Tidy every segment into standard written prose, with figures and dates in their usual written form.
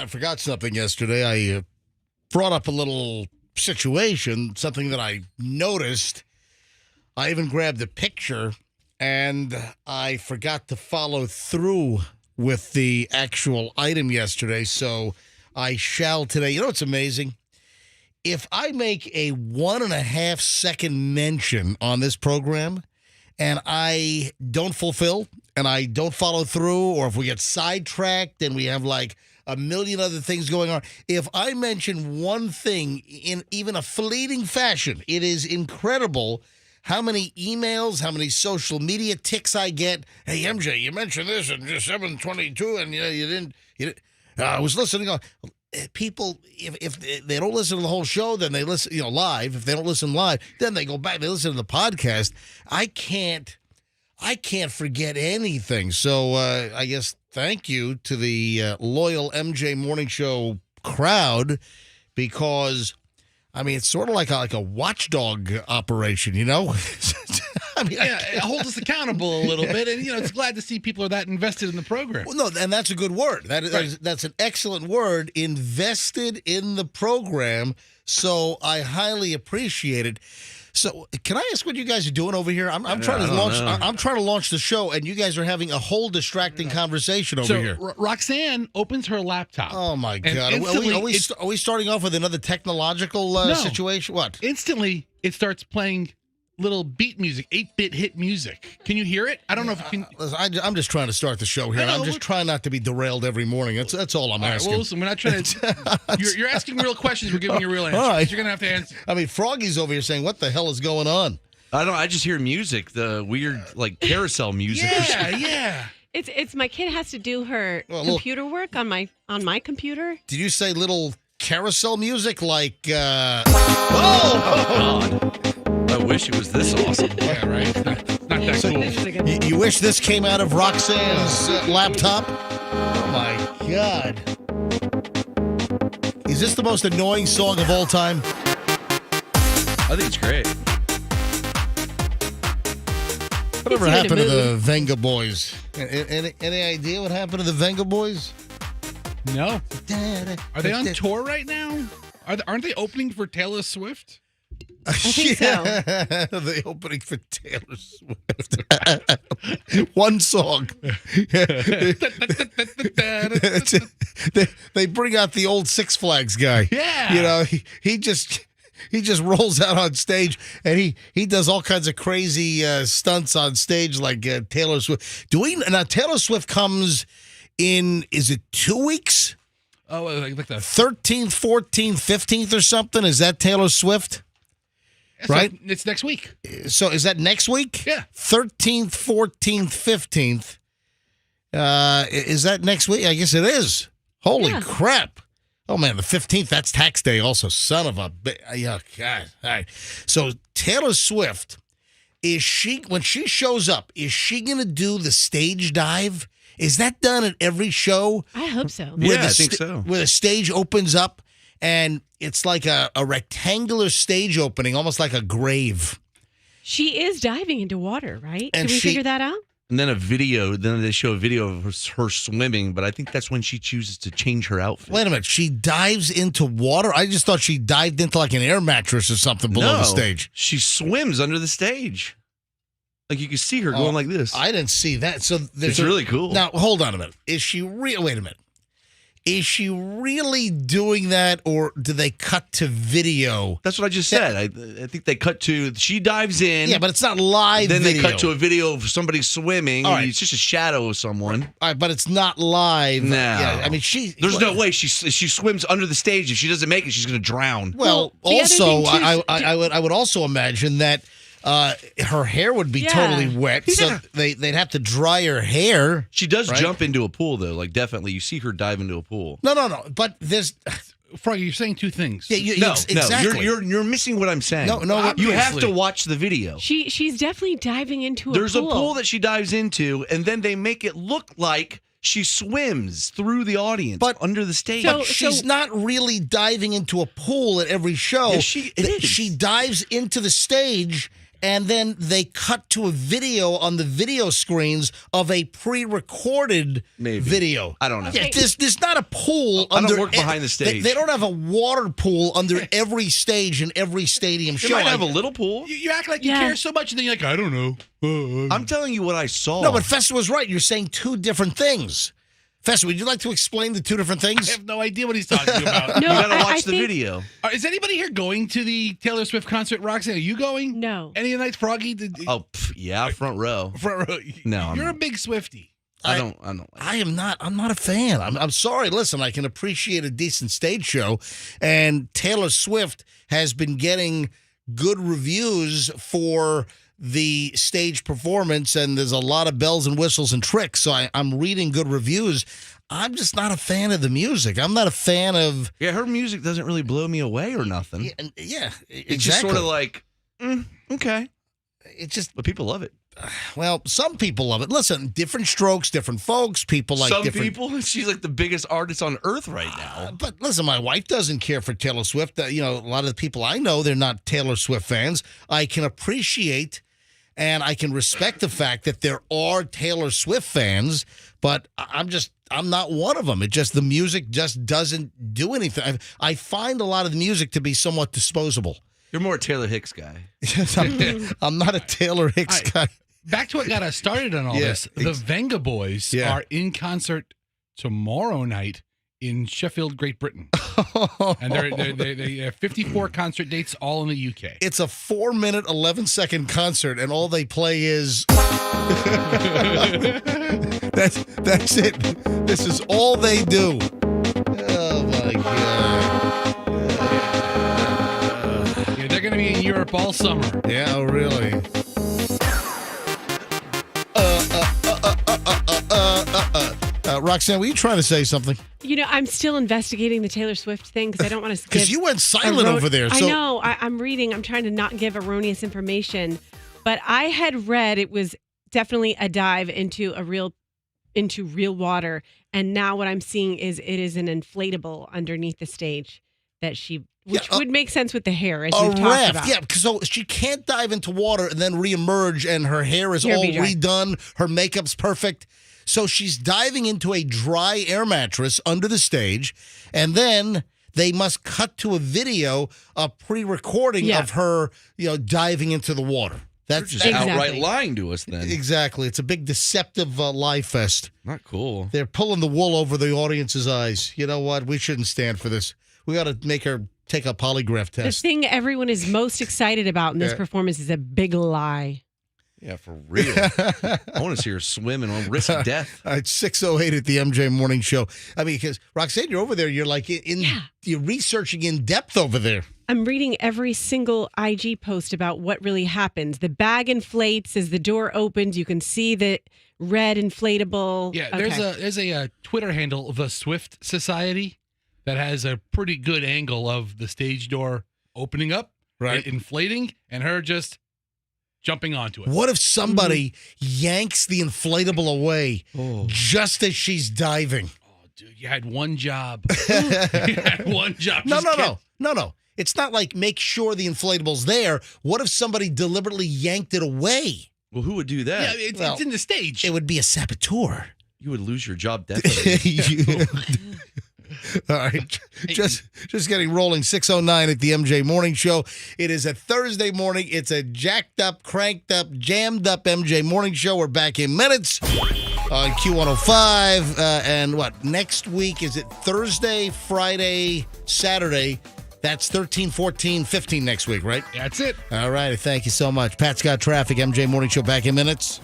forgot something yesterday. I brought up a little situation, something that I noticed. I even grabbed a picture, and I forgot to follow through with the actual item yesterday, so I shall today. You know what's amazing? If I make a 1.5 second mention on this program and I don't fulfill and I don't follow through, or if we get sidetracked and we have like a million other things going on, if I mention one thing in even a fleeting fashion, it is incredible how many emails, how many social media ticks I get. Hey, MJ, you mentioned this in just 722 and you didn't. I was listening on. People, if they don't listen to the whole show, then they listen, live. If they don't listen live, then they go back, they listen to the podcast. I can't forget anything. So I guess thank you to the loyal MJ Morning Show crowd, because it's sort of like a watchdog operation, It holds us accountable a little bit, and it's glad to see people are that invested in the program. Well, no, and that's a good word. That's an excellent word. Invested in the program. So I highly appreciate it. So can I ask what you guys are doing over here? I'm trying to launch the show, and you guys are having a whole distracting conversation over here. Roxanne opens her laptop. Oh my God! Are we starting off with another technological situation? What? Instantly, it starts playing little beat music, 8-bit hit music. Can you hear it? I don't know if you can. Listen, I'm just trying to start the show here. I'm just trying not to be derailed every morning. That's all I'm asking. Well, listen, we're not trying to. You're asking real questions. We're giving you real answers. All right. You're gonna have to answer. Froggy's over here saying, "What the hell is going on?" I just hear music, the weird carousel music. Yeah. It's my kid has to do her computer work on my computer. Did you say little carousel music like? Oh God. I wish it was this awesome. Yeah, right. It's not that cool. You wish this came out of Roxanne's laptop? Oh, my God. Is this the most annoying song of all time? I think it's great. Whatever happened to the Venga Boys? Any idea what happened to the Venga Boys? No. Are they on tour right now? Aren't they opening for Taylor Swift? I think so. The opening for Taylor Swift. One song. They bring out the old Six Flags guy. Yeah. He just rolls out on stage, and he does all kinds of crazy stunts on stage like Taylor Swift. Now Taylor Swift comes in, is it 2 weeks? Oh, like the 13th, 14th, 15th or something? Is that Taylor Swift? Right? It's next week. So is that next week? Yeah. 13th, 14th, 15th. Is that next week? I guess it is. Holy crap. Oh, man, the 15th, that's tax day also. Son of a... Yeah, God. All right. So Taylor Swift, when she shows up, is she going to do the stage dive? Is that done at every show? I hope so. Yeah, I think so. Where the stage opens up, and it's like a rectangular stage opening, almost like a grave. She is diving into water, right? And Can we figure that out? And then then they show a video of her swimming, but I think that's when she chooses to change her outfit. Wait a minute. She dives into water? I just thought she dived into like an air mattress or something below the stage. She swims under the stage. Like you can see her going like this. I didn't see that. So it's really cool. Now, hold on a minute. Wait a minute. Is she really doing that, or do they cut to video? That's what I just said. I think they cut to, she dives in. Yeah, but it's not live then video. They cut to a video of somebody swimming. All right. It's just a shadow of someone. All right, but it's not live. No. Yeah, There's no way she swims under the stage. If she doesn't make it, she's going to drown. Well, also, I would also imagine that her hair would be totally wet, so they'd have to dry her hair. She does jump into a pool, though. Like, definitely. You see her dive into a pool. No. But there's... Froggy, you're saying two things. Yeah, exactly. You're missing what I'm saying. No, you have to watch the video. She's definitely diving into There's a pool that she dives into, and then they make it look like she swims through the audience, but under the stage. But she's not really diving into a pool at every show. Yeah, she is. She dives into the stage, and then they cut to a video on the video screens of a pre-recorded video. I don't know. Yeah, there's not a pool I under. don't work behind the stage. They don't have a water pool under every stage in every stadium They show. might have a little pool. You act like you care so much, and then you're like, I don't know. I'm telling you what I saw. No, but Festa was right. You're saying two different things. Festa, would you like to explain the two different things? I have no idea what he's talking about. You gotta watch the video. Is anybody here going to the Taylor Swift concert? Roxanne, are you going? No. Any of the nights, Froggy? Yeah, front row. Front row. No, You're a big Swiftie. I don't. I am not. I'm not a fan. I'm sorry. Listen, I can appreciate a decent stage show, and Taylor Swift has been getting good reviews for the stage performance, and there's a lot of bells and whistles and tricks. So I'm reading good reviews. I'm just not a fan of the music. I'm not a fan of. Yeah, her music doesn't really blow me away or nothing. Yeah, exactly. It's just sort of like, okay. It's just. But people love it. Well, some people love it. Listen, different strokes, different folks. People like some different people. She's like the biggest artist on earth right now. But listen, my wife doesn't care for Taylor Swift. A lot of the people I know, they're not Taylor Swift fans. I can appreciate and I can respect the fact that there are Taylor Swift fans, but I'm not one of them. The music just doesn't do anything. I find a lot of the music to be somewhat disposable. You're more a Taylor Hicks guy. I'm not a Taylor Hicks guy. Back to what got us started on all this. The Venga Boys are in concert tomorrow night in Sheffield, Great Britain. And they have 54 concert dates all in the UK. It's a 4-minute, 11-second concert, and all they play is... That's it. This is all they do. Oh, my God. Yeah, they're going to be in Europe all summer. Yeah, oh, really? Roxanne, were you trying to say something? I'm still investigating the Taylor Swift thing because I don't want to. Because you went silent over there. I know. I'm reading. I'm trying to not give erroneous information, but I had read it was definitely a dive into real water, and now what I'm seeing is it is an inflatable underneath the stage which would make sense with the hair, as we've talked about. Yeah, so she can't dive into water and then reemerge, and her hair is all redone. Her makeup's perfect. So she's diving into a dry air mattress under the stage, and then they must cut to a video, a pre-recording of her, diving into the water. That's just outright lying to us then. Exactly. It's a big deceptive lie fest. Not cool. They're pulling the wool over the audience's eyes. You know what? We shouldn't stand for this. We got to make her take a polygraph test. The thing everyone is most excited about in this performance is a big lie. Yeah, for real. I want to see her swim and risk death. It's 6:08 at the MJ Morning Show. I mean, because Roxanne, you're over there. You're like you're researching in depth over there. I'm reading every single IG post about what really happens. The bag inflates as the door opens. You can see the red inflatable. Yeah, there's a Twitter handle, the Swift Society, that has a pretty good angle of the stage door opening up, inflating, and her just jumping onto it. What if somebody yanks the inflatable away just as she's diving? Oh, dude, you had one job. You had one job. No. It's not like make sure the inflatable's there. What if somebody deliberately yanked it away? Well, who would do that? Yeah, it's in the stage. It would be a saboteur. You would lose your job definitely. All right, just getting rolling. 6:09 at the MJ Morning Show. It is a Thursday morning. It's a jacked up, cranked up, jammed up MJ Morning Show. We're back in minutes on Q105. And what, next week, is it Thursday, Friday, Saturday? That's 13, 14, 15 next week, right? That's it. All right, thank you so much. Pat's got traffic. MJ Morning Show back in minutes.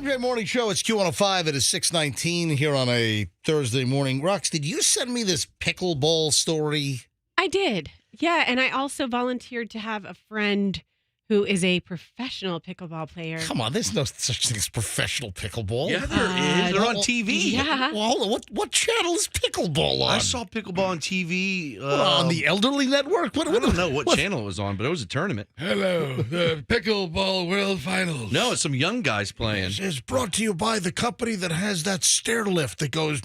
MJ Morning Show. It's Q105. It is 6:19 here on a Thursday morning. Rox, did you send me this pickleball story? I did. Yeah, and I also volunteered to have a friend who is a professional pickleball player. Come on, there's no such thing as professional pickleball. Yeah, there is. They're on TV. Yeah. Well, hold on. What channel is pickleball on? I saw pickleball on TV. On the Elderly Network? I don't know what channel it was on, but it was a tournament. Hello, the Pickleball World Finals. No, it's some young guys playing. It's brought to you by the company that has that stair lift that goes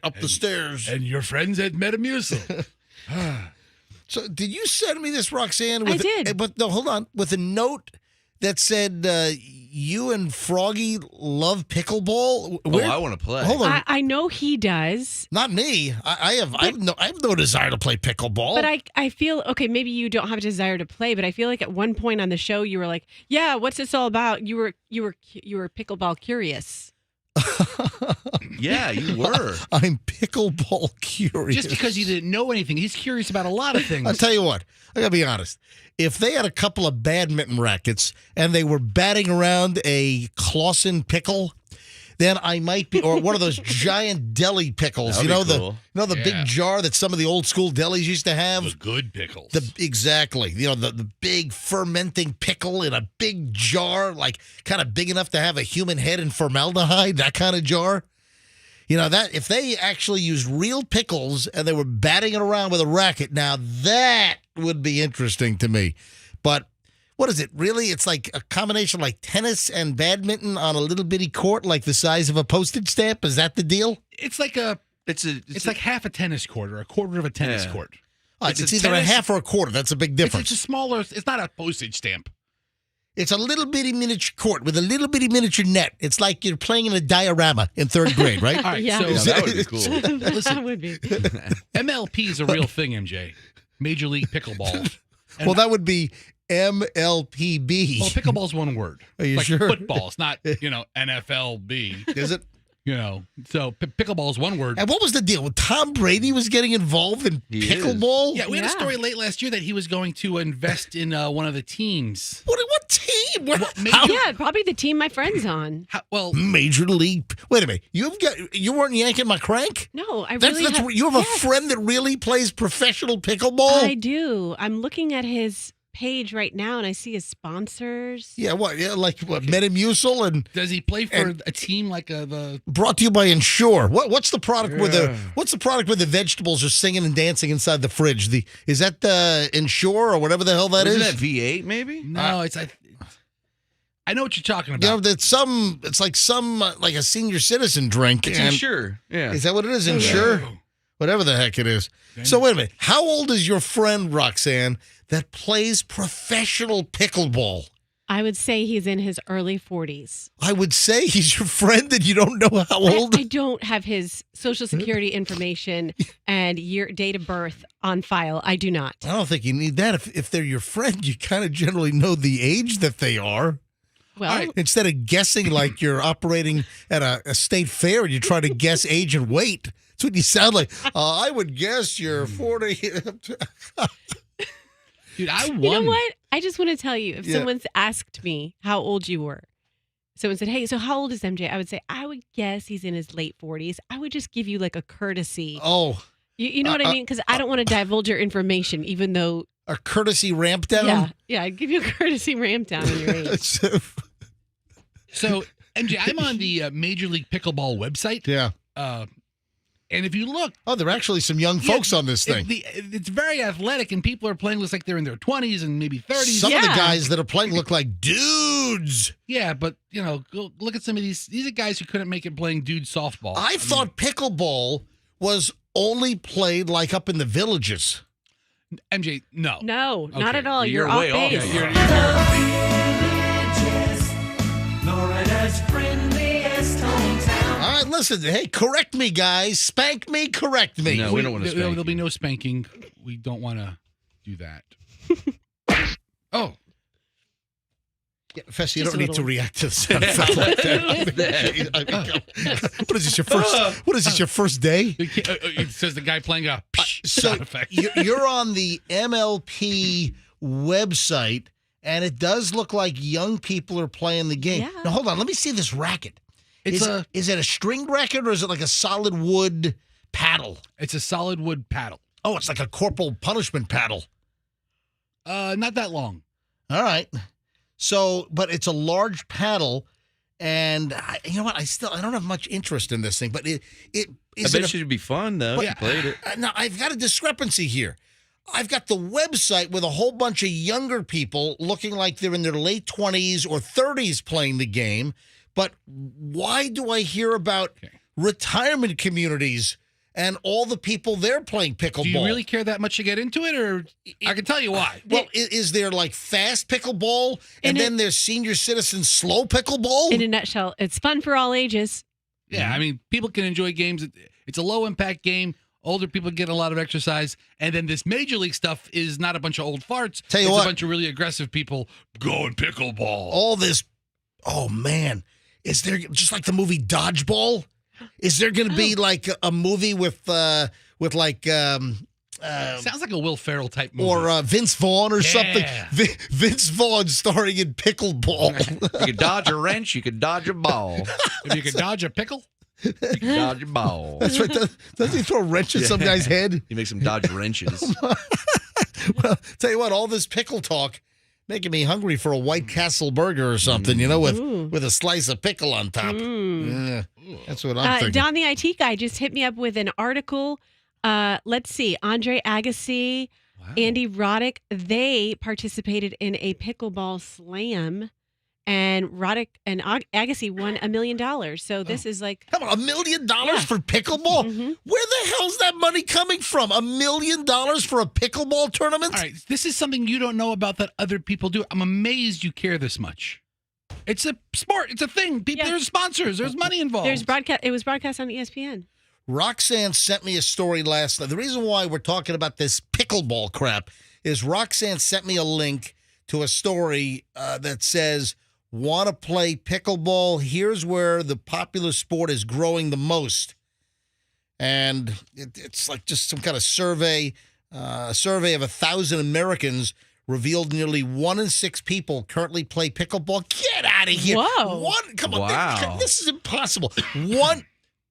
up the stairs. And your friends at Metamucil. So, did you send me this, Roxanne? I did. But no, hold on. With a note that said, you and Froggy love pickleball? I want to play. Hold on. I know he does. Not me. I have no desire to play pickleball. But I feel, okay, maybe you don't have a desire to play, but I feel like at one point on the show you were like, yeah, what's this all about? You were pickleball curious. Yeah, you were. I'm pickleball curious. Just because you didn't know anything. He's curious about a lot of things. I'll tell you what. I gotta be honest. If they had a couple of badminton rackets and they were batting around a Clausen pickle, then I might be, or one of those giant deli pickles. That'd be cool. The big jar that some of the old school delis used to have. The good pickles. Exactly. The big fermenting pickle in a big jar, like kind of big enough to have a human head in formaldehyde, that kind of jar. That if they actually used real pickles and they were batting it around with a racket, now that would be interesting to me. But what is it, really? It's like a combination like tennis and badminton on a little bitty court like the size of a postage stamp? Is that the deal? It's like like half a tennis court or a quarter of a tennis court. It's either a half or a quarter. That's a big difference. It's a smaller, it's not a postage stamp. It's a little bitty miniature court with a little bitty miniature net. It's like you're playing in a diorama in third grade, right? All right, Yeah. so that would be cool. That would be. MLP is a real thing, MJ. Major League Pickleball. Well, that would be MLPB. Well, pickleball's one word. Are you like sure? Football. It's not, NFLB. Is it? So pickleball is one word. And what was the deal? Tom Brady was getting involved in He pickleball? Yeah, we had a story late last year that he was going to invest in one of the teams. What team? Yeah, probably the team my friend's on. Major League. Wait a minute. You weren't yanking my crank? No, I That's really have. You have a friend that really plays professional pickleball? I do. I'm looking at his page right now and I see his sponsors. Yeah, what? Yeah, like what? Metamucil and Does he play for a team like the? brought to you by Ensure. What's the product where the vegetables are singing and dancing inside the fridge? Is that the Ensure or whatever the hell that Isn't is? that V8 maybe? No, I know what you're talking about. It's like a senior citizen drink. It's and- Ensure. Yeah. Is that what it is? Ensure? Whatever the heck it is. So wait a minute. How old is your friend, Roxanne, that plays professional pickleball? I would say he's in his early 40s. I would say he's your friend and you don't know how old? I don't have his social security information and date of birth on file. I do not. I don't think you need that. If they're your friend, you kind of generally know the age that they are. Well, Instead of guessing like you're operating at a state fair and you try to guess age and weight. That's what you sound like. I would guess you're 40. Dude, I won. you know what? I just want to tell you, if someone's asked me how old you were, someone said, hey, so how old is MJ? I would say, I would guess he's in his late 40s. I would just give you like a courtesy. Oh. You know what I mean? Because I don't want to divulge your information, even though. A courtesy ramp down? Yeah, I'd give you a courtesy ramp down on your age. So, MJ, I'm on the Major League Pickleball website. Yeah. And if you look. Oh, there are actually some young folks on this thing. It's very athletic, and people are playing looks like they're in their 20s and maybe 30s. Some of the guys that are playing look like dudes. Yeah, but, go look at some of these. These are guys who couldn't make it playing dude softball. I thought pickleball was only played like up in the villages. MJ, no. No, not Okay. at all. You're You're way off off. base. All right, listen. Hey, correct me, guys. Spank me, correct me. No, we don't want to spank There'll be you. no spanking. We don't want to do that. Oh. Yeah, Fessy, you Just don't a need to little. react to the sound effect like that. What is this, your first? What is this, your first day? It says the guy playing a So sound effect. you're on the MLP website, And it does look like young people are playing the game. Yeah. Now, hold on. Let me see this racket. It's Is it a string racket or is it like a solid wood paddle? It's a solid wood paddle. Oh, it's like a corporal punishment paddle. Not that long. All right. So, but it's a large paddle. And you know what? I don't have much interest in this thing, but I bet it should be fun, though. But, You played it. Now, I've got a discrepancy here. I've got the website with a whole bunch of younger people looking like they're in their late 20s or 30s playing the game. But why do I hear about retirement communities and all the people there playing pickleball? Do you really care that much to get into it, or I can tell you why. Well, is there like fast pickleball and then there's senior citizen slow pickleball? In a nutshell, it's fun for all ages. Yeah, I mean, people can enjoy games. It's a low-impact game. Older people get a lot of exercise. And then this Major League stuff is not a bunch of old farts. Tell you it's what, a bunch of really aggressive people going pickleball. All this, oh, man. Is there, just like the movie Dodgeball, is there going to be like a movie with like... Sounds like a Will Ferrell type movie. Or Vince Vaughn or something. Vince Vaughn starring in pickleball. You could dodge a wrench. You could dodge a ball. If you could dodge a pickle. You could dodge a ball. That's right. Doesn't he throw a wrench at some guy's head? He makes him dodge wrenches. Well, tell you what, all this pickle talk making me hungry for a White Castle burger or something, with a slice of pickle on top. Yeah, that's what I'm thinking. Don the IT guy just hit me up with an article. Let's see. Andre Agassi, Andy Roddick, they participated in a pickleball slam. And Roddick and Agassi won $1 million. So this is like... Come on, $1 million for pickleball? Mm-hmm. Where the hell's that money coming from? $1 million for a pickleball tournament? All right, this is something you don't know about that other people do. I'm amazed you care this much. It's a sport. It's a thing. There's sponsors. There's money involved. It was broadcast on ESPN. Roxanne sent me a story last night. The reason why we're talking about this pickleball crap is Roxanne sent me a link to a story that says... Want to play pickleball? Here's where the popular sport is growing the most. And it's like just some kind of survey. A survey of 1,000 Americans revealed nearly 1 in 6 people currently play pickleball. Get out of here. Whoa. Come on. Wow. This is impossible. One.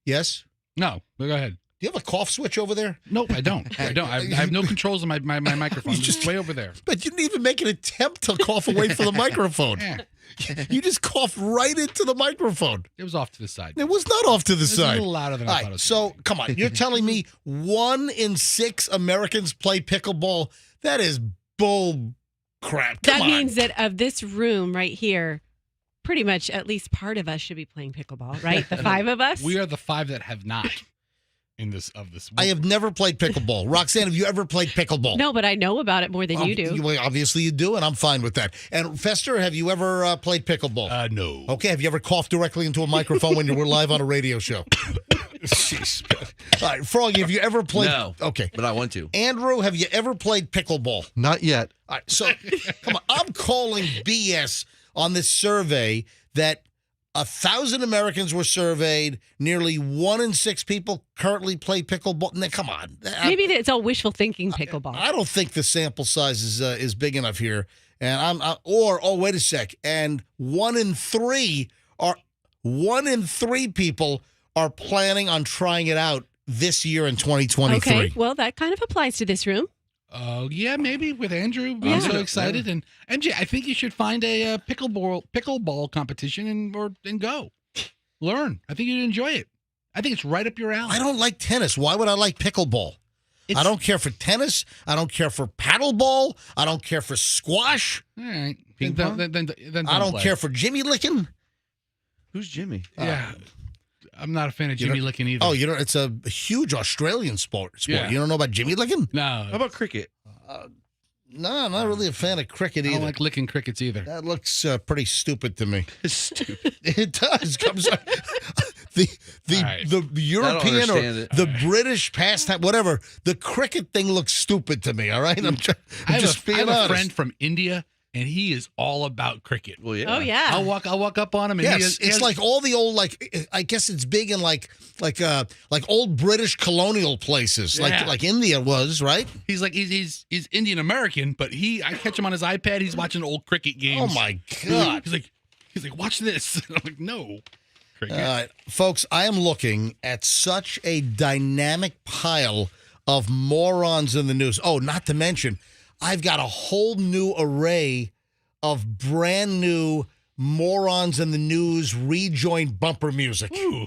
Yes? No, go ahead. Do you have a cough switch over there? Nope, I don't. I have no controls on my microphone. It's just way over there. But you didn't even make an attempt to cough away from the microphone. Yeah. You just coughed right into the microphone. It was off to the side. It was not off to the It was side. a little louder than I thought it was. So, come on. You're telling me 1 in 6 Americans play pickleball? That is bull crap. Come That on. means that of this room right here, pretty much at least part of us should be playing pickleball, right? The 5 of us? We are the 5 that have not in this. I have never played pickleball. Roxanne, have you ever played pickleball? No, but I know about it more than you do. Well, obviously you do, and I'm fine with that. And Fester, have you ever played pickleball? No. Okay, have you ever coughed directly into a microphone when you were live on a radio show? Jeez. All right, Froggy, have you ever played? No. Okay. But I want to. Andrew, have you ever played pickleball? Not yet. All right, so come on. I'm calling BS on this survey that 1,000 Americans were surveyed. Nearly 1 in 6 people currently play pickleball. Now, come on. Maybe it's all wishful thinking pickleball. I don't think the sample size is big enough here. And wait a sec. And 1 in 3 people are planning on trying it out this year in 2023. Okay, well, that kind of applies to this room. Yeah, maybe with Andrew being so excited. And MJ, I think you should find a pickleball competition and go. Learn. I think you'd enjoy it. I think it's right up your alley. I don't like tennis. Why would I like pickleball? I don't care for tennis. I don't care for paddleball. I don't care for squash. All right. Ping pong? Then I don't play. care for Jimmy licking. Who's Jimmy? Yeah. I'm not a fan of Jimmy licking either. Oh, it's a huge Australian sport. Yeah. You don't know about Jimmy licking? No. How about cricket? No, I'm not really a fan of cricket I either. don't like licking crickets either. That looks pretty stupid to me. Stupid. It does. The European or understand it. the British pastime, whatever. The cricket thing looks stupid to me. All right, I'm I have just being a honest. friend from India, and he is all about cricket. Well, yeah. Oh yeah. I'll walk up on him, and Yes, it's like all the old, like, I guess it's big in like old British colonial places, Yeah. like India was, right? he's like he's Indian American, but I catch him on his iPad. He's watching old cricket games. Oh my God. He's like, watch this. And I'm like, no. Cricket. Folks, I am looking at such a dynamic pile of morons in the news. Oh, not to mention, I've got a whole new array of brand new morons in the news rejoined bumper music. Ooh.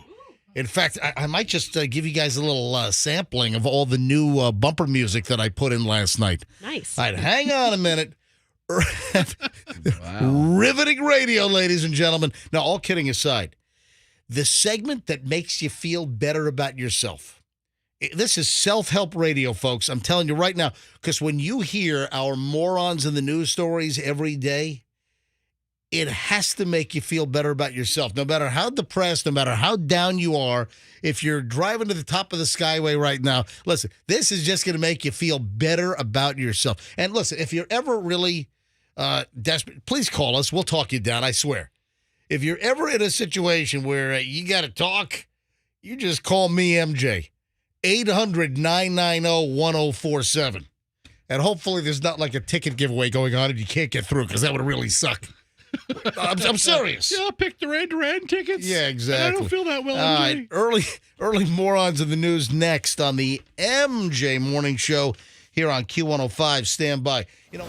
In fact, I might just give you guys a little sampling of all the new bumper music that I put in last night. Nice. All right, hang on a minute. Riveting radio, ladies and gentlemen. Now, all kidding aside, the segment that makes you feel better about yourself. This is self-help radio, folks. I'm telling you right now, because when you hear our morons in the news stories every day, it has to make you feel better about yourself. No matter how depressed, no matter how down you are, if you're driving to the top of the Skyway right now, listen, this is just going to make you feel better about yourself. And listen, if you're ever really desperate, please call us. We'll talk you down, I swear. If you're ever in a situation where you got to talk, you just call me, MJ. 800-990-1047. And hopefully there's not like a ticket giveaway going on and you can't get through, because that would really suck. I'm serious. Yeah, I'll pick Duran tickets. Yeah, exactly. I don't feel that well, All MJ. right, early morons in the news next on the MJ Morning Show here on Q105. Stand by. You know.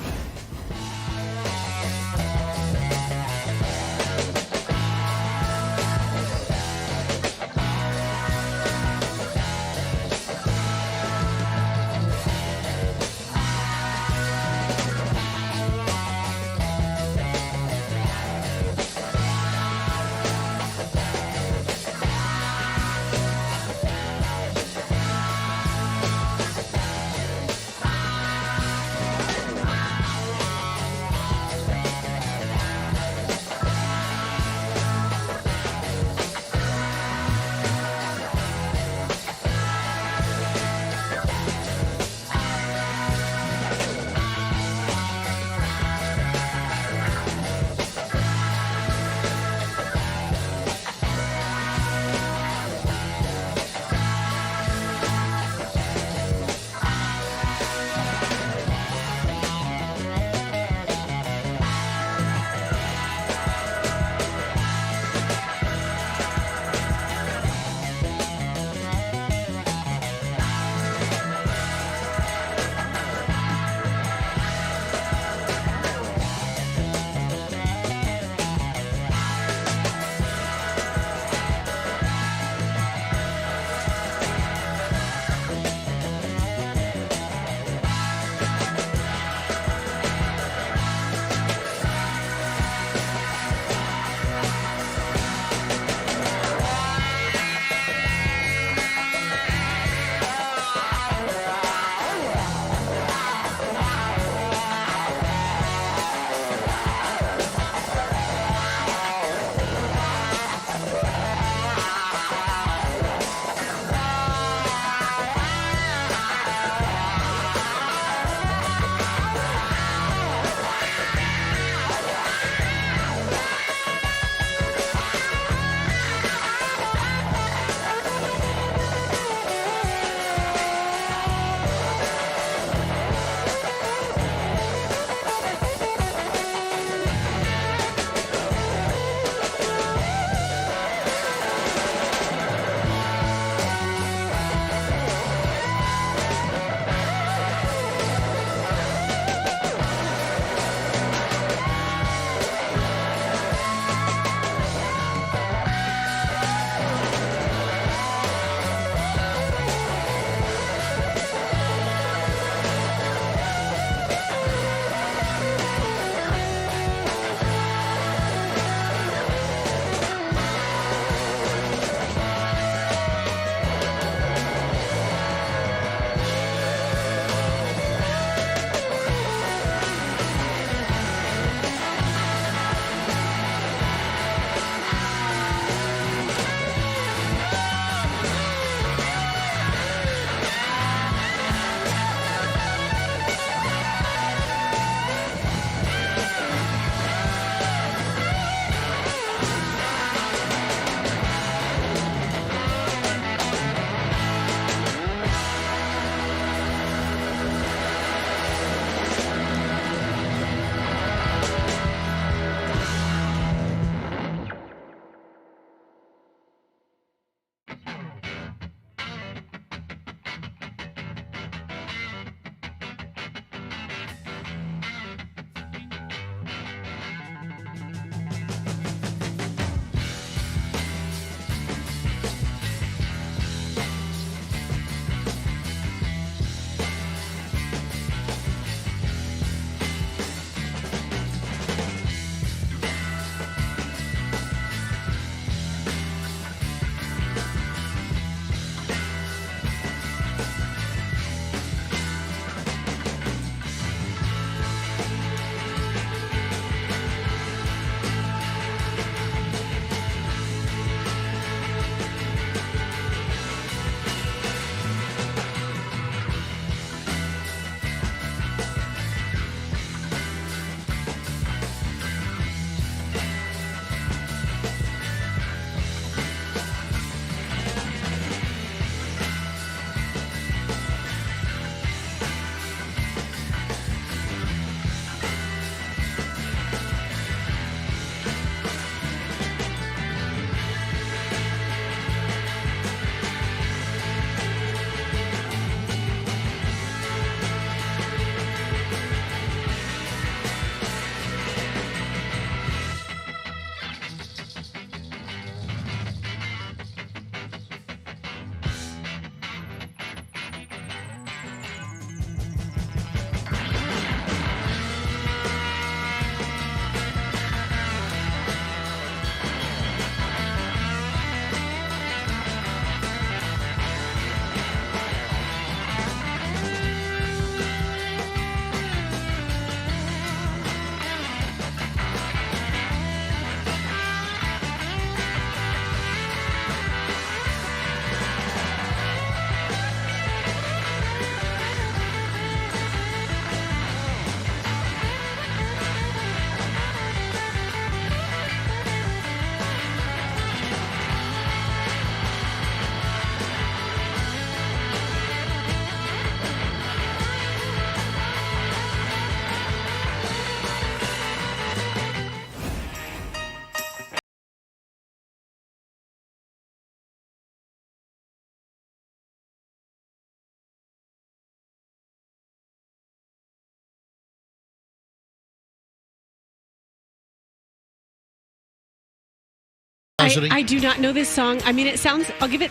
University. I do not know this song. I mean, it sounds, I'll give it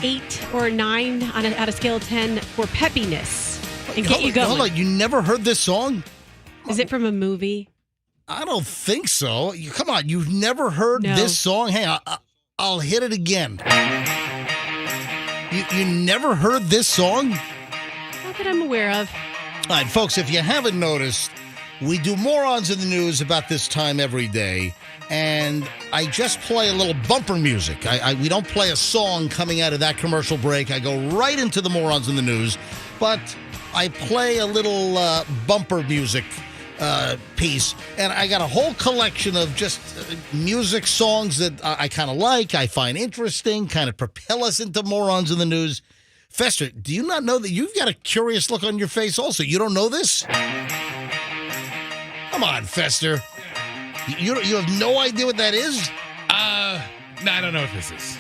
8 or 9 on a scale of 10 for peppiness and get you going. Hold on, you never heard this song? Is it from a movie? I don't think so. Come on, you've never heard this song? Hey, I'll hit it again. You never heard this song? Not that I'm aware of. All right, folks, if you haven't noticed, we do Morons in the News about this time every day, and I just play a little bumper music. We don't play a song coming out of that commercial break. I go right into the Morons in the News, but I play a little bumper music piece, and I got a whole collection of just music songs that I kind of like, I find interesting, kind of propel us into Morons in the News. Fester, do you not know that you've got a curious look on your face also? You don't know this? Come on, Fester. You have no idea what that is? No, I don't know what this is.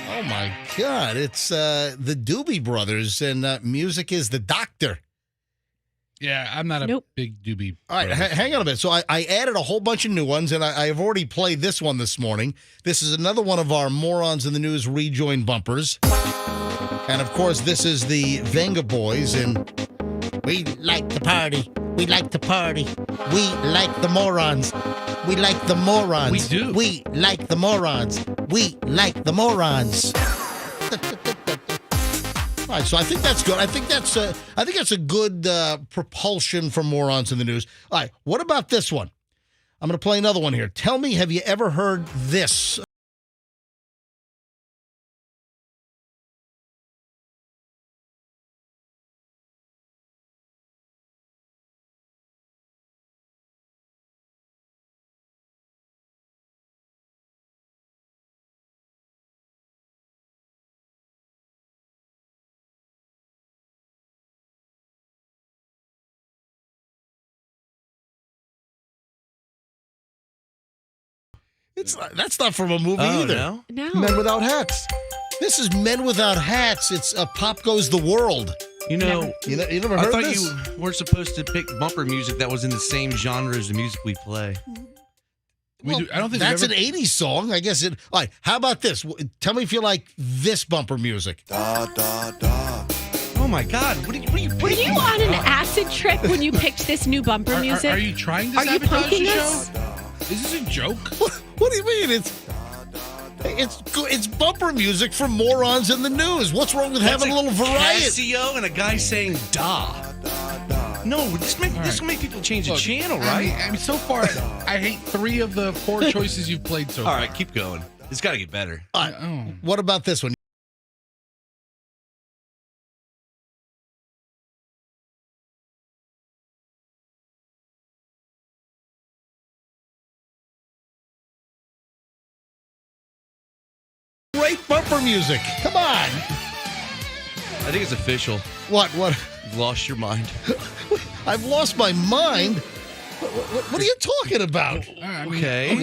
Oh, my God. It's the Doobie Brothers, and music is The Doctor. Yeah, I'm not a big Doobie. All right, hang on a bit. So I added a whole bunch of new ones, and I've already played this one this morning. This is another one of our Morons in the News rejoin bumpers. And, of course, this is the Venga Boys, and we like to party. We like to party. We like the morons. We like the morons. We do. We like the morons. We like the morons. All right, so I think that's good. I think that's a good propulsion for Morons in the News. All right, what about this one? I'm going to play another one here. Tell me, have you ever heard this? That's not from a movie either. No. Men Without Hats. This is Men Without Hats. It's Pop Goes the World. You know, you never heard I thought this? you weren't supposed to pick bumper music that was in the same genre as the music we play. Well, I don't think that's an 80s song. I guess it. All right, how about this? Tell me if you like this bumper music. Da, da, da. Oh, my God. What are you Were you on an acid trip when you picked this new bumper music? Are you trying to Are you sabotage poking the us? show? Is this a joke? What do you mean? It's bumper music for Morons in the News. What's wrong with having a little variety? Casio and a guy saying da. No, this will make people change the channel, right? I mean, so far, I hate 3 of the 4 choices you've played so far. All right, keep going. It's got to get better. What about this one? Great bumper music. Come on. I think it's official. What? You've lost your mind. I've lost my mind? What are you talking about? Okay.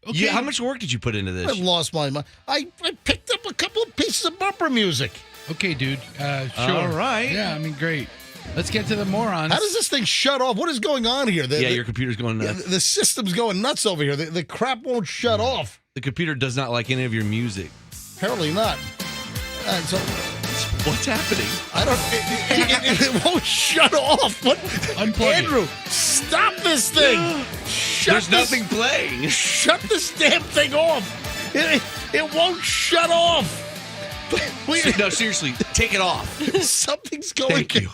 Yeah, how much work did you put into this? I've lost my mind. I picked up a couple of pieces of bumper music. Okay, dude. Sure. All right. Yeah, I mean, great. Let's get to the Morons. How does this thing shut off? What is going on here? Your computer's going nuts. The system's going nuts over here. The crap won't shut off. The computer does not like any of your music. Apparently not. So what's happening? I don't. It won't shut off. What? Unplug Andrew, stop this thing. There's nothing playing. Shut this damn thing off. It won't shut off. No, seriously, take it off. Something's going. Thank you.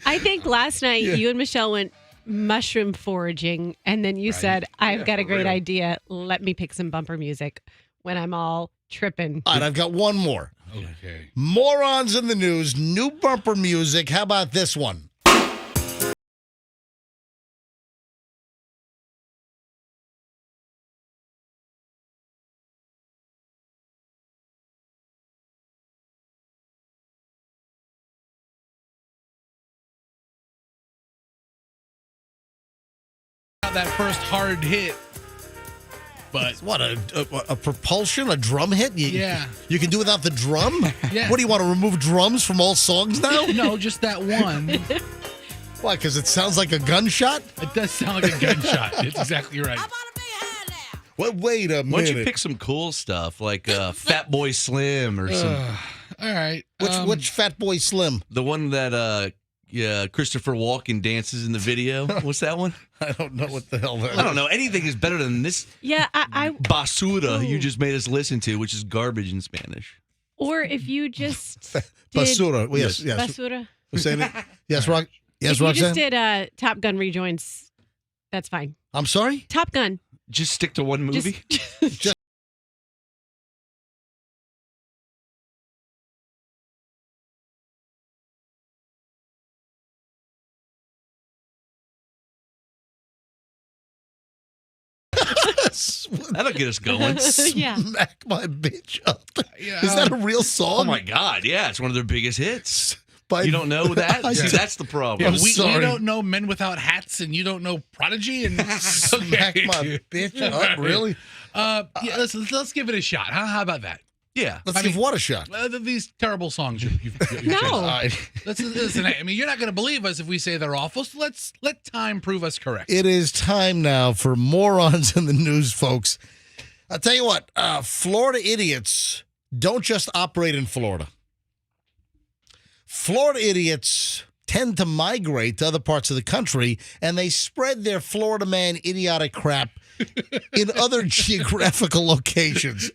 I think last night you and Michelle went mushroom foraging, and then you said, I've got a great idea. Let me pick some bumper music when I'm all tripping. All right, I've got one more. Okay. Morons in the News, new bumper music. How about this one? That first hard hit. But what, a propulsion, a drum hit? Yeah. You can do without the drum? Yeah. What, do you want to remove drums from all songs now? No, just that one. Why, because it sounds like a gunshot? It does sound like a gunshot. It's exactly right. Well, wait a minute. Why don't you pick some cool stuff like Fat Boy Slim or some All right. Which Fat Boy Slim? the one that Christopher Walken dances in the video. What's that one? I don't know what the hell that is. I don't know. Anything is better than this Yeah, I basura you Ooh. just made us listen to, which is garbage in Spanish. or if you just did Basura. Well, yes. basura. We're saying it. Yes, Rock. Yes, if you Roxanne. just did Top Gun rejoins, that's fine. I'm sorry. Top Gun. Just stick to one movie. Just, That'll get us going. yeah. Smack my bitch up. Yeah, Is that a real song? Oh my God! Yeah, it's one of their biggest hits. By- You don't know that? I See, don't- that's the problem. Yeah, I'm we sorry. don't know Men Without Hats, and you don't know Prodigy, and Smack my bitch up. Really? Yeah, let's give it a shot. How about that? Yeah. Let's give what a shot. These terrible songs you've No. chosen. All right. Listen, I mean, you're not going to believe us if we say they're awful, so let time prove us correct. It is time now for morons in the news, folks. I'll tell you what, Florida idiots don't just operate in Florida. Florida idiots tend to migrate to other parts of the country, and they spread their Florida man idiotic crap in other geographical locations.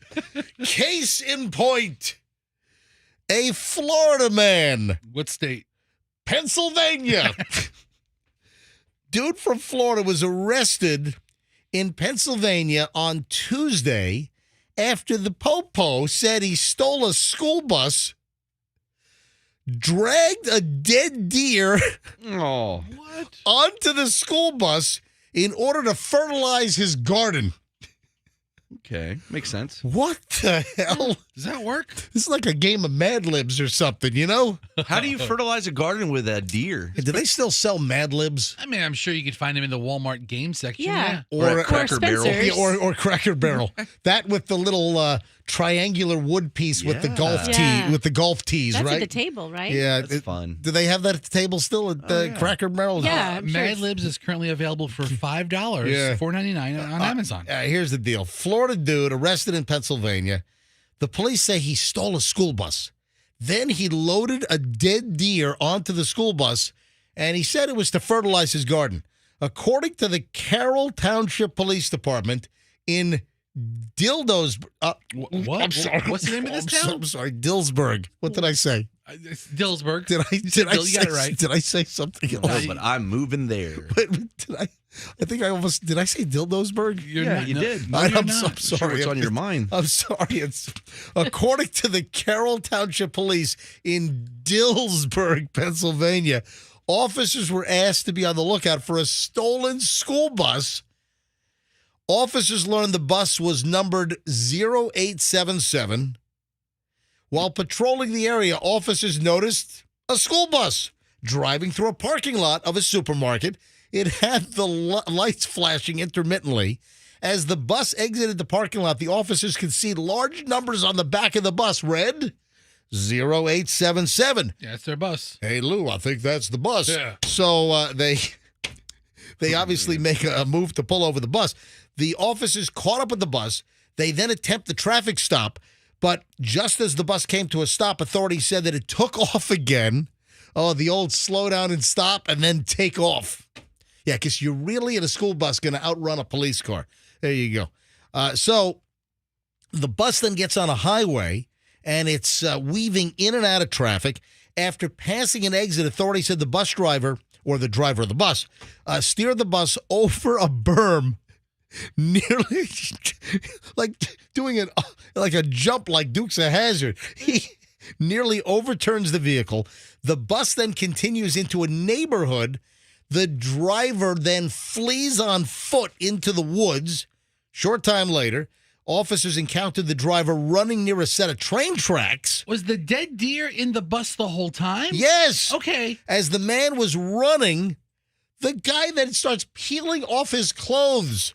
Case in point, a Florida man, What state? Pennsylvania. Dude from Florida was arrested in Pennsylvania on Tuesday after the Popo said he stole a school bus, dragged a dead deer Oh. What? onto the school bus in order to fertilize his garden. Okay. Makes sense. What the hell? Does that work? This is like a game of Mad Libs or something, you know? How do you fertilize a garden with a deer? Do they still sell Mad Libs? I mean, I'm sure you could find them in the Walmart game section. Yeah. Or Or at Cracker Barrel. Spencer's. Yeah, or Cracker Barrel. That with the little triangular wood piece with the golf Yeah. tee, with the golf tees, That's right? at the table, right? Yeah, That's fun. Do they have that at the table still at Cracker Barrel? Yeah. I'm sure Mad it's- Libs is currently available for $5, Yeah. $4.99 on Amazon. Here's the deal: Florida dude arrested in Pennsylvania. The police say he stole a school bus. Then he loaded a dead deer onto the school bus, and he said it was to fertilize his garden. According to the Carroll Township Police Department in Dildos. What? I'm sorry. What's the name of this town? I'm sorry, Dillsburg. What did I say? It's Dillsburg. Did I You got say, it right. Did I say something else? No, but I'm moving there. Wait, did I think I almost did. I say Dildosburg? You're Yeah, not- you no, did. no, I'm you're so not. Sure sorry. what's on your mind. I'm sorry. It's according to the Carroll Township Police in Dillsburg, Pennsylvania. Officers were asked to be on the lookout for a stolen school bus. Officers learned the bus was numbered 0877. While patrolling the area, officers noticed a school bus driving through a parking lot of a supermarket. It had the lights flashing intermittently. As the bus exited the parking lot, the officers could see large numbers on the back of the bus read 0877. Yeah, it's their bus. Hey, Lou, I think that's the bus. Yeah. So they obviously make a move to pull over the bus. The officers caught up with the bus. They then attempt the traffic stop. But just as the bus came to a stop, authorities said that it took off again. Oh, the old slow down and stop and then take off. Yeah, because you're really in a school bus going to outrun a police car. There you go. So the bus then gets on a highway, and it's weaving in and out of traffic. After passing an exit, authorities said the bus driver, or the driver of the bus, steered the bus over a berm, nearly like doing it like a jump like Dukes of Hazzard. He nearly overturns the vehicle. The bus then continues into a neighborhood. The driver then flees on foot into the woods. Short time later, officers encountered the driver running near a set of train tracks. Was the dead deer in the bus the whole time? Yes. Okay. As the man was running, the guy then starts peeling off his clothes.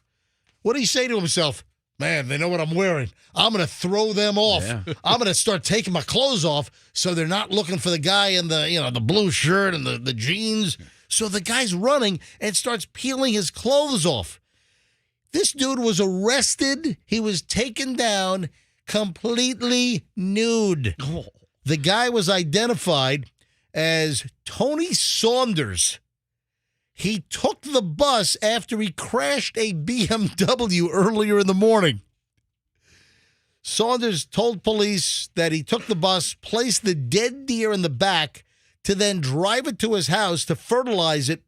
What did he say to himself? Man, they know what I'm wearing. I'm going to throw them off. Yeah. I'm going to start taking my clothes off so they're not looking for the guy in the, the blue shirt and the jeans. So the guy's running and starts peeling his clothes off. This dude was arrested. He was taken down completely nude. Oh. The guy was identified as Tony Saunders. He took the bus after he crashed a BMW earlier in the morning. Saunders told police that he took the bus, placed the dead deer in the back, to then drive it to his house to fertilize it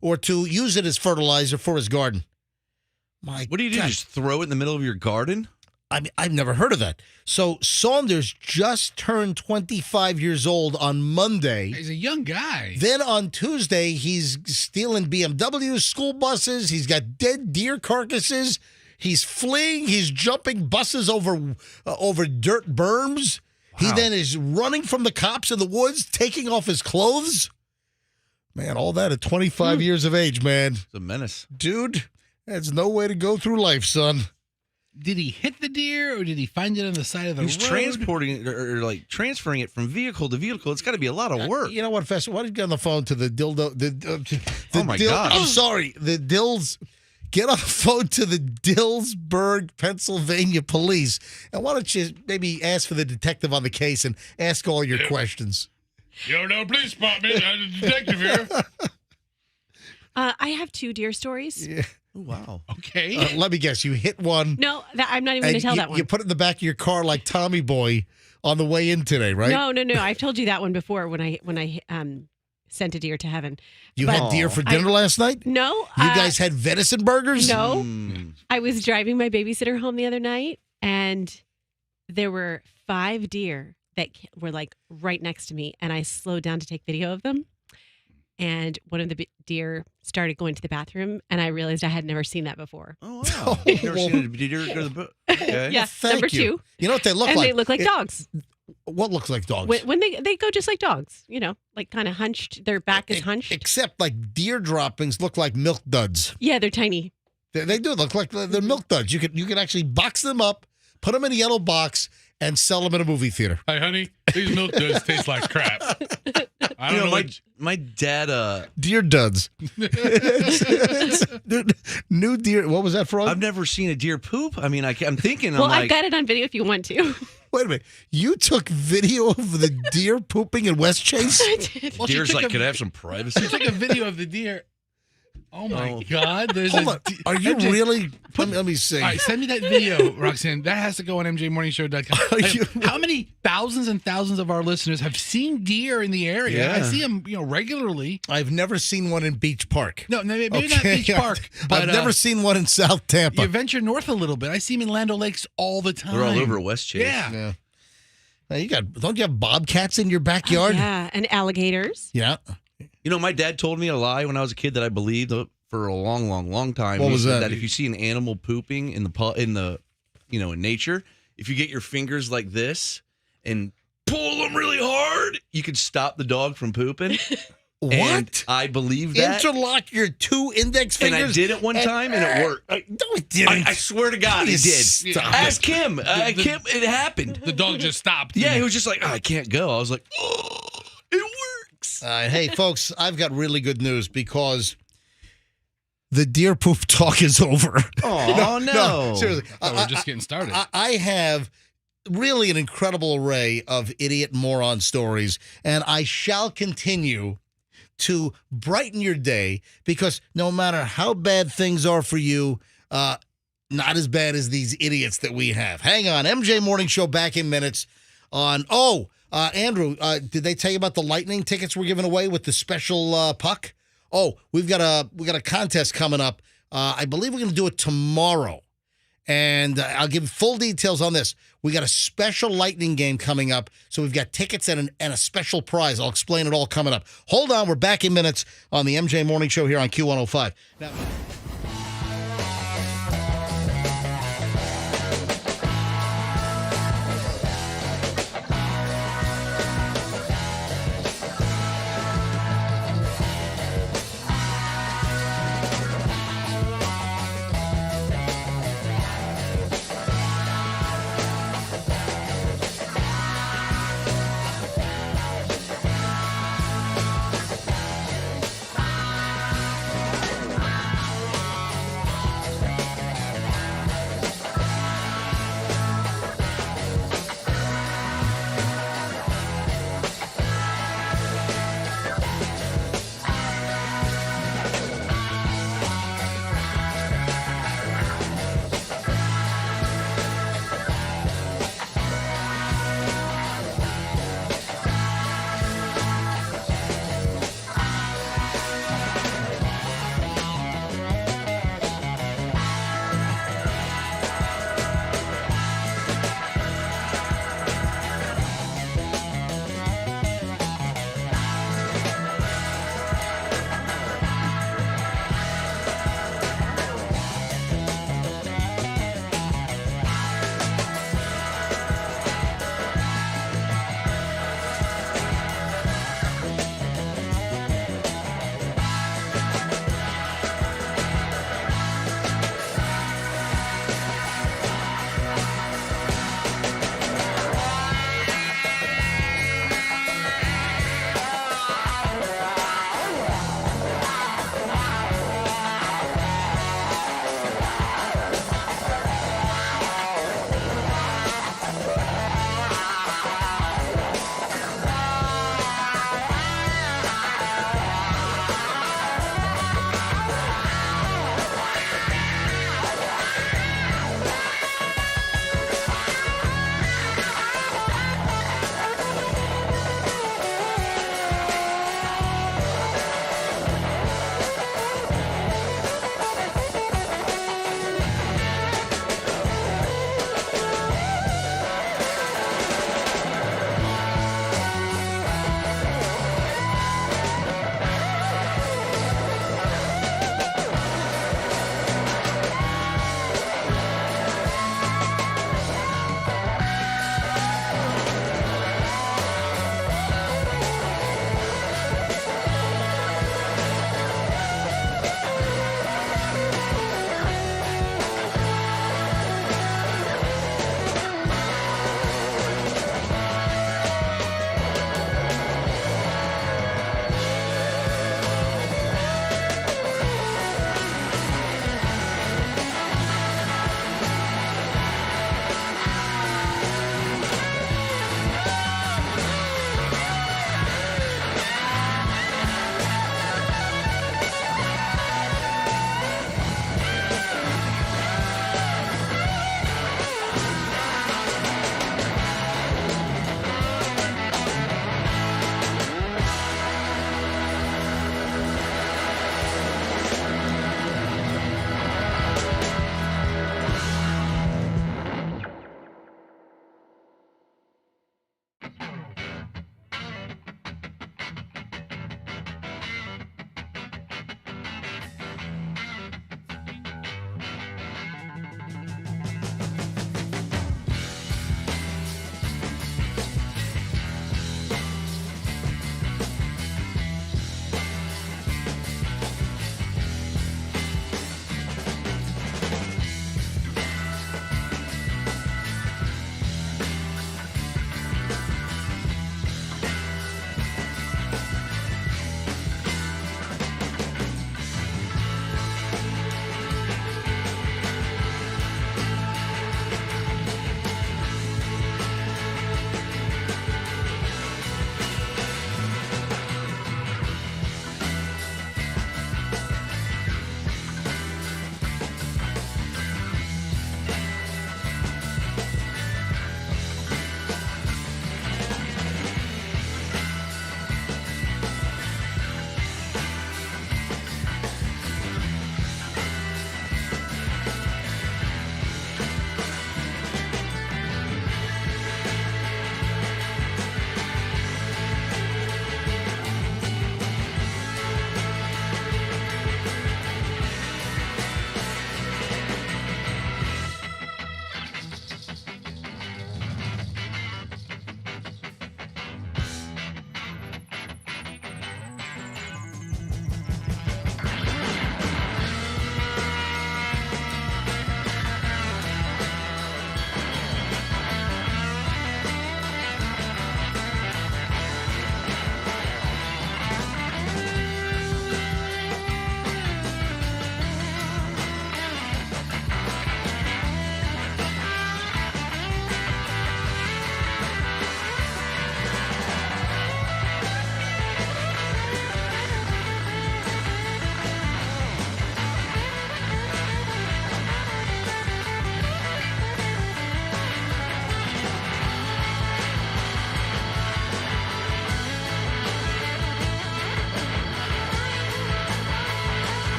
or to use it as fertilizer for his garden. What do you do? Just throw it in the middle of your garden? I mean, I've never heard of that. So Saunders just turned 25 years old on Monday. He's a young guy. Then on Tuesday, he's stealing BMWs, school buses. He's got dead deer carcasses. He's fleeing. He's jumping buses over dirt berms. Wow. He then is running from the cops in the woods, taking off his clothes. Man, all that at 25 years of age, man. It's a menace. Dude, that's no way to go through life, son. Did he hit the deer or did he find it on the side of the road? He's transporting it or like transferring it from vehicle to vehicle. It's got to be a lot of work. You know what, Fester? Why don't you get on the phone to the dildo? Oh, my God. I'm sorry. The Dills. Get on the phone to the Dillsburg, Pennsylvania police. And why don't you maybe ask for the detective on the case and ask all your questions? No, police department. I'm a detective here. I have 2 deer stories. Yeah. Oh, wow. Okay. Let me guess. You hit one. No, I'm not even going to tell that one. You put it in the back of your car like Tommy Boy on the way in today, right? No. I've told you that one before when I sent a deer to heaven. You had deer for dinner last night? No. You guys had venison burgers? No. I was driving my babysitter home the other night, and there were 5 deer that were like right next to me, and I slowed down to take video of them. And one of the deer started going to the bathroom, and I realized I had never seen that before. Oh, wow. You've never seen a deer go to the boat? Okay. Yeah, Thank number you. 2. You know what they look and like? they look like dogs. What looks like dogs? When they go just like dogs, like kind of hunched. Their back is hunched. Except like deer droppings look like milk duds. Yeah, they're tiny. They do look like they're milk duds. You can actually box them up, put them in a yellow box, and sell them in a movie theater. Hey, honey, these milk duds taste like crap. I don't know. My dad. Deer duds. New deer. What was that, Frog? I've never seen a deer poop. I mean, I'm thinking. Well, I've got it on video if you want to. Wait a minute. You took video of the deer pooping in West Chase? I did. Well, Deer's like, could I have some privacy? She took a video of the deer. Oh, my God. There's Hold on. Are you MJ, really? Let me see. All right, send me that video, Roxanne. That has to go on MJMorningShow.com. How many thousands and thousands of our listeners have seen deer in the area? Yeah. I see them, regularly. I've never seen one in Beach Park. No, maybe not Beach Park. But, I've never seen one in South Tampa. You venture north a little bit. I see them in Land O'Lakes all the time. They're all over West Chase. Yeah. Now don't you have bobcats in your backyard? Yeah, and alligators. Yeah. My dad told me a lie when I was a kid that I believed for a long, long, long time. What was that? That if you see an animal pooping in nature, if you get your fingers like this and pull them really hard, you could stop the dog from pooping. What? And I believe that. Interlock your 2 index fingers. And I did it one time, and it worked. No, it didn't. I swear to God, it did. Stop. Ask him. It happened. The dog just stopped. Yeah, he was just like, I can't go. I was like, it works. Hey, folks, I've got really good news because the deer poop talk is over. Oh, no. Seriously. We're just getting started. I have really an incredible array of idiot moron stories, and I shall continue to brighten your day because no matter how bad things are for you, not as bad as these idiots that we have. Hang on. MJ Morning Show back in minutes on, Andrew, did they tell you about the Lightning tickets we're giving away with the special puck? Oh, we got a contest coming up. I believe we're going to do it tomorrow. And I'll give full details on this. We got a special Lightning game coming up, so we've got tickets and a special prize. I'll explain it all coming up. Hold on, we're back in minutes on the MJ Morning Show here on Q105. Now,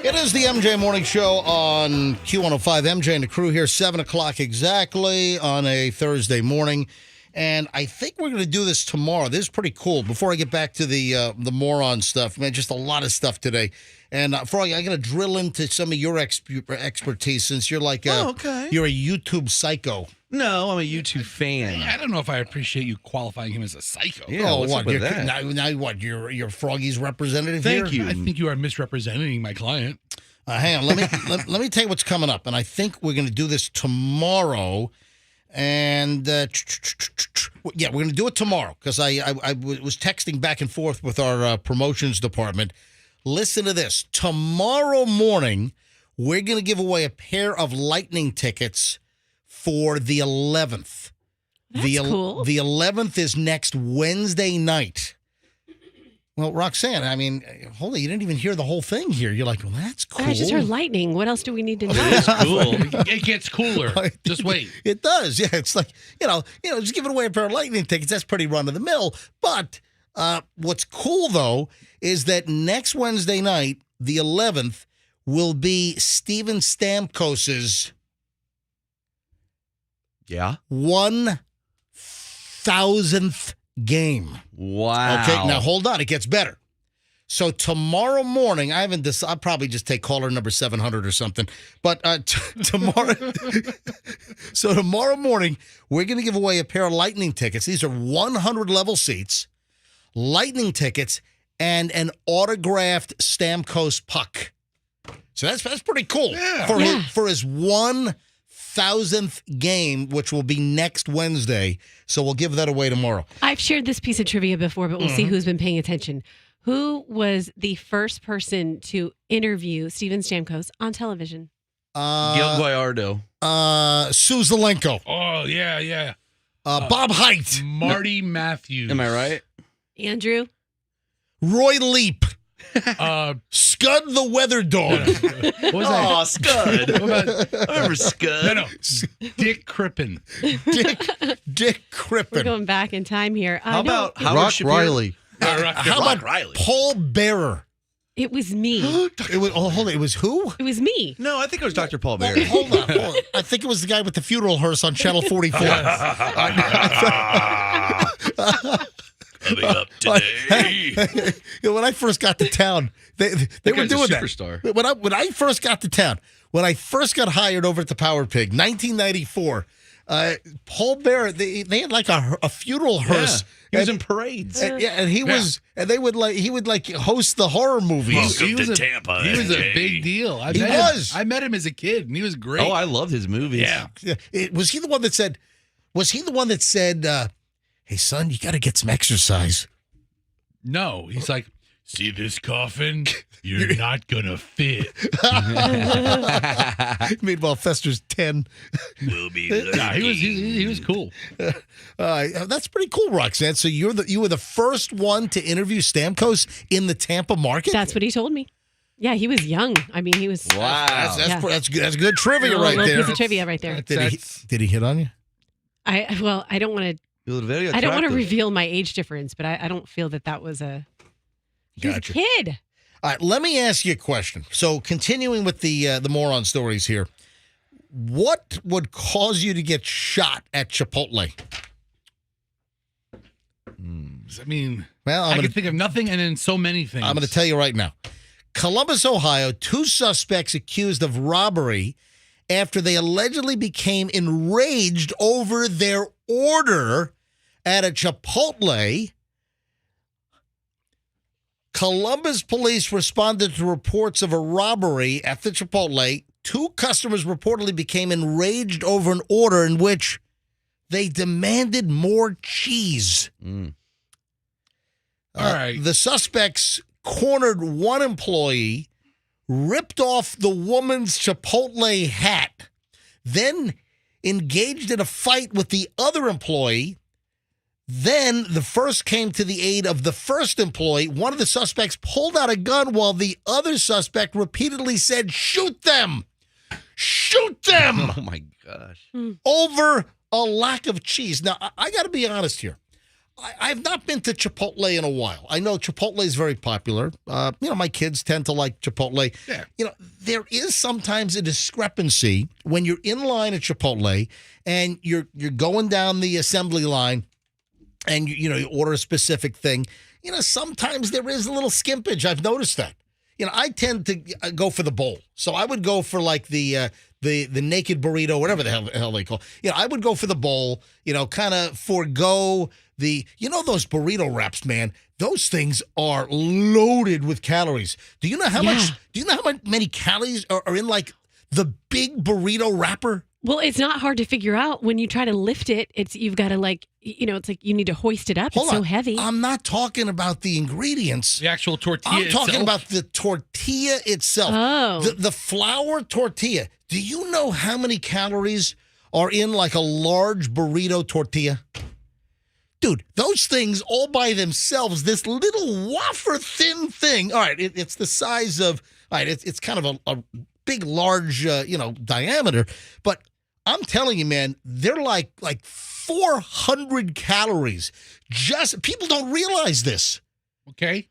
It is the MJ Morning Show on Q105. MJ and the crew here, 7 o'clock exactly on a Thursday morning. And I think we're going to do this tomorrow. This is pretty cool. Before I get back to the moron stuff, man, just a lot of stuff today. And Froggy, I got to drill into some of your expertise since you're like you're a YouTube psycho. No, I'm a YouTube fan. I don't know if I appreciate you qualifying him as a psycho. Yeah, what's up with that? Now what? You're Froggy's representative Thank here? you. I think you are misrepresenting my client. Hang on, let me tell you what's coming up, and I think we're going to do this tomorrow. And we're going to do it tomorrow because I was texting back and forth with our promotions department. Listen to this. Tomorrow morning, we're going to give away a pair of Lightning tickets for the 11th. That's cool. The 11th is next Wednesday night. Well, Roxanne, I mean, hold on, you didn't even hear the whole thing here. You're like, well, that's cool. I just heard lightning. What else do we need to know? That's cool. It gets cooler. Just wait. It does. Yeah, it's like, just giving away a pair of Lightning tickets. That's pretty run of the mill. But what's cool, though, is that next Wednesday night, the 11th, will be Steven Stamkos's 1,000th game. Wow. Okay, now hold on. It gets better. So tomorrow morning, I'll probably just take caller number 700 or something. But tomorrow, so tomorrow morning, we're going to give away a pair of Lightning tickets. These are 100 level seats, Lightning tickets, and an autographed Stamkos puck. So that's pretty cool for his 1,000th game, which will be next Wednesday. So we'll give that away tomorrow. I've shared this piece of trivia before, but we'll see who's been paying attention. Who was the first person to interview Steven Stamkos on television? Gil Gallardo. Sue Zelenko. Oh, yeah. Bob Height. Marty Matthews. Am I right? Andrew? Roy Leap. Scud the Weather Dog. What was that? Oh, Scud. What about, I remember Scud. no. Dick Crippen. Dick Crippen. We're going back in time here. How about Howard Rock Shapiro? Riley. How about Riley? Paul Bearer? It was me. Hold on. It was who? It was me. No, I think it was Dr. Paul Bearer. Hold on. I think it was the guy with the funeral hearse on Channel 44. Coming up today. When I first got to town, they were doing that. Superstar. When I first got to town, when I first got hired over at the Power Pig, 1994, Paul Bearer, they had like a funeral hearse. He was in parades. And he was, and he would host the horror movies. He was Tampa. He was a big deal. I met him as a kid, and he was great. Oh, I loved his movies. Yeah. Was he the one that said, hey, son, you got to get some exercise? No, he's like, see this coffin? You're not going to fit. Meanwhile, Fester's 10. We'll be Nah, he was cool. That's pretty cool, Roxanne. So you were the first one to interview Stamkos in the Tampa market? That's what he told me. Yeah, he was young. I mean, he was. Wow. That's good trivia right there. Piece of trivia right there. Did he hit on you? I don't want to. I don't want to reveal my age difference, but I don't feel that was a. He was a kid. All right, let me ask you a question. So, continuing with the moron stories here, what would cause you to get shot at Chipotle? I mean, well, I can think of nothing and then so many things. I'm going to tell you right now. Columbus, Ohio, 2 suspects accused of robbery after they allegedly became enraged over their order at a Chipotle. Columbus police responded to reports of a robbery at the Chipotle. 2 customers reportedly became enraged over an order in which they demanded more cheese. All right. The suspects cornered one employee, ripped off the woman's Chipotle hat, then engaged in a fight with the other employee. Then the first came to the aid of the first employee. One of the suspects pulled out a gun while the other suspect repeatedly said, "Shoot them! Shoot them!" Oh, my gosh. Over a lack of cheese. Now, I got to be honest here. I've not been to Chipotle in a while. I know Chipotle is very popular. My kids tend to like Chipotle. Yeah. There is sometimes a discrepancy when you're in line at Chipotle and you're going down the assembly line and you order a specific thing. Sometimes there is a little skimpage. I've noticed that. I tend to go for the bowl. So I would go for like the naked burrito, whatever the hell they call. I would go for the bowl, kind of forego those burrito wraps, man. Those things are loaded with calories. Do you know how many calories are in like the big burrito wrapper? Well, it's not hard to figure out when you try to lift it. You've got to it's like you need to hoist it up. It's so heavy. I'm not talking about the ingredients. The actual tortilla I'm talking about the tortilla itself. Oh. The flour tortilla. Do you know how many calories are in like a large burrito tortilla? Dude, those things all by themselves, this little wafer thin thing. All right, it's the size of, it's kind of a big, large, diameter. But I'm telling you, man, they're like 400 calories. People don't realize this. Okay.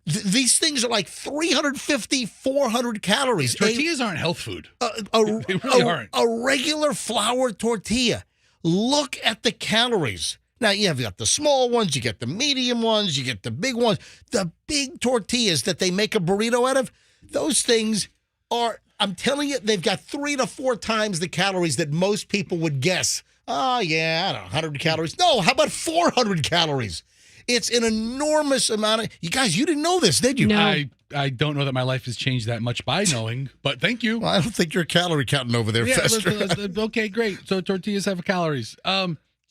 These things are like 350, 400 calories. Tortillas aren't health food. They really aren't. A regular flour tortilla. Look at the calories. Now, you've got the small ones, you get the medium ones, you get the big ones. The big tortillas that they make a burrito out of, those things are, I'm telling you, they've got 3 to 4 times the calories that most people would guess. Oh, yeah, I don't know, 100 calories. No, how about 400 calories? It's an enormous amount of... You guys, you didn't know this, did you? No. I don't know that my life has changed that much by knowing, but thank you. Well, I don't think you're calorie counting over there, Fester. Okay, great. So tortillas have calories.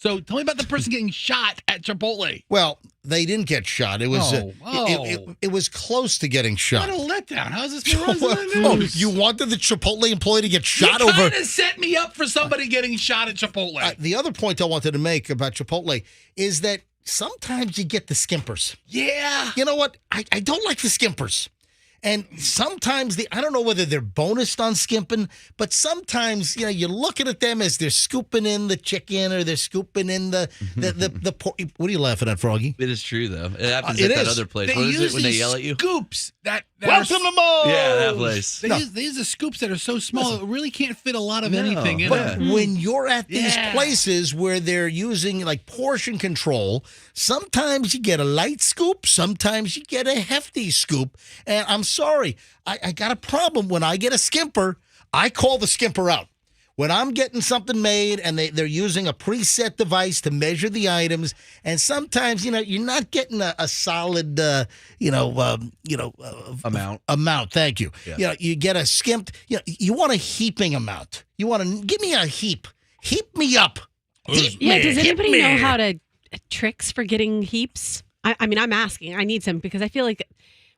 So tell me about the person getting shot at Chipotle. Well, they didn't get shot. It was it was close to getting shot. What a letdown. How is this being run to the news? You wanted the Chipotle employee to get shot you over? You kind of set me up for somebody getting shot at Chipotle. The other point I wanted to make about Chipotle is that sometimes you get the skimpers. Yeah. You know what? I don't like the skimpers. And sometimes I don't know whether they're bonused on skimping, but sometimes, you're looking at them as they're scooping in the chicken or they're scooping in the pork. What are you laughing at, Froggy? It is true, though. It happens at that other place. What is it when they yell at you? Scoops. Welcome to Moe's! Yeah, that place. They use the scoops that are so small, it really can't fit a lot of anything in but it. when you're at these places where they're using like portion control, sometimes you get a light scoop, sometimes you get a hefty scoop. And I'm sorry, I got a problem. When I get a skimper, I call the skimper out. When I'm getting something made and they're using a preset device to measure the items, and sometimes you're not getting a solid amount. Thank you. Yeah. You get a skimped. You want a heaping amount. You want to give me a heap me up. Does anybody know how to tricks for getting heaps? I mean, I'm asking. I need some because I feel like.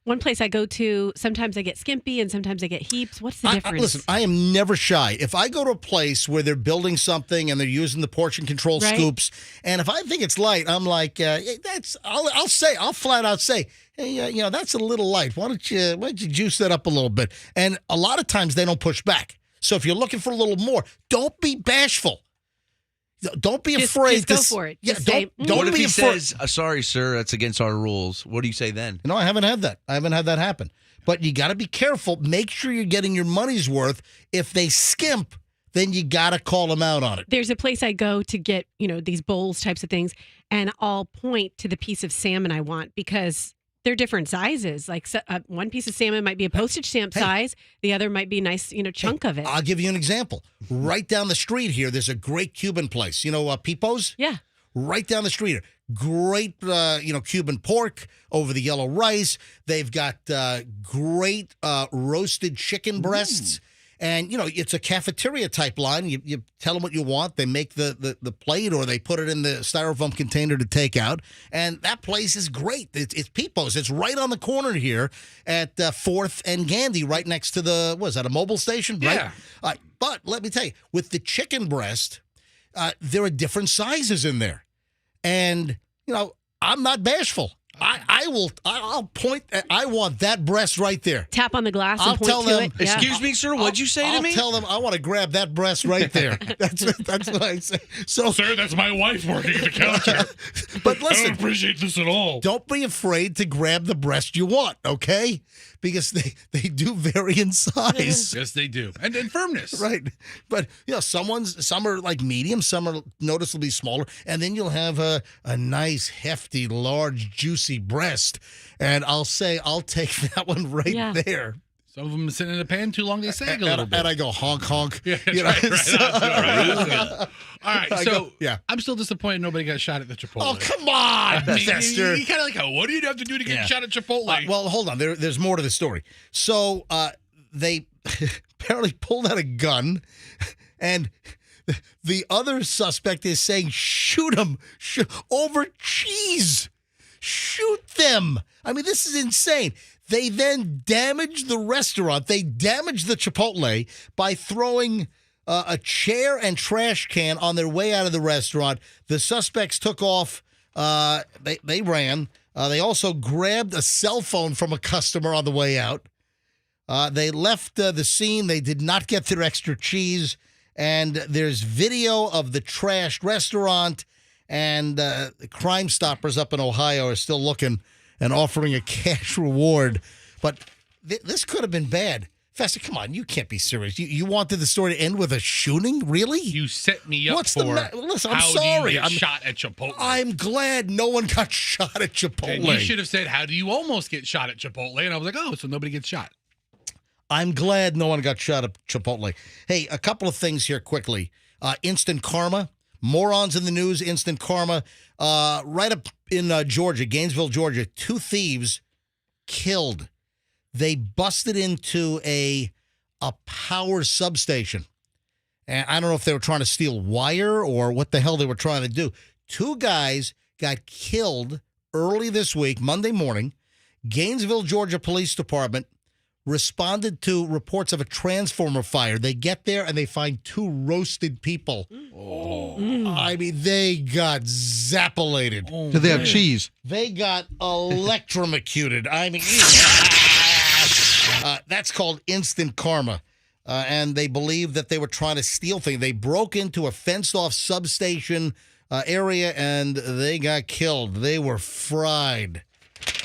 One place I go to, sometimes I get skimpy and sometimes I get heaps. What's the difference? Listen, I am never shy. If I go to a place where they're building something and they're using the portion control scoops, and if I think it's light, I'm like, I'll flat out say, hey, that's a little light. Why don't you juice that up a little bit? And a lot of times they don't push back. So if you're looking for a little more, don't be bashful. Don't be afraid. Just go for it. Yeah, don't what if he says, sorry, sir, that's against our rules? What do you say then? I haven't had that. I haven't had that happen. But you got to be careful. Make sure you're getting your money's worth. If they skimp, then you got to call them out on it. There's a place I go to get, these bowls types of things, and I'll point to the piece of salmon I want because they're different sizes. Like one piece of salmon might be a postage stamp size. The other might be a nice, chunk of it. I'll give you an example. Right down the street here, there's a great Cuban place. Pipo's? Yeah. Right down the street here. Great, Cuban pork over the yellow rice. They've got great roasted chicken breasts. And, it's a cafeteria type line. You tell them what you want. They make the plate or they put it in the styrofoam container to take out. And that place is great. It's Pipo's. It's right on the corner here at 4th and Gandy, right next to a mobile station? Yeah. Right? But let me tell you, with the chicken breast, there are different sizes in there. And, I'm not bashful. I I'll point. I want that breast right there. Tap on the glass and I'll point tell to them, it. Yeah. Excuse me, sir. What'd you say to me? I'll tell them I want to grab that breast right there. That's what I say. So, Sir, that's my wife working at the counter. but I listen, don't appreciate this at all. don't be afraid to grab the breast you want, okay? Because they do vary in size. Yes, they do. And firmness. Right. But some are like medium, some are noticeably smaller, and then you'll have a nice, hefty, large, juicy breast. And I'll take that one right there. Some of them sitting in a pan too long, they sag a little bit. And I go honk honk. Yeah, All right, so I'm still disappointed nobody got shot at the Chipotle. Oh, come on, Fester. You kind of like, what do you have to do to get shot at Chipotle? Well, hold on. There's more to the story. So they apparently pulled out a gun, and the other suspect is saying, shoot him over cheese. Shoot them. I mean, this is insane. They then damaged the restaurant. They damaged the Chipotle by throwing a chair and trash can on their way out of the restaurant. The suspects took off. They ran. They also grabbed a cell phone from a customer on the way out. They left the scene. They did not get their extra cheese. And there's video of the trashed restaurant. And Crime Stoppers up in Ohio are still looking and offering a cash reward. But this could have been bad. Fester, come on, you can't be serious. You wanted the story to end with a shooting? Really? You set me up What's for Listen, I'm how sorry. do you get shot at Chipotle. I'm glad no one got shot at Chipotle. And you should have said, how do you almost get shot at Chipotle? And I was like, oh, so nobody gets shot. I'm glad no one got shot at Chipotle. Hey, a couple of things here quickly. Instant karma. Morons in the news, instant karma. Right up in Georgia, Gainesville, Georgia, 2 thieves killed. They busted into a power substation. And I don't know if they were trying to steal wire or what the hell they were trying to do. 2 guys got killed early this week, Monday morning. Gainesville, Georgia Police Department responded to reports of a transformer fire. They get there and they find 2 roasted people. I mean, they got zappolated. Do they have cheese? They got electrocuted. I mean, that's called instant karma. And they believe that they were trying to steal things. They broke into a fenced-off substation area and they got killed. They were fried.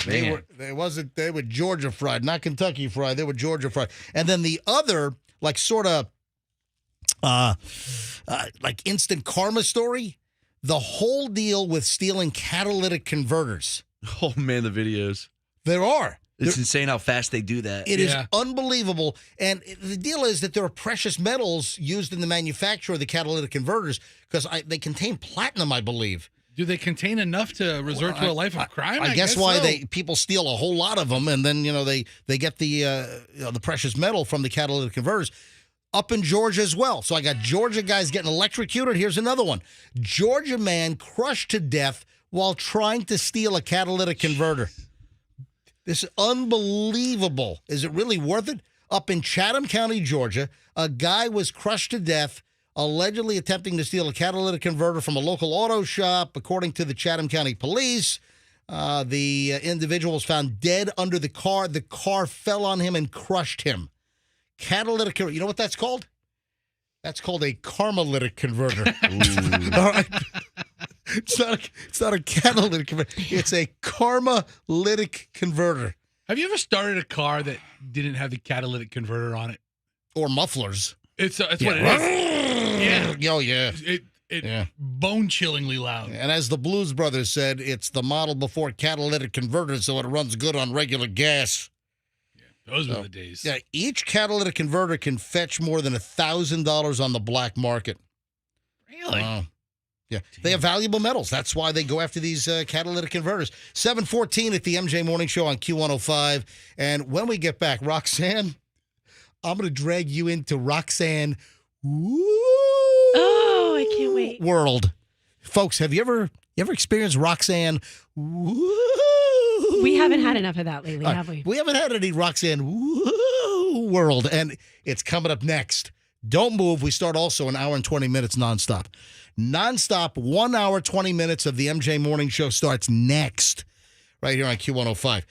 They were Georgia fried, not Kentucky fried. They were Georgia fried. And then the other, like instant karma story, the whole deal with stealing catalytic converters. Oh, man, the videos. There are. It's insane how fast they do that. It is unbelievable. And the deal is that there are precious metals used in the manufacture of the catalytic converters because they contain platinum, I believe. Do they contain enough to resort to a life of crime? I guess why people steal a whole lot of them, and then they get the precious metal from the catalytic converters. Up in Georgia as well. So I got Georgia guys getting electrocuted. Here's another one. Georgia man crushed to death while trying to steal a catalytic converter. This is unbelievable. Is it really worth it? Up in Chatham County, Georgia, a guy was crushed to death allegedly attempting to steal a catalytic converter from a local auto shop. According to the Chatham County Police, the individual was found dead under the car. The car fell on him and crushed him. Catalytic converter. You know what that's called? That's called a karmalytic converter. All right. It's not a catalytic converter. It's a karmalytic converter. Have you ever started a car that didn't have the catalytic converter on it? Or mufflers. It's what it is. Oh, yeah. It bone-chillingly loud. And as the Blues Brothers said, it's the model before catalytic converter, so it runs good on regular gas. Yeah, those were the days. Yeah, each catalytic converter can fetch more than $1,000 on the black market. Really? Yeah, they have valuable metals. That's why they go after these catalytic converters. 7:14 at the MJ Morning Show on Q105. And when we get back, Roxanne, I'm going to drag you into Roxanne I can't wait. world. Folks, have you ever experienced Roxanne We haven't had enough of that lately, have we? We haven't had any Roxanne world, and it's coming up next. Don't move. We start also an hour and 20 minutes nonstop. Nonstop, 1 hour, 20 minutes of the MJ Morning Show starts next. right here on Q105.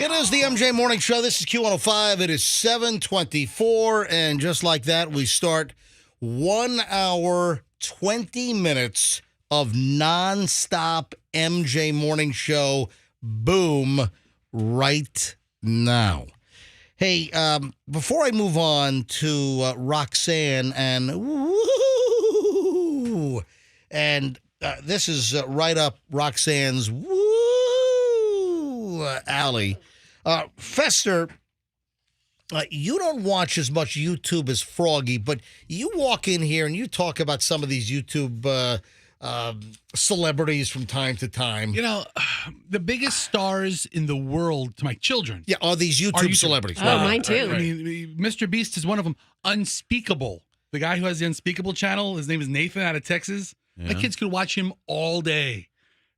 It is the MJ Morning Show. This is Q105. It is 7:24, and just like that, we start 1 hour, 20 minutes of nonstop MJ Morning Show. Boom, right now. Hey, before I move on to Roxanne and woo, and this is right up Roxanne's woo alley. Fester, you don't watch as much YouTube as Froggy, but you walk in here and you talk about some of these YouTube celebrities from time to time. You know, the biggest stars in the world to my children. Yeah, are these YouTube celebrities? Oh, mine too. I mean, Mr. Beast is one of them. Unspeakable. The guy who has the Unspeakable channel, his name is Nathan out of Texas. Yeah. My kids could watch him all day.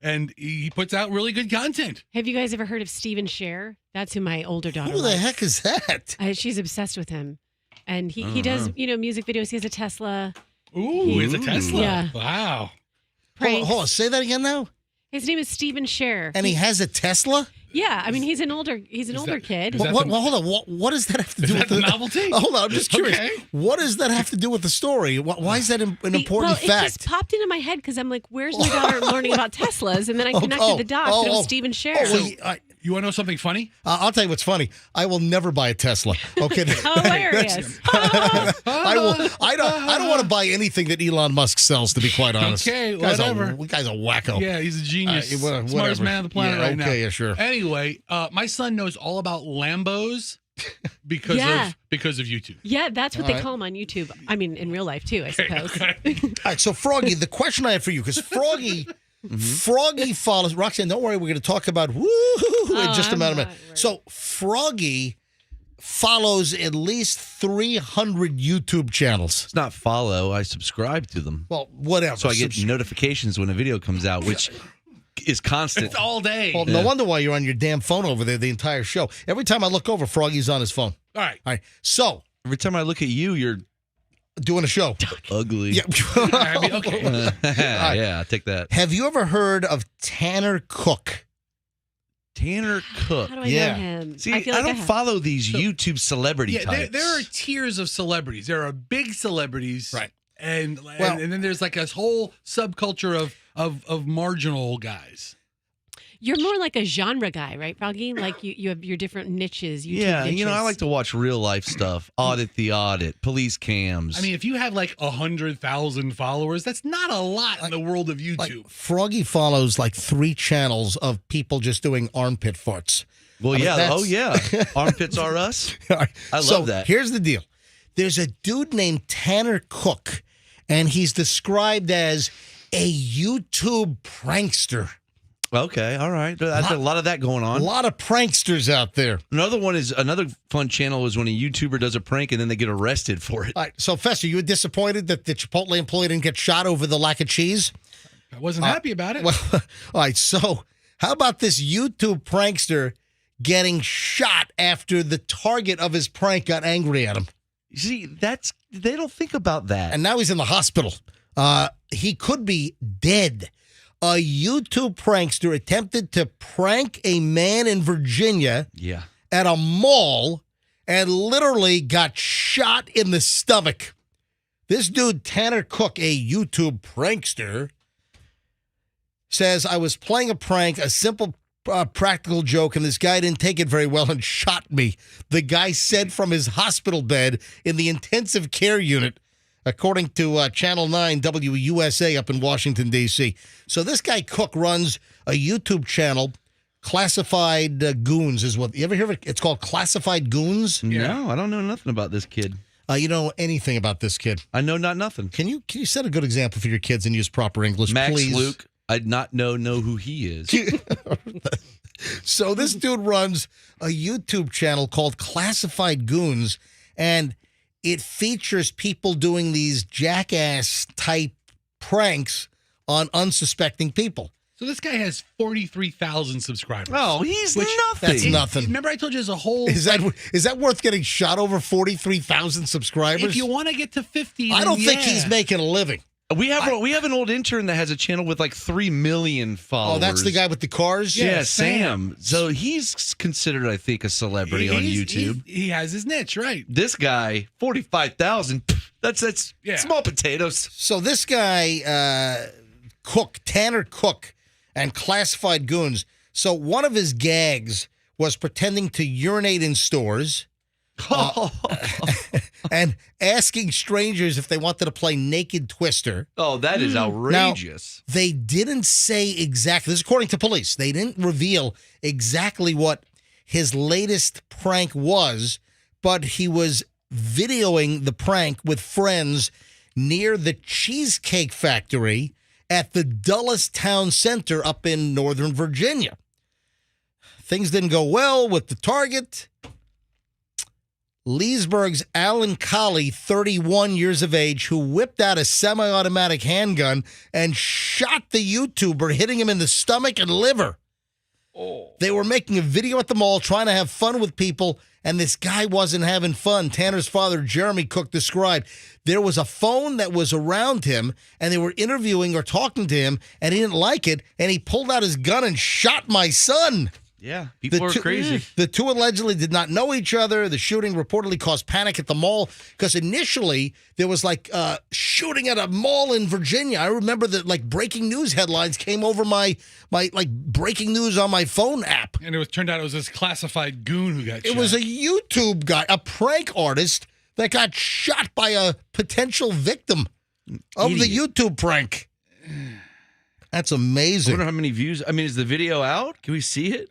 And he puts out really good content. Have you guys ever heard of Steven Scher? That's who my older daughter Who the likes. heck is that? She's obsessed with him. And he does, music videos. He has a Tesla. Ooh, it's a Tesla. Yeah. Wow. Hold on, say that again now. His name is Steven Scher. And he has a Tesla? Yeah, I mean he's an older kid. is that Hold on. What does that have to do with the novelty? Hold on, I'm just curious. Okay. What does that have to do with the story? Why is that an important Well, fact? it just popped into my head because I'm like, where's my daughter learning about Teslas? And then I connected the dots. And it was Steven Scher. You want to know something funny? I'll tell you what's funny. I will never buy a Tesla. Okay, Hilarious. I don't want to buy anything that Elon Musk sells. To be quite honest. Okay, Guy's whatever. Guy's a wacko. Yeah, he's a genius. Whatever. Smartest man on the planet right now. Okay, yeah, sure. Anyway, my son knows all about Lambos because of YouTube. Yeah, that's what they call him on YouTube. I mean, in real life too, I suppose. All right, so Froggy, the question I have for you, because Froggy follows Roxanne. Don't worry, we're going to talk about woo in just a minute. So Froggy follows at least 300 YouTube channels. It's not follow. I subscribe to them. Well, whatever. So I get notifications when a video comes out, which is constant. It's all day. Well, no wonder why you're on your damn phone over there the entire show. Every time I look over, Froggy's on his phone. All right. So Every time I look at you, you're doing a show. ugly. Yeah. I mean, okay. Yeah, I'll take that. Have you ever heard of Tanner Cook? Tanner Cook. How do I Yeah. know him? See, I feel I like don't have. follow these YouTube celebrity Yeah, types. there are tiers of celebrities. There are big celebrities, Right. And then there's like a whole subculture of marginal guys. You're more like a genre guy, right, Froggy? Like you have your different niches. YouTube Yeah, niches. I like to watch real life stuff. Audit the audit, police cams. I mean, if you have like 100,000 followers, that's not a lot in the world of YouTube. Like, Froggy follows like 3 channels of people just doing armpit farts. well, I mean, yeah. that's- Oh, yeah. Armpits are us. I love So that. here's the deal. There's a dude named Tanner Cook, and he's described as a YouTube prankster. Okay, all right. That's a lot of that going A on. lot of pranksters out there. Another fun channel is when a YouTuber does a prank and then they get arrested for it. All right, so Fester, you were disappointed that the Chipotle employee didn't get shot over the lack of cheese? I wasn't happy about it. Well, all right, so how about this YouTube prankster getting shot after the target of his prank got angry at him? See, they don't think about that. And now he's in the hospital. He could be dead. A YouTube prankster attempted to prank a man in Virginia Yeah. at a mall and literally got shot in the stomach. This dude, Tanner Cook, a YouTube prankster, says, I was playing a prank, a simple practical joke, and this guy didn't take it very well and shot me. The guy said from his hospital bed in the intensive care unit, according to Channel 9 WUSA up in Washington, D.C. So this guy Cook runs a YouTube channel, Classified Goons is what. You ever hear of it? It's called Classified Goons. No, I don't know nothing about this kid. You know anything about this kid? I know nothing. Can you set a good example for your kids and use proper English, Max please? Luke, I'd not know who he is. So this dude runs a YouTube channel called Classified Goons, and it features people doing these jackass type pranks on unsuspecting people. So this guy has 43,000 subscribers. Oh, he's nothing. That's nothing. Remember I told you there's a whole... Is that worth getting shot over 43,000 subscribers? If you want to get to 50... I don't think yeah. he's making a living. We have an old intern that has a channel with like 3 million followers. Oh, that's the guy with the cars? Yeah, Sam. So he's considered, I think, a celebrity on YouTube. He has his niche, right? This guy, 45,000. That's small potatoes. So this guy, Tanner Cook, and Classified Goons. So one of his gags was pretending to urinate in stores. And asking strangers if they wanted to play Naked Twister. Oh, that is outrageous. Now, they didn't say exactly, this is according to police, they didn't reveal exactly what his latest prank was, but he was videoing the prank with friends near the Cheesecake Factory at the Dulles Town Center up in Northern Virginia. Things didn't go well with the target. Leesburg's Alan Colley, 31 years of age, who whipped out a semi-automatic handgun and shot the YouTuber, hitting him in the stomach and liver. Oh. They were making a video at the mall, trying to have fun with people, and this guy wasn't having fun. Tanner's father, Jeremy Cook, described there was a phone that was around him, and they were interviewing or talking to him, and he didn't like it, and he pulled out his gun and shot my son. Yeah, people are crazy. The two allegedly did not know each other. The shooting reportedly caused panic at the mall because initially there was like shooting at a mall in Virginia. I remember that like breaking news headlines came over my like breaking news on my phone app. And turned out it was this classified goon who got shot. It was a YouTube guy, a prank artist that got shot by a potential victim of the YouTube prank. That's amazing. I wonder how many views. I mean, is the video out? Can we see it?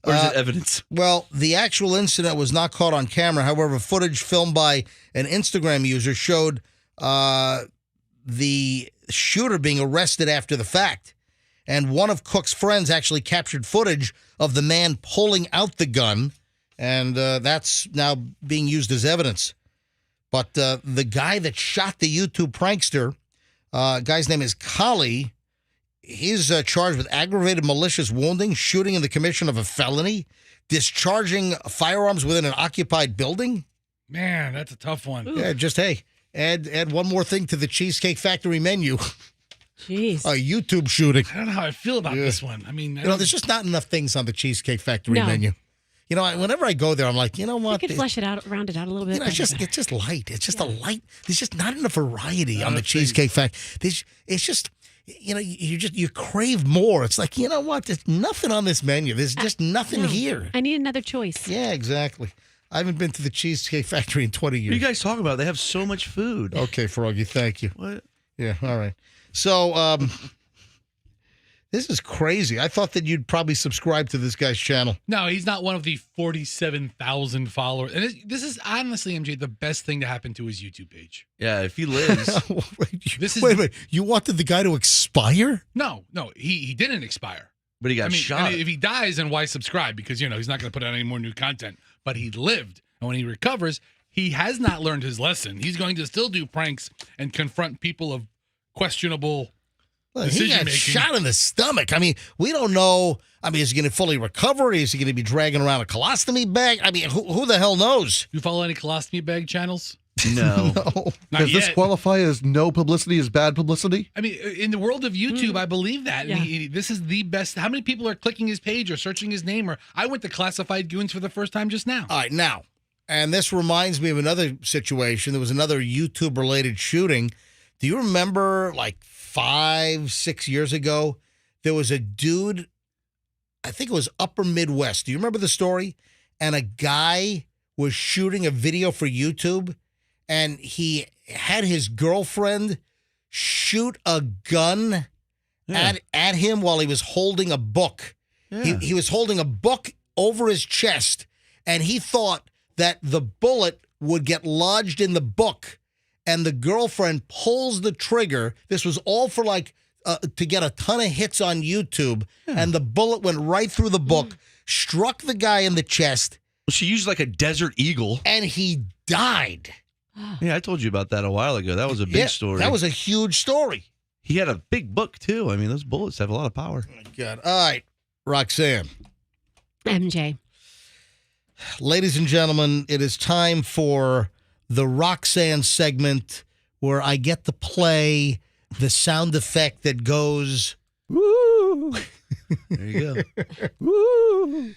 Or is it evidence? Well, the actual incident was not caught on camera. However, footage filmed by an Instagram user showed the shooter being arrested after the fact. And one of Cook's friends actually captured footage of the man pulling out the gun, and that's now being used as evidence. But the guy that shot the YouTube prankster, guy's name is Colley. He's charged with aggravated malicious wounding, shooting in the commission of a felony, discharging firearms within an occupied building. Man, that's a tough one. Ooh. Yeah, just, hey, add one more thing to the Cheesecake Factory menu. Jeez. A YouTube shooting. I don't know how I feel about this one. I mean, there's just not enough things on the Cheesecake Factory menu. You know, whenever I go there, I'm like, you know what? You could flesh it out, round it out a little bit. You know, it's just light. It's just a light. There's just not enough variety on the Cheesecake Factory. It's just... You know, you crave more. It's like, you know what? There's nothing on this menu. There's just nothing here. I need another choice. Yeah, exactly. I haven't been to the Cheesecake Factory in 20 years. What are you guys talking about? They have so much food. Okay, Froggy, thank you. What? Yeah, all right. So, this is crazy. I thought that you'd probably subscribe to this guy's channel. No, he's not one of the 47,000 followers. And this is honestly, MJ, the best thing to happen to his YouTube page. Yeah, if he lives. Wait a minute. You wanted the guy to expire? No, he didn't expire. But he got shot. If he dies, then why subscribe? Because, he's not going to put out any more new content. But he lived. And when he recovers, he has not learned his lesson. He's going to still do pranks and confront people of questionable he got shot in the stomach. I mean, we don't know. I mean, is he going to fully recover? Is he going to be dragging around a colostomy bag? I mean, who the hell knows? You follow any colostomy bag channels? No. Does this qualify as no publicity is bad publicity? I mean, in the world of YouTube, I believe that. Yeah. And this is the best. How many people are clicking his page or searching his name? Or I went to Classified Goons for the first time just now. All right, now, and this reminds me of another situation. There was another YouTube-related shooting. Do you remember, like, 5-6 years ago, there was a dude, I think it was Upper Midwest. Do you remember the story? And a guy was shooting a video for YouTube, and he had his girlfriend shoot a gun at him while he was holding a book. Yeah. He was holding a book over his chest, and he thought that the bullet would get lodged in the book. And the girlfriend pulls the trigger. This was all for to get a ton of hits on YouTube. Yeah. And the bullet went right through the book, struck the guy in the chest. She used like a Desert Eagle. And he died. Yeah, I told you about that a while ago. That was a big story. That was a huge story. He had a big book, too. I mean, those bullets have a lot of power. Oh, my God. All right, Roxanne. MJ. Ladies and gentlemen, it is time for the Roxanne segment where I get to play the sound effect that goes. Woo! There you go. Woo!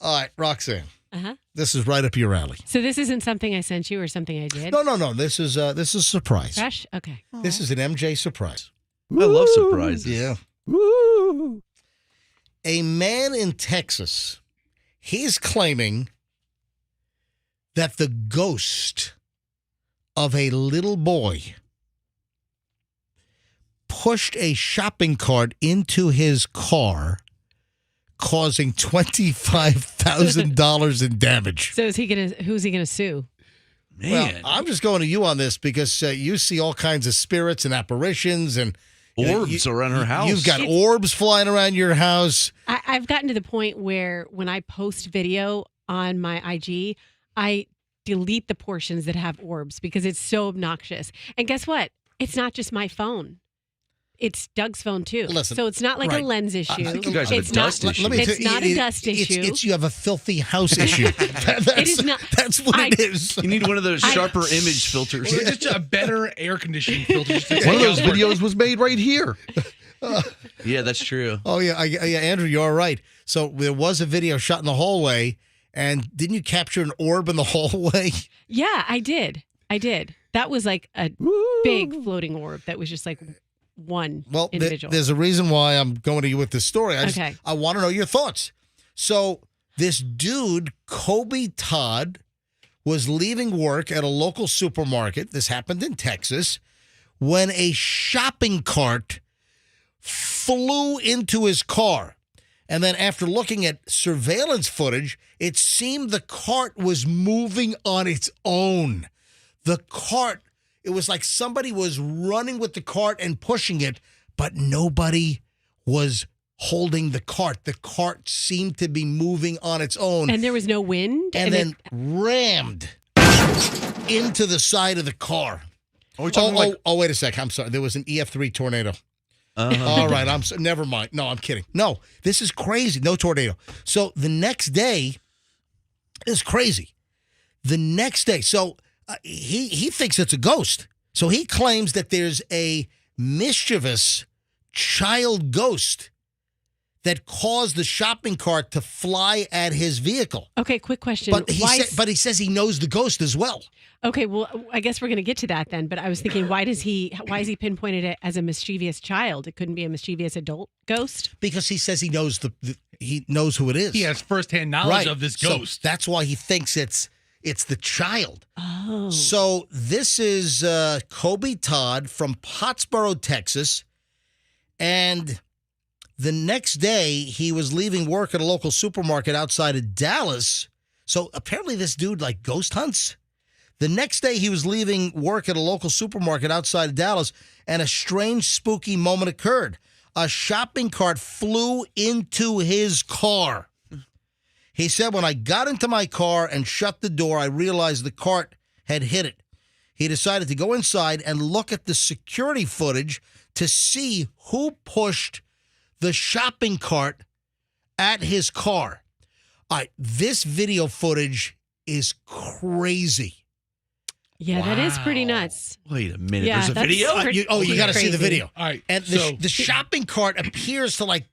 All right, Roxanne. Uh-huh. This is right up your alley. So this isn't something I sent you or something I did? No. This is a surprise. Fresh? Okay. This is an MJ surprise. I love surprises. Yeah. Woo! A man in Texas, he's claiming that the ghost of a little boy pushed a shopping cart into his car, causing $25,000 in damage. So who's he gonna sue? Man. Well, I'm just going to you on this because you see all kinds of spirits and apparitions and orbs around her house. You've got orbs flying around your house. I've gotten to the point where when I post video on my IG, I delete the portions that have orbs because it's so obnoxious. And guess what? It's not just my phone. It's Doug's phone too. Listen, so it's not like a lens issue. I think you guys have a dust issue. It's not a dust issue. It's you have a filthy house issue. It is not. That's what it is. You need one of those sharper image filters. Or just a better air conditioning filter. One of those videos was made right here. Yeah, that's true. Oh, yeah. Andrew, you're all right. So there was a video shot in the hallway, and didn't you capture an orb in the hallway? Yeah, I did. That was like a big floating orb that was just like one individual. There's a reason why I'm going to you with this story. I want to know your thoughts. So this dude, Kobe Todd, was leaving work at a local supermarket. This happened in Texas when a shopping cart flew into his car. And then after looking at surveillance footage, it seemed the cart was moving on its own. The cart, it was like somebody was running with the cart and pushing it, but nobody was holding the cart. The cart seemed to be moving on its own. And there was no wind? And then rammed into the side of the car. Wait a sec. I'm sorry. There was an EF3 tornado. All right. Never mind. No, I'm kidding. No, this is crazy. No tornado. So the next day is crazy. The next day. So he thinks it's a ghost. So he claims that there's a mischievous child ghost that caused the shopping cart to fly at his vehicle. Okay, quick question. But he says he knows the ghost as well. Okay, well, I guess we're going to get to that then. But I was thinking, why is he pinpointed it as a mischievous child? It couldn't be a mischievous adult ghost? Because he says he knows he knows who it is. He has firsthand knowledge of this ghost. So that's why he thinks it's the child. Oh. So this is Kobe Todd from Pottsboro, Texas. And the next day, he was leaving work at a local supermarket outside of Dallas. So apparently this dude like ghost hunts. The next day, he was leaving work at a local supermarket outside of Dallas, and a strange, spooky moment occurred. A shopping cart flew into his car. He said, when I got into my car and shut the door, I realized the cart had hit it. He decided to go inside and look at the security footage to see who pushed the shopping cart at his car. All right, this video footage is crazy. Yeah, that is pretty nuts. Wait a minute. Yeah, there's a that's video? You got to see the video. All right. And the shopping cart appears to It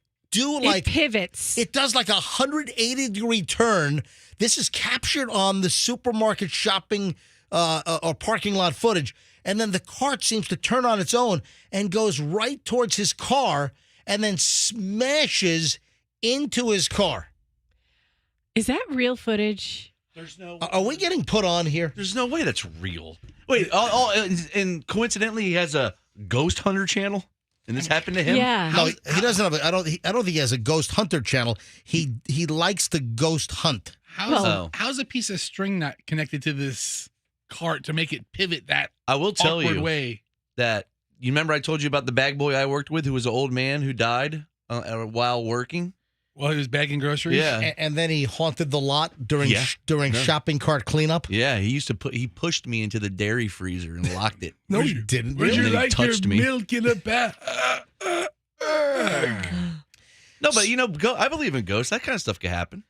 pivots. It does like a 180-degree turn. This is captured on the supermarket shopping or parking lot footage. And then the cart seems to turn on its own and goes right towards his car and then smashes into his car. Is that real footage? There's no. Are we getting put on here? There's no way that's real. Wait, and coincidentally, he has a ghost hunter channel, and this happened to him. Yeah. No, he doesn't have. I don't think he has a ghost hunter channel. He likes to ghost hunt. How's a piece of string not connected to this cart to make it pivot that I will tell awkward you way? that you remember I told you about the bag boy I worked with who was an old man who died while working. Well, he was bagging groceries. Yeah, And then he haunted the lot during shopping cart cleanup. yeah. He pushed me into the dairy freezer and locked it. No, he didn't. Would And you then he like touched your me. milk in a bag? No, but I believe in ghosts. That kind of stuff can happen.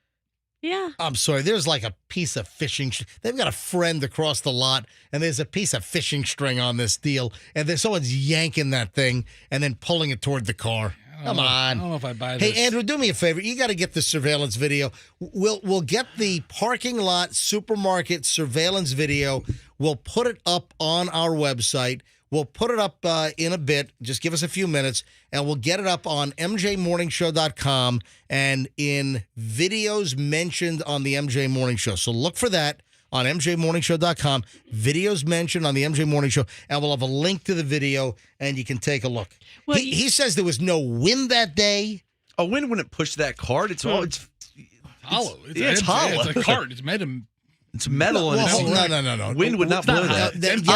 Yeah. I'm sorry. There's like a piece of fishing. They've got a friend across the lot, and there's a piece of fishing string on this deal, and then someone's yanking that thing and then pulling it toward the car. Come on. I don't know if I buy this. Hey, Andrew, do me a favor. You got to get the surveillance video. We'll get the parking lot supermarket surveillance video. We'll put it up on our website. We'll put it up in a bit. Just give us a few minutes, and we'll get it up on mjmorningshow.com and in videos mentioned on the MJ Morning Show. So look for that on mjmorningshow.com, videos mentioned on the MJ Morning Show, and we'll have a link to the video, and you can take a look. Well, He says there was no wind that day. A wind wouldn't push that cart. It's all. It's hollow. It's hollow. It's a cart. It's made of. It's metal and it's No. Wind would not blow that. Yes.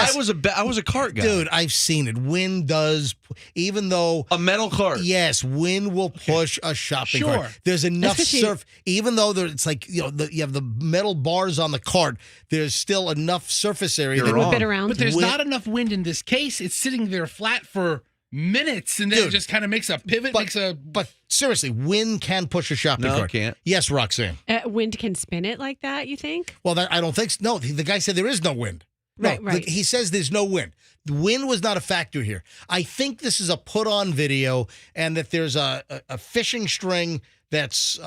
I was a cart guy. Dude, I've seen it. Wind does, even though A metal cart. yes, wind will push a shopping Sure. cart. There's enough Especially- surf, even though it's like you have the metal bars on the cart. There's still enough surface area. You're that- wrong. Whip it around. But there's Wind- not enough wind in this case. It's sitting there flat for minutes, and then Dude. it just kind of makes a pivot. But seriously, wind can push a shopping No, cart. it can't. Yes, Roxanne. Wind can spin it like that, you think? Well, I don't think so. No, the guy said there is no wind. No, Right. he says there's no wind. The wind was not a factor here. I think this is a put-on video, and that there's a fishing string that's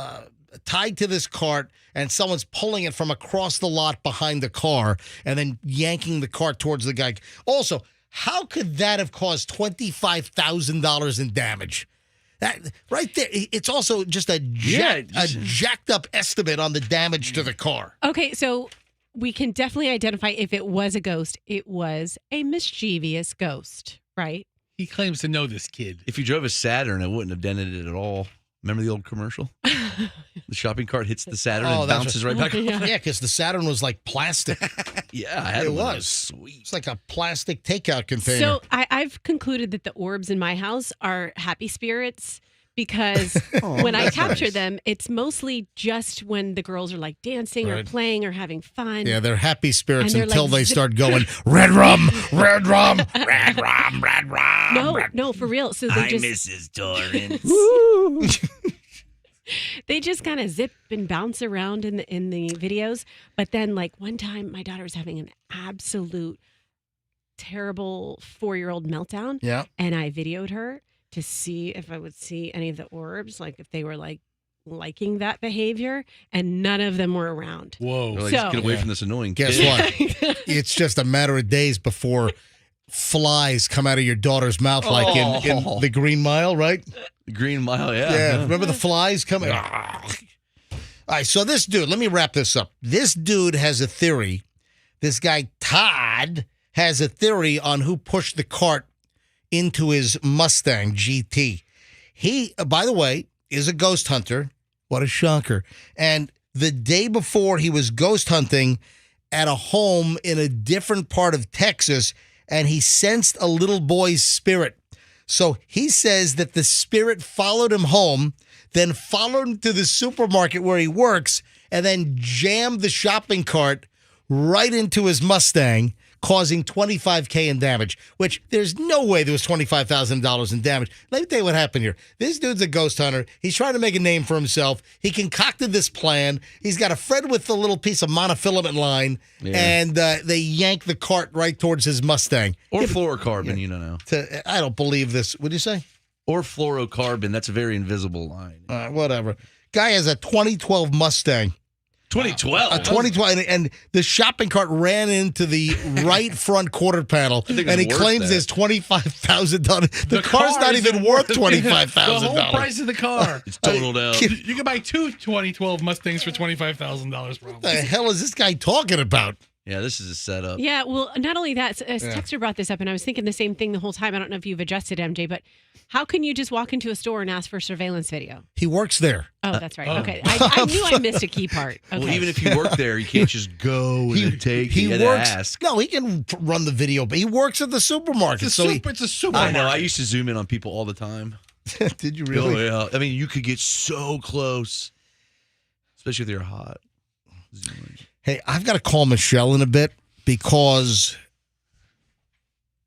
tied to this cart, and someone's pulling it from across the lot behind the car, and then yanking the cart towards the guy. Also, how could that have caused $25,000 in damage? That right there. It's also just a jacked up estimate on the damage to the car. Okay, so we can definitely identify if it was a ghost. It was a mischievous ghost, right? he claims to know this kid. If you drove a Saturn, it wouldn't have dented it at all. Remember the old commercial? The shopping cart hits the Saturn and that's bounces right back. Yeah. Yeah, because the Saturn was like plastic. Yeah, I had It one. was. Sweet. It's like a plastic takeout container. So I've concluded that the orbs in my house are happy spirits because when I that's capture nice. them, it's mostly just when the girls are like dancing or Right. playing or having fun. yeah, they're happy spirits And they're until like they zip- start going, red rum, red rum, red rum, red rum. No, for real. So they just Mrs. Torrance. they just kind of zip and bounce around in the videos. But then, like one time, my daughter was having an absolute terrible 4-year-old meltdown, Yeah. and I videoed her to see if I would see any of the orbs, like if they were like liking that behavior, and none of them were around. Whoa. They're like, So- just get away Yeah. from this annoying Guess kid. what? It's just a matter of days before flies come out of your daughter's mouth, like in Oh. the Green Mile, right? Green Mile, yeah. Yeah. Remember the flies coming? All right. So this dude, let me wrap this up. This dude has a theory. This guy, Todd, has a theory on who pushed the cart into his Mustang GT. He, by the way, is a ghost hunter. What a shocker. And the day before, he was ghost hunting at a home in a different part of Texas, and he sensed a little boy's spirit. So he says that the spirit followed him home, then followed him to the supermarket where he works, and then jammed the shopping cart right into his Mustang, causing $25,000 in damage, which there's no way there was $25,000 in damage. Let me tell you what happened here. This dude's a ghost hunter. He's trying to make a name for himself. He concocted this plan. He's got a friend with a little piece of monofilament line, and they yank the cart right towards his Mustang. Or fluorocarbon, you don't know. I don't believe this. What do you say? Or fluorocarbon. That's a very invisible line. Whatever. Guy has a 2012 Mustang. 2012. A 2012, and the shopping cart ran into the right front quarter panel, think and he it's worth claims that. there's $25,000. The car's not isn't even worth The whole $25,000. price of the car. It's totaled out. You can buy two 2012 Mustangs for $25,000 What probably. the hell is this guy talking about? Yeah, this is a setup. Yeah, well, not only that, Texter brought this up, and I was thinking the same thing the whole time. I don't know if you've adjusted, MJ, but how can you just walk into a store and ask for surveillance video? He works there. Oh, that's right. Okay. I knew I missed a key part. Okay. Well, even if you work there, you can't just go and take it. You gotta works. ask. No, he can run the video, but he works at the supermarket. It's So it's a supermarket. I know. I used to zoom in on people all the time. did you really? Oh, yeah. I mean, you could get so close, especially if they're hot. Zoom in. Hey, I've got to call Michelle in a bit because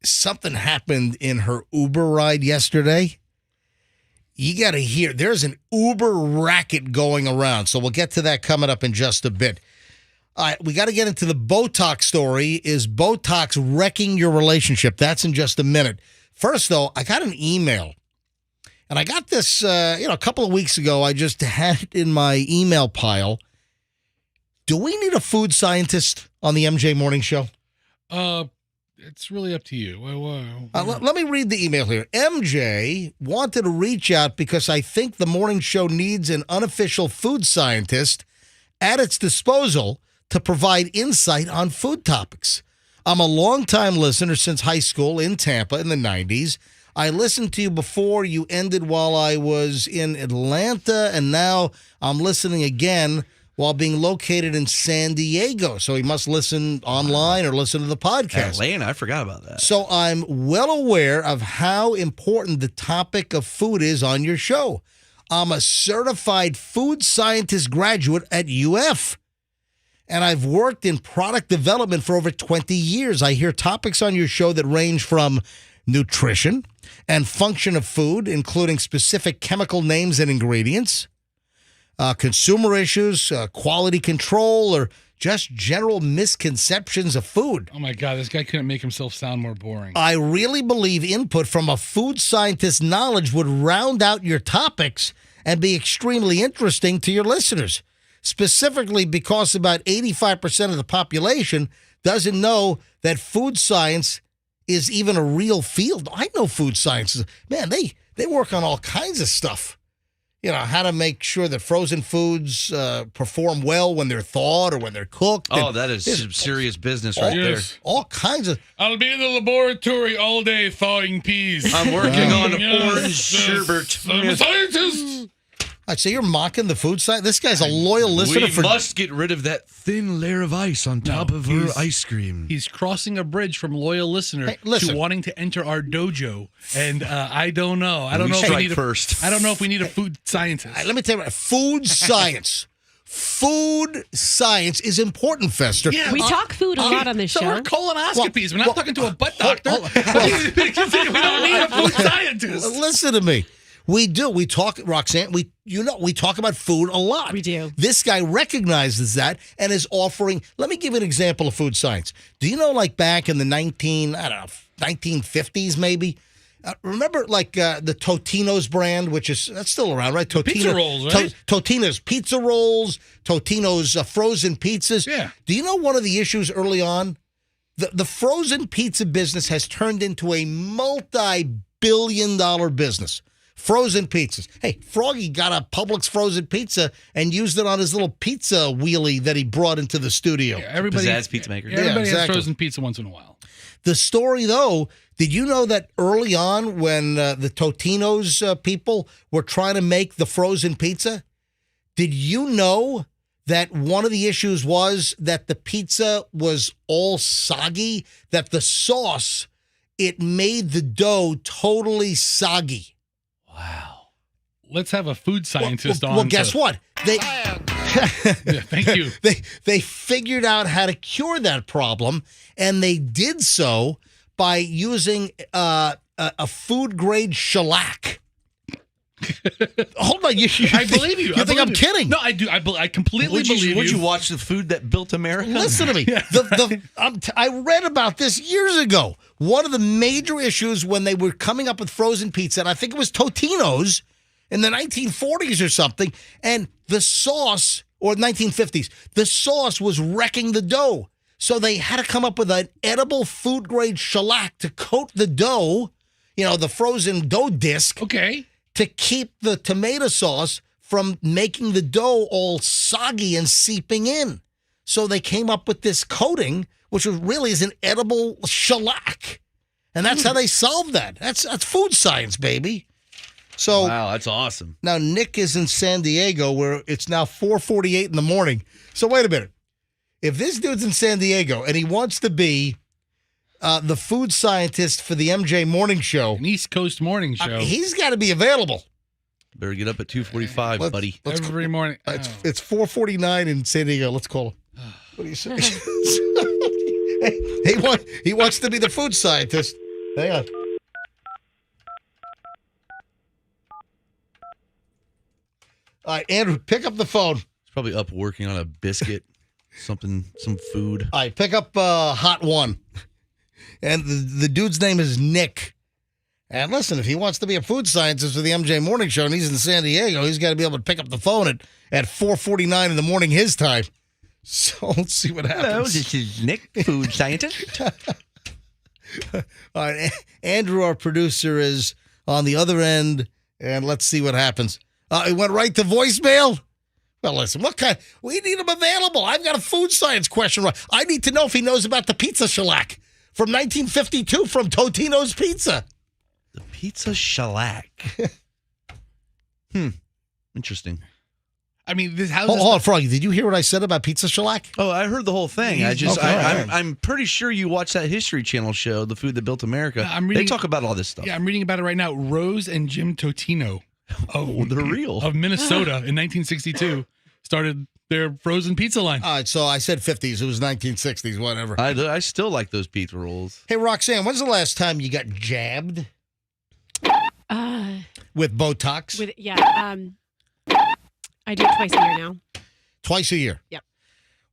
something happened in her Uber ride yesterday. you got to hear, there's an Uber racket going around. So we'll get to that coming up in just a bit. All right, we got to get into the Botox story. Is Botox wrecking your relationship? That's in just a minute. First, though, I got an email. And I got this, a couple of weeks ago. I just had it in my email pile. Do we need a food scientist on the MJ Morning Show? It's really up to you. Let me read the email here. MJ wanted to reach out because I think the morning show needs an unofficial food scientist at its disposal to provide insight on food topics. I'm a longtime listener since high school in Tampa in the 90s. I listened to you before you ended while I was in Atlanta, and now I'm listening again while being located in San Diego. So he must listen online or listen to the podcast. Atlanta, I forgot about that. So I'm well aware of how important the topic of food is on your show. I'm a certified food scientist graduate at UF. And I've worked in product development for over 20 years. I hear topics on your show that range from nutrition and function of food, including specific chemical names and ingredients, consumer issues, quality control, or just general misconceptions of food. Oh, my God, this guy couldn't make himself sound more boring. I really believe input from a food scientist's knowledge would round out your topics and be extremely interesting to your listeners. Specifically because about 85% of the population doesn't know that food science is even a real field. I know food science. Man, they work on all kinds of stuff. You know, how to make sure that frozen foods perform well when they're thawed or when they're cooked. Oh, that is some serious business right there. All kinds of... I'll be in the laboratory all day thawing peas. I'm working on orange sherbet. I'm a scientist. I'd say you're mocking the food science. This guy's a loyal listener. We must get rid of that thin layer of ice on top of her ice cream. He's crossing a bridge from loyal listener to wanting to enter our dojo. And I don't know. I don't know if we need I don't know if we need a food scientist. Let me tell you, food science. Food science is important, Fester. Yeah, we talk food a lot on this show. So we're colonoscopies. We're not talking to a butt doctor. We don't need a food scientist. Listen to me. We do. We talk, Roxanne, we talk about food a lot. We do. This guy recognizes that and is offering, let me give you an example of food science. Do you know, like back in the 1950s maybe? Remember like the Totino's brand, that's still around, right? Pizza rolls, right? Totino's pizza rolls, Totino's frozen pizzas. Yeah. Do you know one of the issues early on? The frozen pizza business has turned into a multi-billion-dollar business. Frozen pizzas. Hey, Froggy got a Publix frozen pizza and used it on his little pizza wheelie that he brought into the studio. Yeah, everybody Pizzazz pizza maker. Everybody has frozen pizza once in a while. The story, though, did you know that early on when the Totino's people were trying to make the frozen pizza, did you know that one of the issues was that the pizza was all soggy, that the sauce, it made the dough totally soggy? Wow. Let's have a food scientist on. Well, guess what? Thank you. They figured out how to cure that problem, and they did so by using a food-grade shellac. Hold on. I believe you. You think I'm kidding? No, I do. I completely believe you. Would you watch the food that built America? Listen to me. I read about this years ago. One of the major issues when they were coming up with frozen pizza, and I think it was Totino's in the 1940s or something, and the sauce, or 1950s, the sauce was wrecking the dough. So they had to come up with an edible food-grade shellac to coat the dough, the frozen dough disc. Okay. To keep the tomato sauce from making the dough all soggy and seeping in. So they came up with this coating, which really is an edible shellac. And that's how they solved that. That's food science, baby. So wow, that's awesome. Now Nick is in San Diego where it's now 4:48 in the morning. So wait a minute. If this dude's in San Diego and he wants to be the food scientist for the MJ Morning Show, an East Coast morning show, he's got to be available. Better get up at 2:45, buddy. Every morning. It's 4:49 in San Diego. Let's call him. What do you say? He wants to be the food scientist. Hang on. All right, Andrew, pick up the phone. He's probably up working on a biscuit, some food. All right, pick up Hot One. And the dude's name is Nick. And listen, if he wants to be a food scientist for the MJ Morning Show and he's in San Diego, he's got to be able to pick up the phone at 4:49 in the morning his time. So let's see what happens. Hello, this is Nick, food scientist. All right, Andrew, our producer, is on the other end, and let's see what happens. It went right to voicemail. Well, listen, we need him available. I've got a food science question. I need to know if he knows about the pizza shellac from 1952 from Totino's Pizza. The pizza shellac. Interesting. I mean, hold on, Froggy. Did you hear what I said about pizza shellac? Oh, I heard the whole thing. I'm pretty sure you watched that History Channel show, The Food That Built America. They talk about all this stuff. Yeah, I'm reading about it right now. Rose and Jim Totino. Oh, they're real. Of Minnesota in 1962 started their frozen pizza line. All right, so I said 50s. It was 1960s, whatever. I still like those pizza rolls. Hey, Roxanne, when's the last time you got jabbed? With Botox? I do it twice a year now. Twice a year? Yep.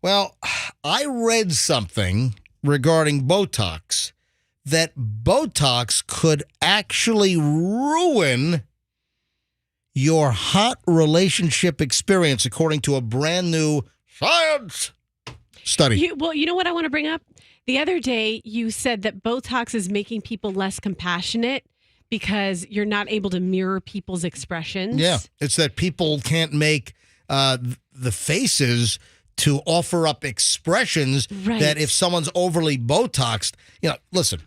Well, I read something regarding Botox that Botox could actually ruin your hot relationship experience, according to a brand new science study. You know what I want to bring up? The other day, you said that Botox is making people less compassionate because you're not able to mirror people's expressions. Yeah, it's that people can't make the faces to offer up expressions that if someone's overly Botoxed, listen,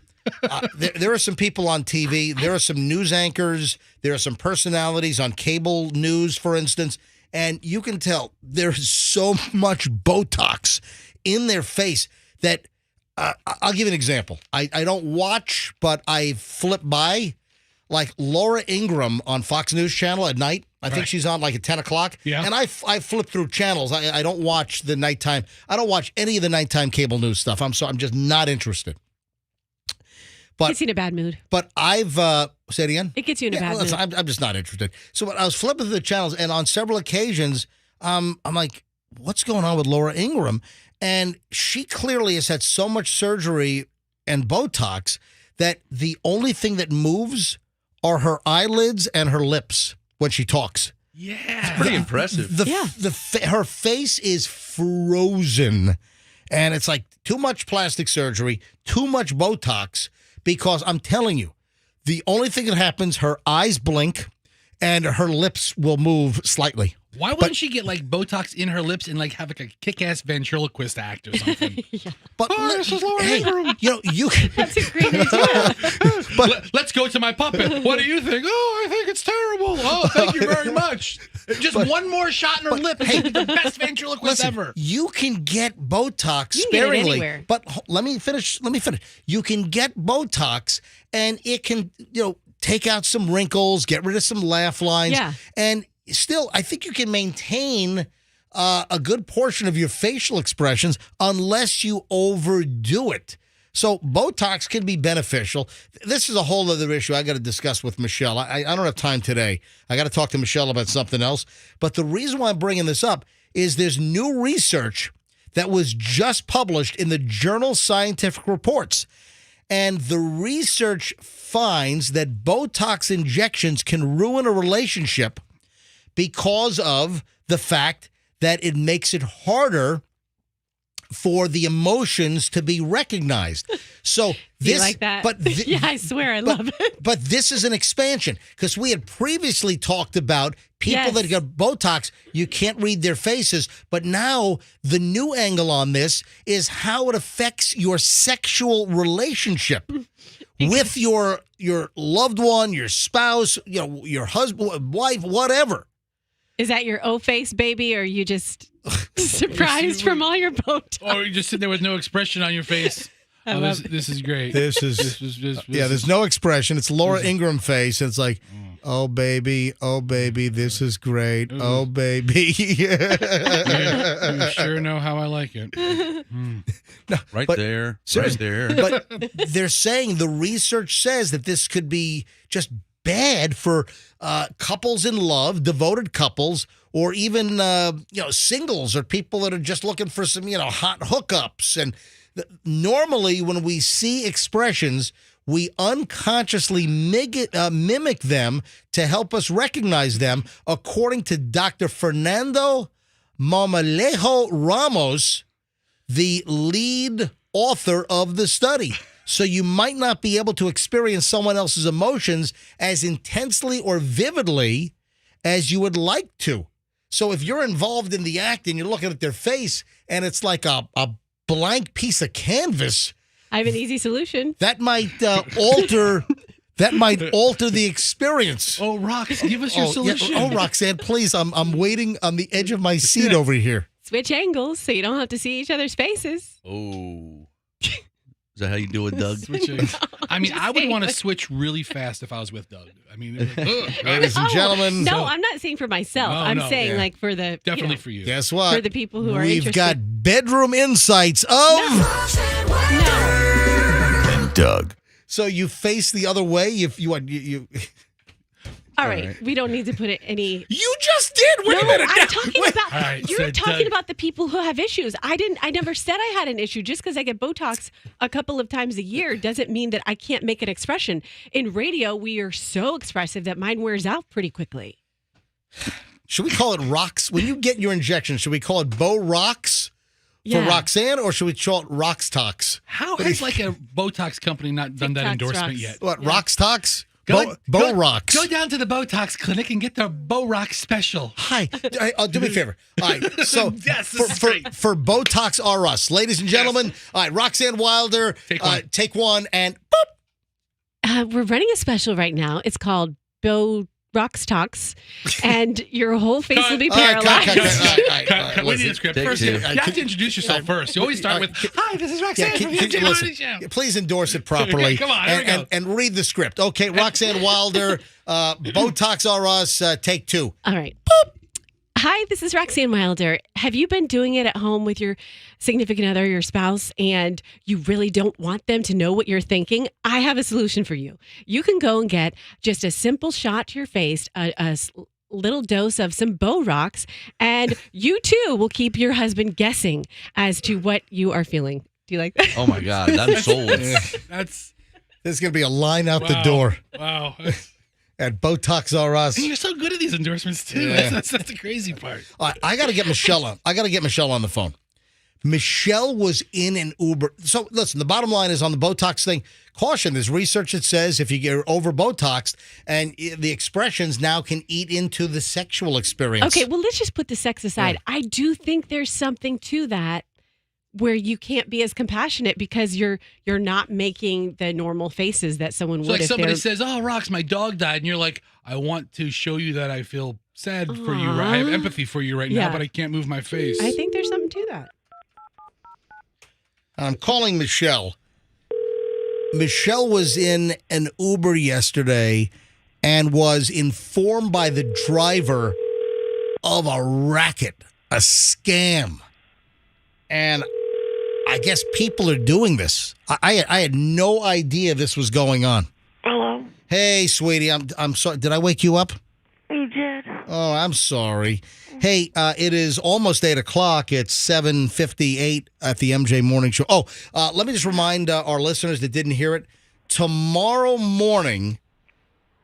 there are some people on TV, there are some news anchors, there are some personalities on cable news, for instance, and you can tell there's so much Botox in their face that I'll give you an example. I don't watch, but I flip by. Like Laura Ingraham on Fox News Channel at night. I think she's on like at 10 o'clock. Yeah. And I flip through channels. I don't watch the nighttime. I don't watch any of the nighttime cable news stuff. I'm just not interested. But gets you in a bad mood. But I've say it again. It gets you in a bad mood. I'm just not interested. So I was flipping through the channels, and on several occasions, I'm like, what's going on with Laura Ingraham? And she clearly has had so much surgery and Botox that the only thing that moves are her eyelids and her lips when she talks. Yeah. It's pretty impressive. Her face is frozen. And it's like too much plastic surgery, too much Botox, because I'm telling you, the only thing that happens, her eyes blink and her lips will move slightly. Why wouldn't she get like Botox in her lips and like have like a kick-ass ventriloquist act or something? But this is Laura Ingraham. You That's a great idea. But let's go to my puppet. What do you think? Oh, I think it's terrible. Oh, thank you very much. Just one more shot in her lip. Hey, the best ventriloquist ever. You can get Botox You can get it sparingly, anywhere. but let me finish. You can get Botox, and it can, take out some wrinkles, get rid of some laugh lines, Yeah. and still, I think you can maintain a good portion of your facial expressions unless you overdo it. So Botox can be beneficial. This is a whole other issue I got to discuss with Michelle. I don't have time today. I got to talk to Michelle about something else. But the reason why I'm bringing this up is there's new research that was just published in the journal Scientific Reports. And the research finds that Botox injections can ruin a relationship because of the fact that it makes it harder for the emotions to be recognized. So this, you like that? But yeah, I swear I love it. But this is an expansion because we had previously talked about people that got Botox, you can't read their faces. But now the new angle on this is how it affects your sexual relationship with your loved one, your spouse, your husband, wife, whatever. Is that your O-face, baby, or are you just surprised from all your Botox? Or you just sit there with no expression on your face. This is great. This is there's no expression. It's Laura Ingraham face, and it's like, oh baby, this is great. Oh baby. Yeah, you sure know how I like it. No, right there. Seriously, But they're saying the research says that this could be just bad for couples in love, devoted couples, or even singles or people that are just looking for some hot hookups. And normally, when we see expressions, we unconsciously mimic them to help us recognize them, according to Dr. Fernando Marmolejo Ramos, the lead author of the study. So you might not be able to experience someone else's emotions as intensely or vividly as you would like to. So if you're involved in the act and you're looking at their face and it's like a blank piece of canvas, I have an easy solution. that might alter the experience. Oh, Rox, give us your solution. Yeah. Oh, Roxanne, please. I'm waiting on the edge of my seat over here. Switch angles so you don't have to see each other's faces. Oh. Is that how you do it, Doug? Switching. I mean, I would want to switch really fast if I was with Doug. I mean, ladies and gentlemen. No, I'm not saying for myself. I'm saying like for the definitely for you. Guess what? For the people who are We've interested. got bedroom insights of No. Doug. So you face the other way. If you All right. We don't need to put it any. You just did. Wait a minute. I'm talking about. All right, you're so talking Doug- about the people who have issues. I never said I had an issue. Just because I get Botox a couple of times a year doesn't mean that I can't make an expression. In radio, we are so expressive that mine wears out pretty quickly. Should we call it rocks? When you get your injection, should we call it Bo Rocks for Roxanne, or should we call it Rox Tox? How has like a Botox company not done that TikTok's endorsement rocks. yet? What, Rox Tox? Go Rocks. Go down to the Botox clinic and get the Bo Rock special. Hi. Do me a favor. All right. So Yes, this is great. for Botox R Us, ladies and gentlemen, all right, Roxanne Wilder, take one, and boop. We're running a special right now. It's called Bo Rocks Talks, and your whole face will be All right, paralyzed. Cut. We need a script. First, you two. have to introduce yourself first. You always start with, "Hi, this is Roxanne from the MJ Morning listen, Show." please endorse it properly. Come on, here we go. and read the script. Okay, Roxanne Wilder, Botox R Us, take two. All right. Hi, this is Roxanne Wilder. Have you been doing it at home with your significant other, your spouse, and you really don't want them to know what you're thinking? I have a solution for you. You can go and get just a simple shot to your face, a little dose of some Bo Rocks, and you too will keep your husband guessing as to what you are feeling. Do you like that? Oh my God, I'm sold. That's There's going to be a line out the door wow. at Botox R Us. And you're so good at these endorsements too. Yeah. That's the crazy part. All right, I got to get Michelle on. I got to get Michelle on the phone. Michelle was in an Uber. So listen, the bottom line is on the Botox thing. Caution, there's research that says if you get over Botoxed and the expressions now can eat into the sexual experience. Okay, well, let's just put the sex aside. I do think there's something to that where you can't be as compassionate because you're not making the normal faces that someone So would like if somebody they're says, "Oh, Rox, my dog died," and you're like, "I want to show you that I feel sad for you. Right? I have empathy for you right now, Yeah. but I can't move my face." I think there's something to that. I'm calling Michelle. Michelle was in an Uber yesterday and was informed by the driver of a racket, a scam. And I guess people are doing this. I had no idea this was going on. Hello. Hey, sweetie, I'm sorry. Did I wake you up? You did. Oh, I'm sorry. Hey, it is almost 8 o'clock. It's 7:58 at the MJ Morning Show. Oh, let me just remind our listeners that didn't hear it. Tomorrow morning,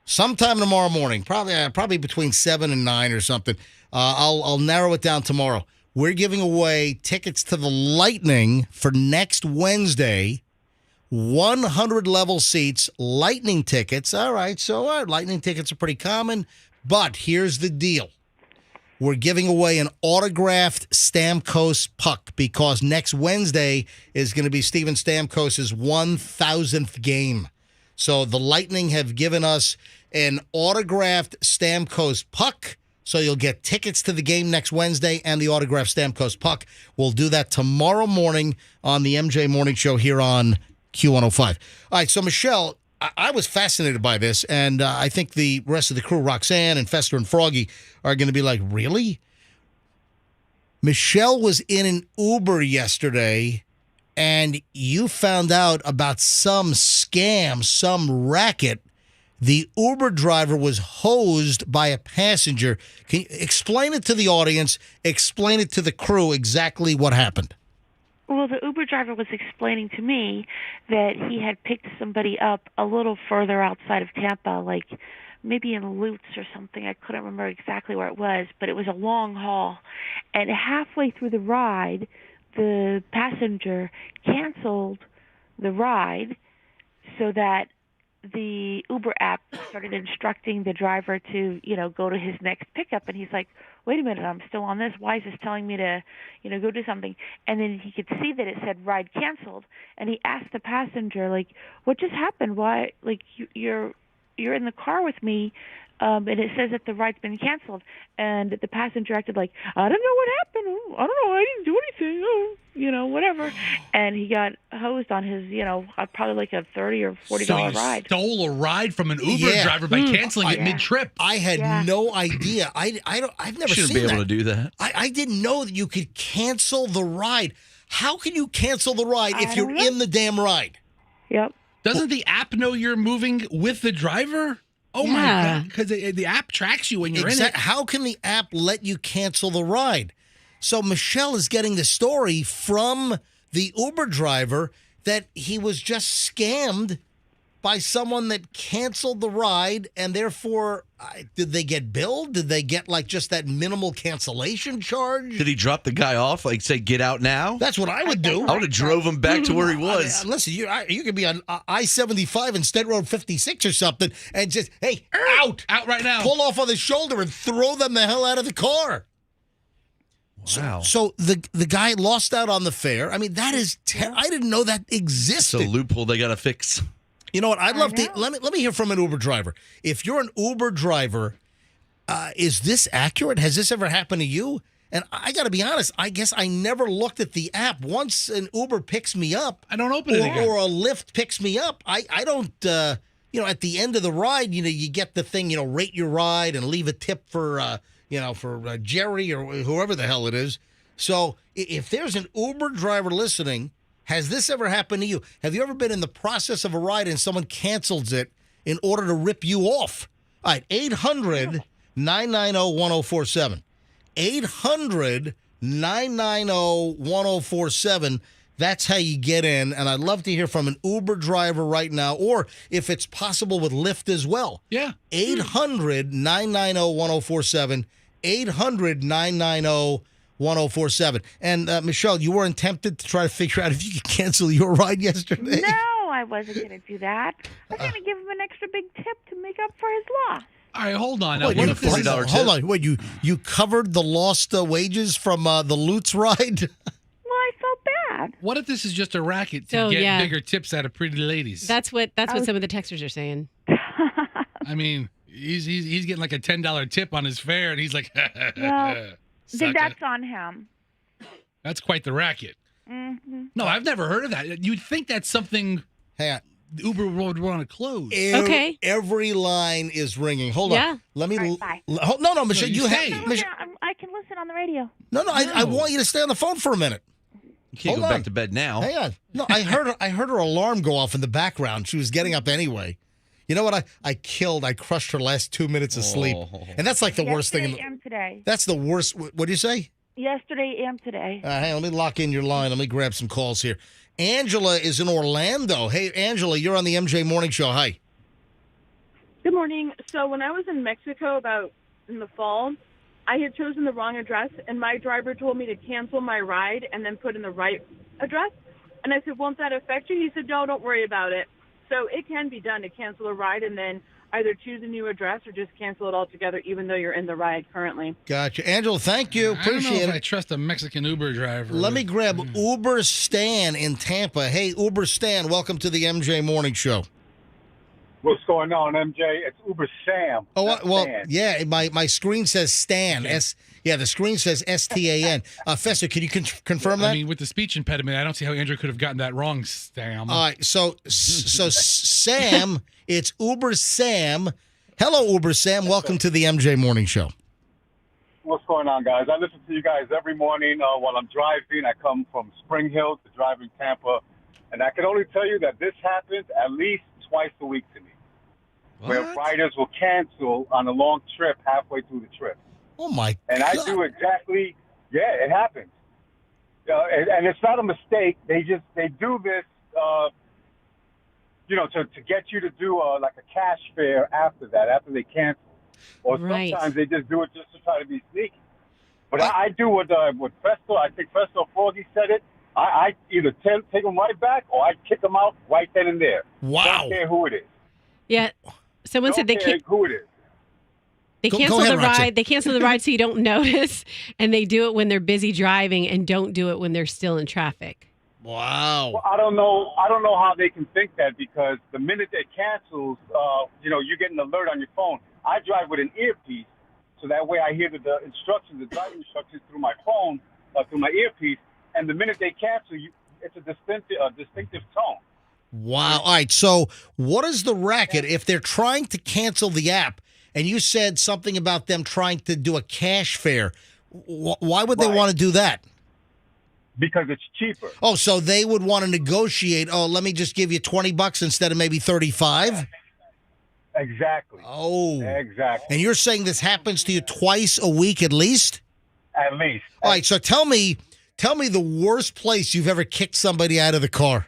sometime tomorrow morning, probably between 7 and 9 or something. I'll narrow it down tomorrow. We're giving away tickets to the Lightning for next Wednesday. 100 level seats, Lightning tickets. All right, so Lightning tickets are pretty common, but here's the deal. We're giving away an autographed Stamkos puck because next Wednesday is going to be Steven Stamkos' 1,000th game. So the Lightning have given us an autographed Stamkos puck. So you'll get tickets to the game next Wednesday and the autographed Stamkos puck. We'll do that tomorrow morning on the MJ Morning Show here on Q105. All right, so Michelle, I was fascinated by this, and I think the rest of the crew, Roxanne and Fester and Froggy, are going to be like, really? Michelle was in an Uber yesterday, and you found out about some scam, some racket the Uber driver was hosed by a passenger. Can you explain it to the audience? Explain it to the crew exactly what happened. Well, the Uber driver was explaining to me that he had picked somebody up a little further outside of Tampa, like maybe in Lutz or something. I couldn't remember exactly where it was, but it was a long haul. And halfway through the ride, the passenger canceled the ride so that the Uber app started instructing the driver to, go to his next pickup. And he's like, wait a minute, I'm still on this. Why is this telling me to, go do something? And then he could see that it said ride canceled. And he asked the passenger, like, what just happened? Why, like, you're in the car with me, and it says that the ride's been canceled. And the passenger acted like, I don't know what happened. I don't know. I didn't do anything. Oh, whatever. And he got hosed on his, probably like a $30 or $40 ride. Stole a ride from an Uber driver by canceling it mid-trip. I had no idea. I've never seen that. Shouldn't be able to do that. I didn't know that you could cancel the ride. How can you cancel the ride if you're in the damn ride? Yep. Doesn't the app know you're moving with the driver? Oh, my God. Because the app tracks you when you're in it. How can the app let you cancel the ride? So Michelle is getting the story from the Uber driver that he was just scammed by someone that canceled the ride, and therefore, did they get billed? Did they get like just that minimal cancellation charge? Did he drop the guy off, like say, get out now? That's what I would do. I would have drove him back to where he was. Listen, you could be on I-75 and State Road 56 or something and just, hey, out. Out right now. Pull off on the shoulder and throw them the hell out of the car. Wow. So the guy lost out on the fare. I mean, that is I didn't know that existed. It's a loophole they got to fix. You know what? I'd love to let me hear from an Uber driver. If you're an Uber driver, is this accurate? Has this ever happened to you? And I got to be honest, I guess I never looked at the app. Once an Uber picks me up, I don't open it again. Or a Lyft picks me up, I don't. At the end of the ride, you get the thing, rate your ride and leave a tip for Jerry or whoever the hell it is. So if there's an Uber driver listening, has this ever happened to you? Have you ever been in the process of a ride and someone cancels it in order to rip you off? All right, 800-990-1047. 800-990-1047. That's how you get in, and I'd love to hear from an Uber driver right now, or if it's possible with Lyft as well. Yeah. 800-990-1047. 800-990-1047. And, Michelle, you weren't tempted to try to figure out if you could cancel your ride yesterday? No, I wasn't going to do that. I was going to give him an extra big tip to make up for his loss. All right, hold on. What if this $40 tip? Hold on. Wait, you covered the lost wages from the Lutz ride? I felt bad. What if this is just a racket to get bigger tips out of pretty ladies? That's what some of the texters are saying. I mean, he's getting like a $10 tip on his fare, and he's like, then that's on him. That's quite the racket. Mm-hmm. No, I've never heard of that. You'd think that's something Uber would want to close. Okay. Every line is ringing. Hold on. Let me. Right, bye. No, Michelle, you have. I can listen on the radio. No, I want you to stay on the phone for a minute. You can't go back to bed now. Hang on. No, I heard her alarm go off in the background. She was getting up anyway. You know what? I crushed her last 2 minutes of sleep. And that's like the worst thing. Yesterday and today. That's the worst. What do you say? Yesterday and today. Hey, let me lock in your line. Let me grab some calls here. Angela is in Orlando. Hey, Angela, you're on the MJ Morning Show. Hi. Good morning. So when I was in Mexico in the fall, I had chosen the wrong address, and my driver told me to cancel my ride and then put in the right address. And I said, won't that affect you? He said, no, don't worry about it. So it can be done to cancel a ride and then either choose a new address or just cancel it altogether, even though you're in the ride currently. Gotcha. Angela, thank you. Appreciate I don't know if it. I trust a Mexican Uber driver. Let me grab Uber Stan in Tampa. Hey, Uber Stan, welcome to the MJ Morning Show. What's going on, MJ? It's Uber Sam. Oh, well, Stan. yeah, my screen says Stan. The screen says S-T-A-N. Fester, can you confirm that? I mean, with the speech impediment, I don't see how Andrew could have gotten that wrong, Sam. All right, so Sam, it's Uber Sam. Hello, Uber Sam. Welcome to the MJ Morning Show. What's going on, guys? I listen to you guys every morning while I'm driving. I come from Spring Hill to drive in Tampa, and I can only tell you that this happens at least twice a week to me. where riders will cancel on a long trip halfway through the trip. Oh my And God. I do exactly. Yeah, it happens. And it's not a mistake. They do this, to get you to do like a cash fare after they cancel. Or sometimes they just do it just to try to be sneaky. But I do what Presto, I think Presto Froggy said it. I either take them right back or I kick them out right then and there. Wow. Don't care who it is. Yeah. Someone said Don't care who it is. They cancel the ride. They cancel the ride so you don't notice, and they do it when they're busy driving and don't do it when they're still in traffic. Wow. Well, I don't know how they can think that, because the minute it cancels, you get an alert on your phone. I drive with an earpiece, so that way I hear the driving instructions through my phone, through my earpiece, and the minute they cancel, it's a distinctive tone. Wow. All right. So what is the racket if they're trying to cancel the app? And you said something about them trying to do a cash fare. Why would they want to do that? Because it's cheaper. Oh, so they would want to negotiate. Oh, let me just give you $20 instead of maybe $35. Exactly. Oh, exactly. And you're saying this happens to you twice a week at least? At least. All right. So tell me the worst place you've ever kicked somebody out of the car.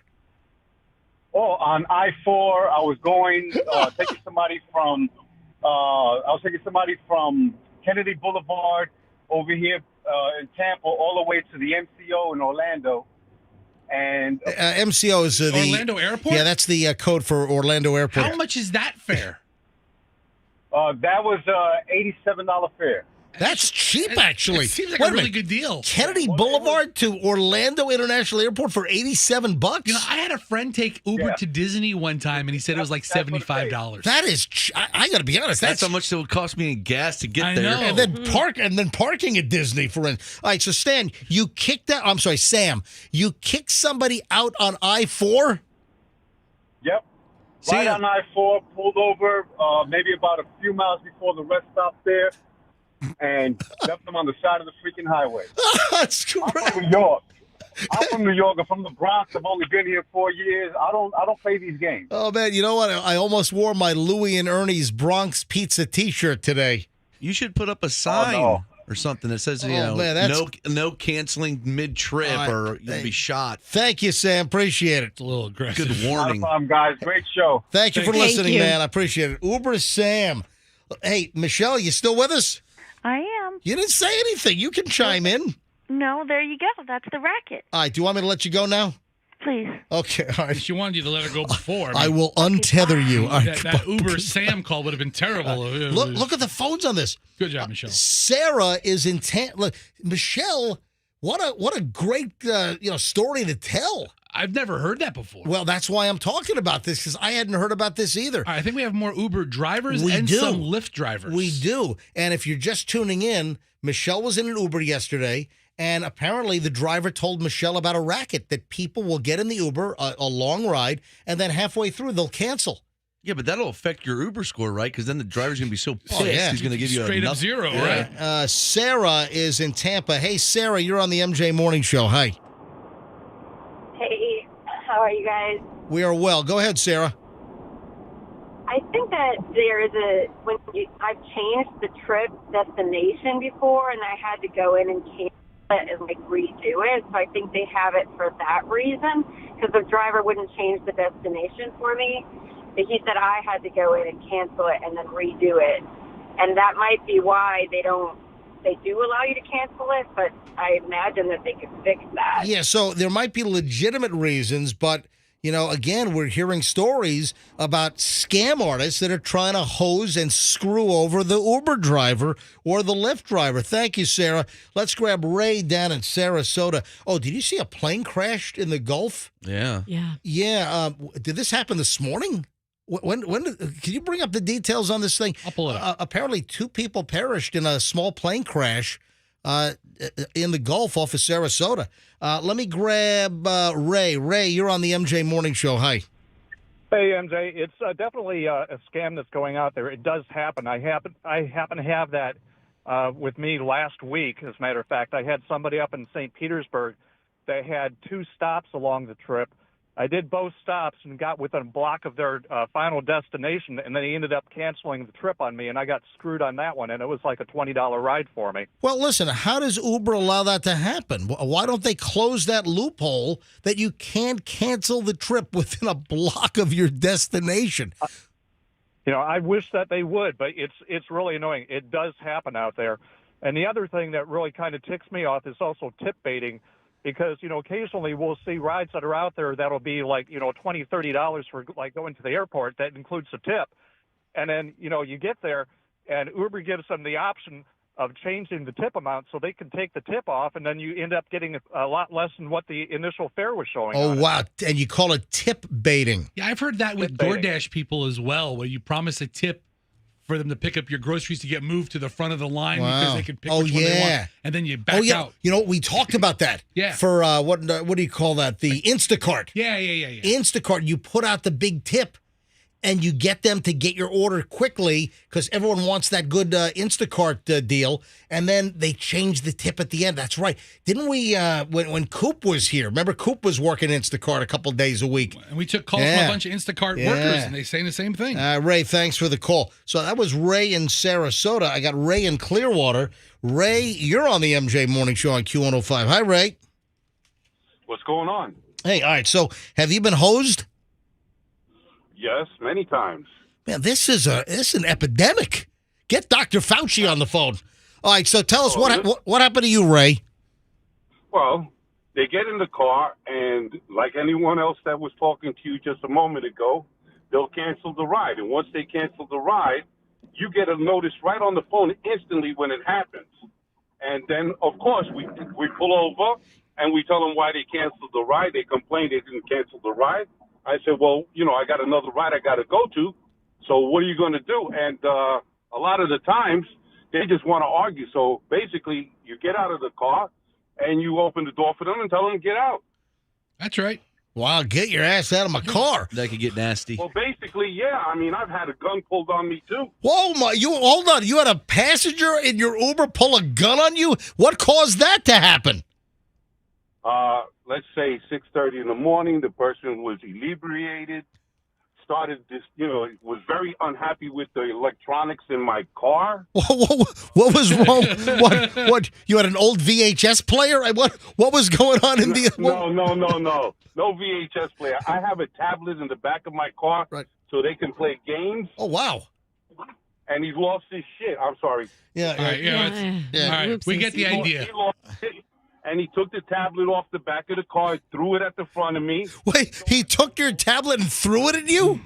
Oh, on I-4, I was going taking somebody from. I was taking somebody from Kennedy Boulevard over here in Tampa all the way to the MCO in Orlando. And MCO is the Orlando Airport? Yeah, that's the code for Orlando Airport. How much is that fare? That was $87 fare. That's cheap, actually. It seems like Wait a really minute. good deal. Kennedy Boulevard to Orlando International Airport for $87. I had a friend take Uber to Disney one time, and he said it was like $75. That is, I got to be honest. That's how much it would cost me in gas to get there. And then parking at Disney for rent. All right, so Stan, Sam, you kicked somebody out on I-4? Yep. Right on I-4, pulled over maybe about a few miles before the rest stop there, and left them on the side of the freaking highway. That's correct. I'm from New York. I'm from the Bronx. I've only been here 4 years. I don't play these games. Oh man, you know what? I almost wore my Louie and Ernie's Bronx Pizza T-shirt today. You should put up a sign or something that says, no canceling mid-trip or you'll be shot. Thank you, Sam. Appreciate it. It's a little aggressive. Good warning. No problem, guys. Great show. Thank you for listening, man. I appreciate it. Uber Sam. Hey, Michelle, you still with us? I am. You didn't say anything. You can chime in. No, there you go. That's the racket. All right. Do you want me to let you go now? Please. Okay. All right. She wanted you to let her go before. I will untether you. All right, that Uber Sam call would have been terrible. Look at the phones on this. Good job, Michelle. Sarah is intent. Look, Michelle, what a great story to tell. I've never heard that before. Well, that's why I'm talking about this, because I hadn't heard about this either. I think we have more Uber drivers and some Lyft drivers. We do. And if you're just tuning in, Michelle was in an Uber yesterday, and apparently the driver told Michelle about a racket that people will get in the Uber, a long ride, and then halfway through they'll cancel. Yeah, but that'll affect your Uber score, right? Because then the driver's going to be so pissed, he's going to give you straight up zero, right? Sarah is in Tampa. Hey, Sarah, you're on the MJ Morning Show. Hi. Hey, how are you guys? We are well. Go ahead, Sarah. I think that there is I've changed the trip destination before, and I had to go in and cancel it and redo it. So I think they have it for that reason, because the driver wouldn't change the destination for me. But he said I had to go in and cancel it and then redo it, and that might be why they do allow you to cancel it, but I imagine that they could fix that. Yeah, so there might be legitimate reasons, but, again, we're hearing stories about scam artists that are trying to hose and screw over the Uber driver or the Lyft driver. Thank you, Sarah. Let's grab Ray down in Sarasota. Oh, did you see a plane crashed in the Gulf? Yeah. Yeah. Did this happen this morning? When can you bring up the details on this thing? I'll pull it up. Apparently, 2 people perished in a small plane crash in the Gulf off of Sarasota. Let me grab Ray. Ray, you're on the MJ Morning Show. Hi. Hey, MJ. It's definitely a scam that's going out there. It does happen. I happen to have that with me last week. As a matter of fact, I had somebody up in St. Petersburg. They had 2 stops along the trip. I did both stops and got within a block of their final destination, and then he ended up canceling the trip on me, and I got screwed on that one, and it was like a $20 ride for me. Well, listen, how does Uber allow that to happen? Why don't they close that loophole that you can't cancel the trip within a block of your destination? I wish that they would, but it's really annoying. It does happen out there. And the other thing that really kind of ticks me off is also tip baiting. Because, occasionally we'll see rides that are out there that'll be like, $20, $30 for like going to the airport. That includes a tip. And then, you get there and Uber gives them the option of changing the tip amount so they can take the tip off. And then you end up getting a lot less than what the initial fare was showing. Oh, wow. And you call it tip baiting. Yeah, I've heard that with DoorDash people as well, where you promise a tip for them to pick up your groceries to get moved to the front of the line because they can pick which one they want, and then you back out. We talked about that. Yeah. For what do you call that? The Instacart. Yeah. Instacart, you put out the big tip, and you get them to get your order quickly because everyone wants that good Instacart deal, and then they change the tip at the end. That's right. Didn't we, when Coop was here, remember Coop was working Instacart a couple days a week? And we took calls from a bunch of Instacart workers, and they saying the same thing. Ray, thanks for the call. So that was Ray in Sarasota. I got Ray in Clearwater. Ray, you're on the MJ Morning Show on Q105. Hi, Ray. What's going on? Hey, all right. So have you been hosed? Yes, many times. Man, this is an epidemic. Get Dr. Fauci on the phone. All right, so tell us what happened to you, Ray? Well, they get in the car, and like anyone else that was talking to you just a moment ago, they'll cancel the ride. And once they cancel the ride, you get a notice right on the phone instantly when it happens. And then, of course, we pull over, and we tell them why they canceled the ride. They complain they didn't cancel the ride. I said, well, I got another ride I got to go to, so what are you going to do? And a lot of the times, they just want to argue. So basically, you get out of the car, and you open the door for them and tell them to get out. That's right. Wow, get your ass out of my car. That could get nasty. Well, basically, yeah. I mean, I've had a gun pulled on me, too. Whoa, hold on. You had a passenger in your Uber pull a gun on you? What caused that to happen? Let's say 6:30 in the morning, the person was inebriated, started this, was very unhappy with the electronics in my car. What was wrong? What? You had an old VHS player? What was going on in the? No VHS player. I have a tablet in the back of my car, so they can play games. Oh wow! And he lost his shit. I'm sorry. Yeah. All right. We get the idea. He lost it. And he took the tablet off the back of the car, threw it at the front of me. Wait, he took your tablet and threw it at you?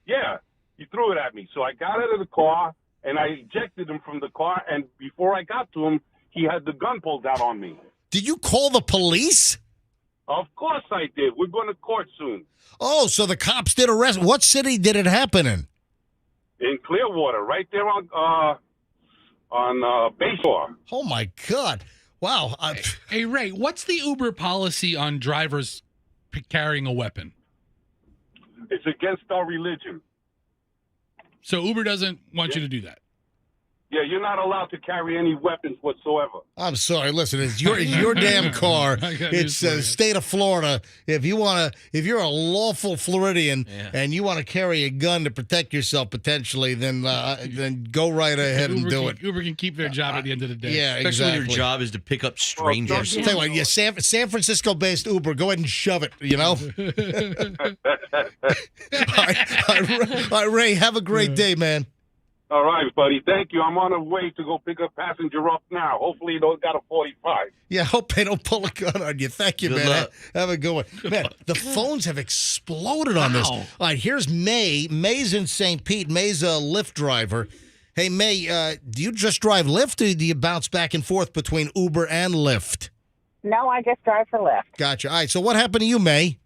Yeah, he threw it at me. So I got out of the car, and I ejected him from the car. And before I got to him, he had the gun pulled out on me. Did you call the police? Of course I did. We're going to court soon. Oh, so the cops did arrest. What city did it happen in? In Clearwater, right there on Bayshore. Oh, my God. Wow. Hey, Ray, what's the Uber policy on drivers carrying a weapon? It's against our religion. So Uber doesn't want you to do that? Yeah, you're not allowed to carry any weapons whatsoever. I'm sorry. Listen, it's your damn car. It's the state of Florida. If you're a lawful Floridian and you want to carry a gun to protect yourself potentially, then go right ahead and do it. Uber can keep their job at the end of the day. Yeah, Especially exactly. when your job is to pick up strangers. Tell you what, San Francisco-based Uber, go ahead and shove it. All right, Ray, have a great day, man. All right, buddy. Thank you. I'm on the way to go pick a passenger up now. Hopefully you don't got a 45. Yeah, hope they don't pull a gun on you. Thank you, Good man. luck. Have a good one. Man, the phones have exploded on this. All right, here's May. May's in St. Pete. May's a Lyft driver. Hey, May, do you just drive Lyft, or do you bounce back and forth between Uber and Lyft? No, I just drive for Lyft. Gotcha. All right, so what happened to you, May?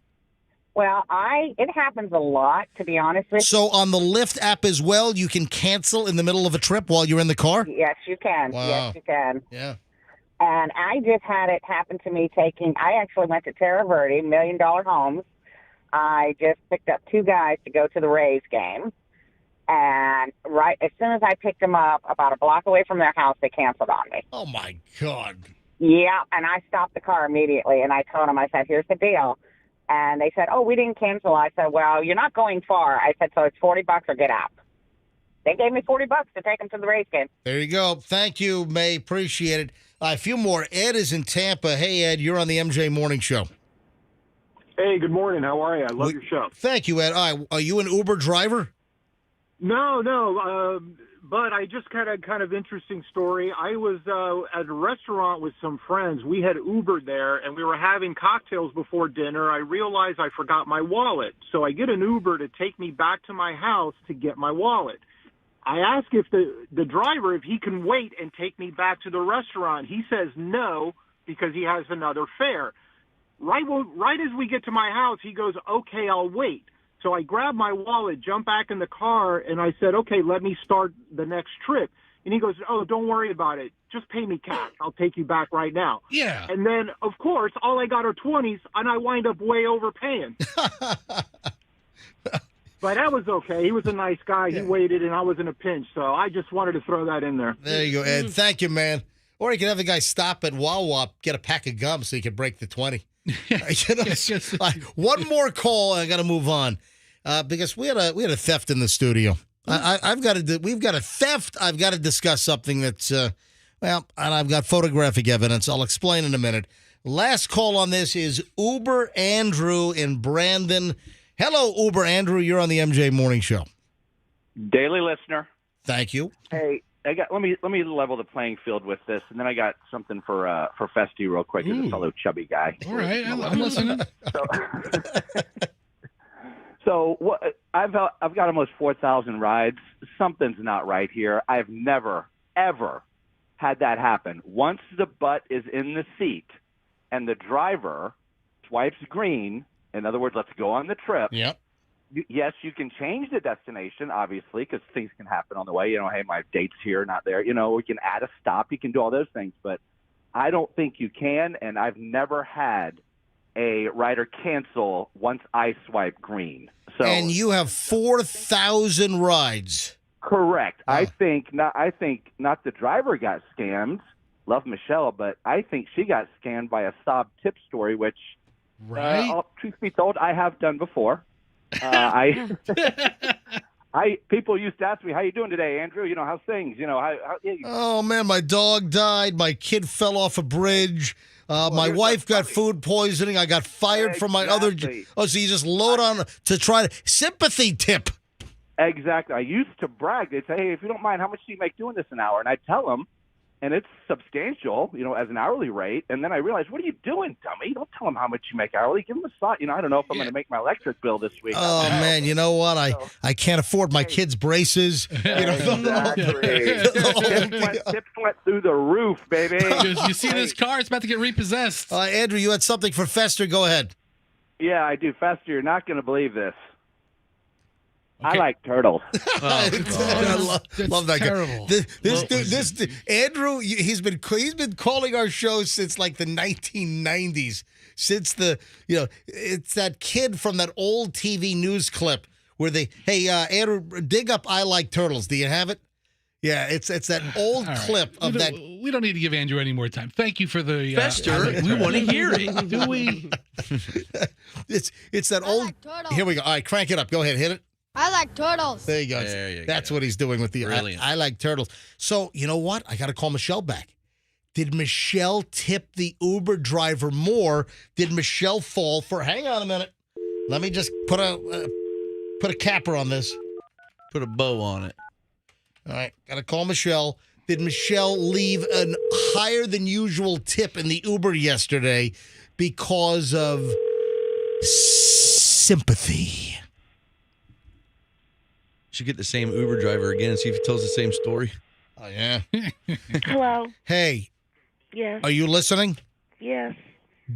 Well, it happens a lot, to be honest with you. So on the Lyft app as well, you can cancel in the middle of a trip while you're in the car? Yes, you can. Wow. Yes, you can. Yeah. And I just had it happen to me I actually went to Terra Verde, $1 Million Homes. I just picked up two guys to go to the Rays game. And right as soon as I picked them up, about a block away from their house, they canceled on me. Oh, my God. Yeah, and I stopped the car immediately, and I told them, I said, here's the deal. And they said, oh, we didn't cancel. I said, well, you're not going far. I said, so it's $40 or get out. They gave me $40 to take them to the Rays game. There you go. Thank you, May. Appreciate it. A few more. Ed is in Tampa. Hey, Ed, you're on the MJ Morning Show. Hey, good morning. How are you? I love your show. Thank you, Ed. All right, are you an Uber driver? No. But I just kind of interesting story. I was at a restaurant with some friends. We had Ubered there, and we were having cocktails before dinner. I realized I forgot my wallet, so I get an Uber to take me back to my house to get my wallet. I ask if the driver, if he can wait and take me back to the restaurant. He says no because he has another fare. Right as we get to my house, he goes, okay, I'll wait. So I grab my wallet, jump back in the car, and I said, okay, let me start the next trip. And he goes, oh, don't worry about it. Just pay me cash. I'll take you back right now. Yeah. And then, of course, all I got are 20s, and I wind up way overpaying. But that was okay. He was a nice guy. He waited, and I was in a pinch. So I just wanted to throw that in there. There you go, Ed. Thank you, man. Or you can have the guy stop at Wawa, get a pack of gum so you can break the 20. One more call, and I got to move on. Because we had a theft in the studio. We've got a theft. I've got to discuss something that's and I've got photographic evidence. I'll explain in a minute. Last call on this is Uber Andrew in Brandon. Hello, Uber Andrew. You're on the MJ Morning Show. Daily listener. Thank you. Hey, let me level the playing field with this, and then I got something for Festy real quick. He's a fellow chubby guy. All right, I'm listening. So what? I've got almost 4,000 rides. Something's not right here. I've never ever had that happen. Once the butt is in the seat and the driver swipes green, in other words, let's go on the trip. Yep. Yes, you can change the destination, obviously, because things can happen on the way. Hey, my date's here, not there. We can add a stop. You can do all those things, but I don't think you can, and I've never had a rider cancel once I swipe green. So, and you have 4,000 rides. Correct. Oh. I think not the driver got scammed. Love Michelle, but I think she got scammed by a sob tip story, which, truth be told, I have done before. People used to ask me, "How you doing today, Andrew? How's things? Oh man, my dog died. My kid fell off a bridge. My wife got food poisoning. I got fired from my other. Oh, so you just load on to try to sympathy tip. Exactly. I used to brag. They'd say, "Hey, if you don't mind, how much do you make doing this an hour?" And I'd tell them, and it's substantial, as an hourly rate. And then I realized, what are you doing, dummy? Don't tell them how much you make hourly. Give them a thought. I don't know if I'm going to make my electric bill this week. Oh, man, you know what? I can't afford my kids' braces. Exactly. Tips went through the roof, baby. You see this car? It's about to get repossessed. Andrew, you had something for Fester. Go ahead. Yeah, I do. Fester, you're not going to believe this. Okay. I like turtles. I love that terrible. Guy. This Andrew, he's been calling our show since like the 1990s. Since it's that kid from that old TV news clip where Andrew, dig up "I like turtles." Do you have it? Yeah, it's that old clip of that. We don't need to give Andrew any more time. Thank you for the Fester. We want to hear it. Do we? It's that old. Here we go. All right, crank it up. Go ahead, hit it. I like turtles. There you go. That's what he's doing with the I like turtles. So, you know what? I got to call Michelle back. Did Michelle tip the Uber driver more? Did Michelle fall for... Hang on a minute. Let me just put a capper on this. Put a bow on it. All right. Got to call Michelle. Did Michelle leave a higher than usual tip in the Uber yesterday because of sympathy? Should get the same Uber driver again and see if he tells the same story. Oh, yeah. Hello. Hey. Yes. Are you listening? Yes.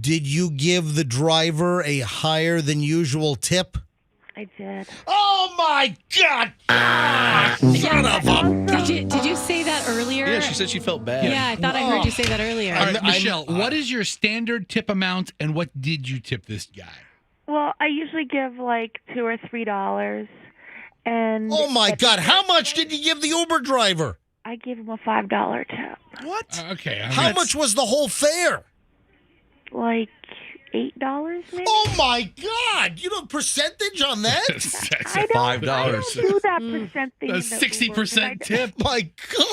Did you give the driver a higher than usual tip? I did. Oh, my God. Son of a... Did you say that earlier? Yeah, she said she felt bad. Yeah, I thought I heard you say that earlier. All right, Michelle, what is your standard tip amount, and what did you tip this guy? Well, I usually give like $2 or $3. And oh, my God. How much did you give the Uber driver? I gave him a $5 tip. What? Okay. How much was the whole fare? Like $8 maybe. Oh my God! You know percentage on that? I don't do that Mm. percent thing. A in the 60% Uber, tip. My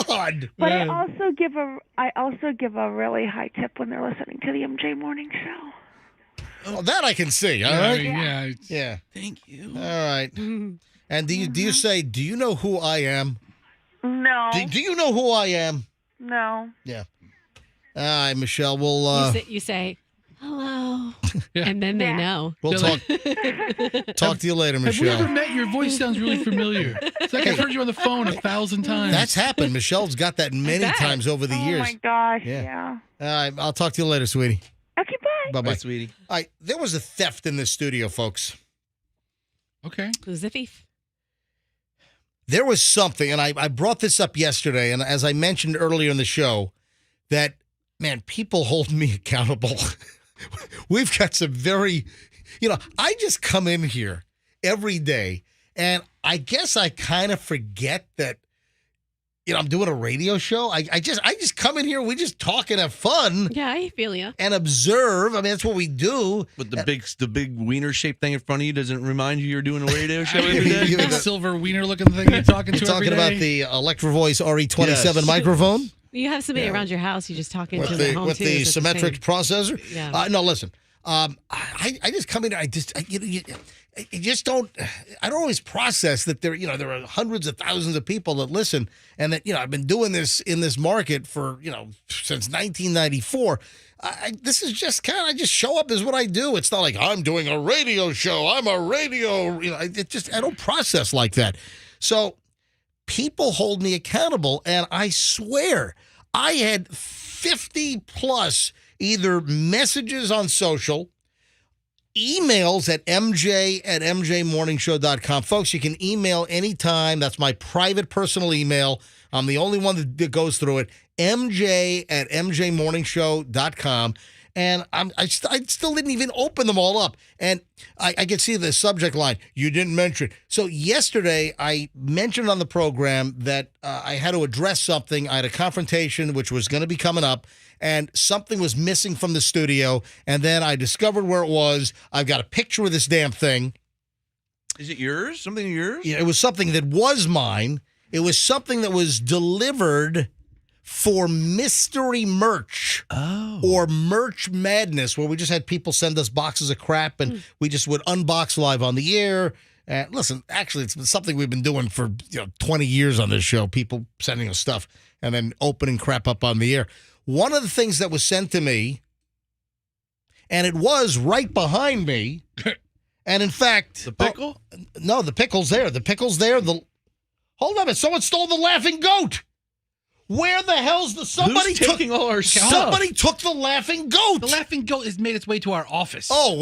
God! But I also give a really high tip when they're listening to the MJ Morning Show. Oh, that I can see. All Yeah, right. I mean, Yeah. Thank you. All right. And do you say, do you know who I am? No. Do you know who I am? No. Yeah. All right, Michelle. We'll You say hello, and then they know. we'll talk to you later, Have we ever Michelle. met? Your voice sounds really familiar. It's like I've heard you on the phone 1,000 times. That's happened. Michelle's got that many times over the years. Oh my gosh. Yeah. Yeah. All right. I'll talk to you later, sweetie. Okay. Bye. Bye-bye. Bye, sweetie. All right. There was a theft in this studio, folks. Okay. Who's the thief? There was something, and I brought this up yesterday, and as I mentioned earlier in the show, that, man, people hold me accountable. We've got some very, I just come in here every day, and I guess I kind of forget that, I'm doing a radio show. I just come in here, we just talk and have fun. Yeah, I feel you. And observe. I mean, that's what we do. But the big wiener shaped thing in front of you doesn't remind you you're doing a radio show every day? That silver wiener looking thing you're talking to You're talking every day? about the Electro Voice RE27 Yes. microphone? You have somebody around your house. You just talk into With the the, home with too, the so it's symmetric processor? Yeah. No, listen. I just come in. You just don't. I don't always process that there are hundreds of thousands of people that listen, and that I've been doing this in this market for since 1994. This is just kind of I just show up is what I do. It's not like I'm doing a radio show. I'm a radio. I don't process like that. So people hold me accountable, and I swear I had 50 plus either messages on social, emails at mj@mjmorningshow.com. Folks, you can email anytime. That's my private personal email. I'm the only one that goes through it. mj@mjmorningshow.com. And I still didn't even open them all up. And I can see the subject line, you didn't mention. So yesterday, I mentioned on the program that I had to address something. I had a confrontation, which was going to be coming up, and something was missing from the studio. And then I discovered where it was. I've got a picture of this damn thing. Is it yours? Something of yours? Yeah, it was something that was mine. It was something that was delivered for mystery merch or merch madness, where we just had people send us boxes of crap and we just would unbox live on the air. And listen, actually, it's something we've been doing for 20 years on this show, people sending us stuff and then opening crap up on the air. One of the things that was sent to me, and it was right behind me, and in fact... The pickle? No, the pickle's there. The pickle's there. Hold on, someone stole the laughing goat. Where the hell's Who's taking all our stuff? Somebody took the laughing goat. The laughing goat has made its way to our office. Oh, well,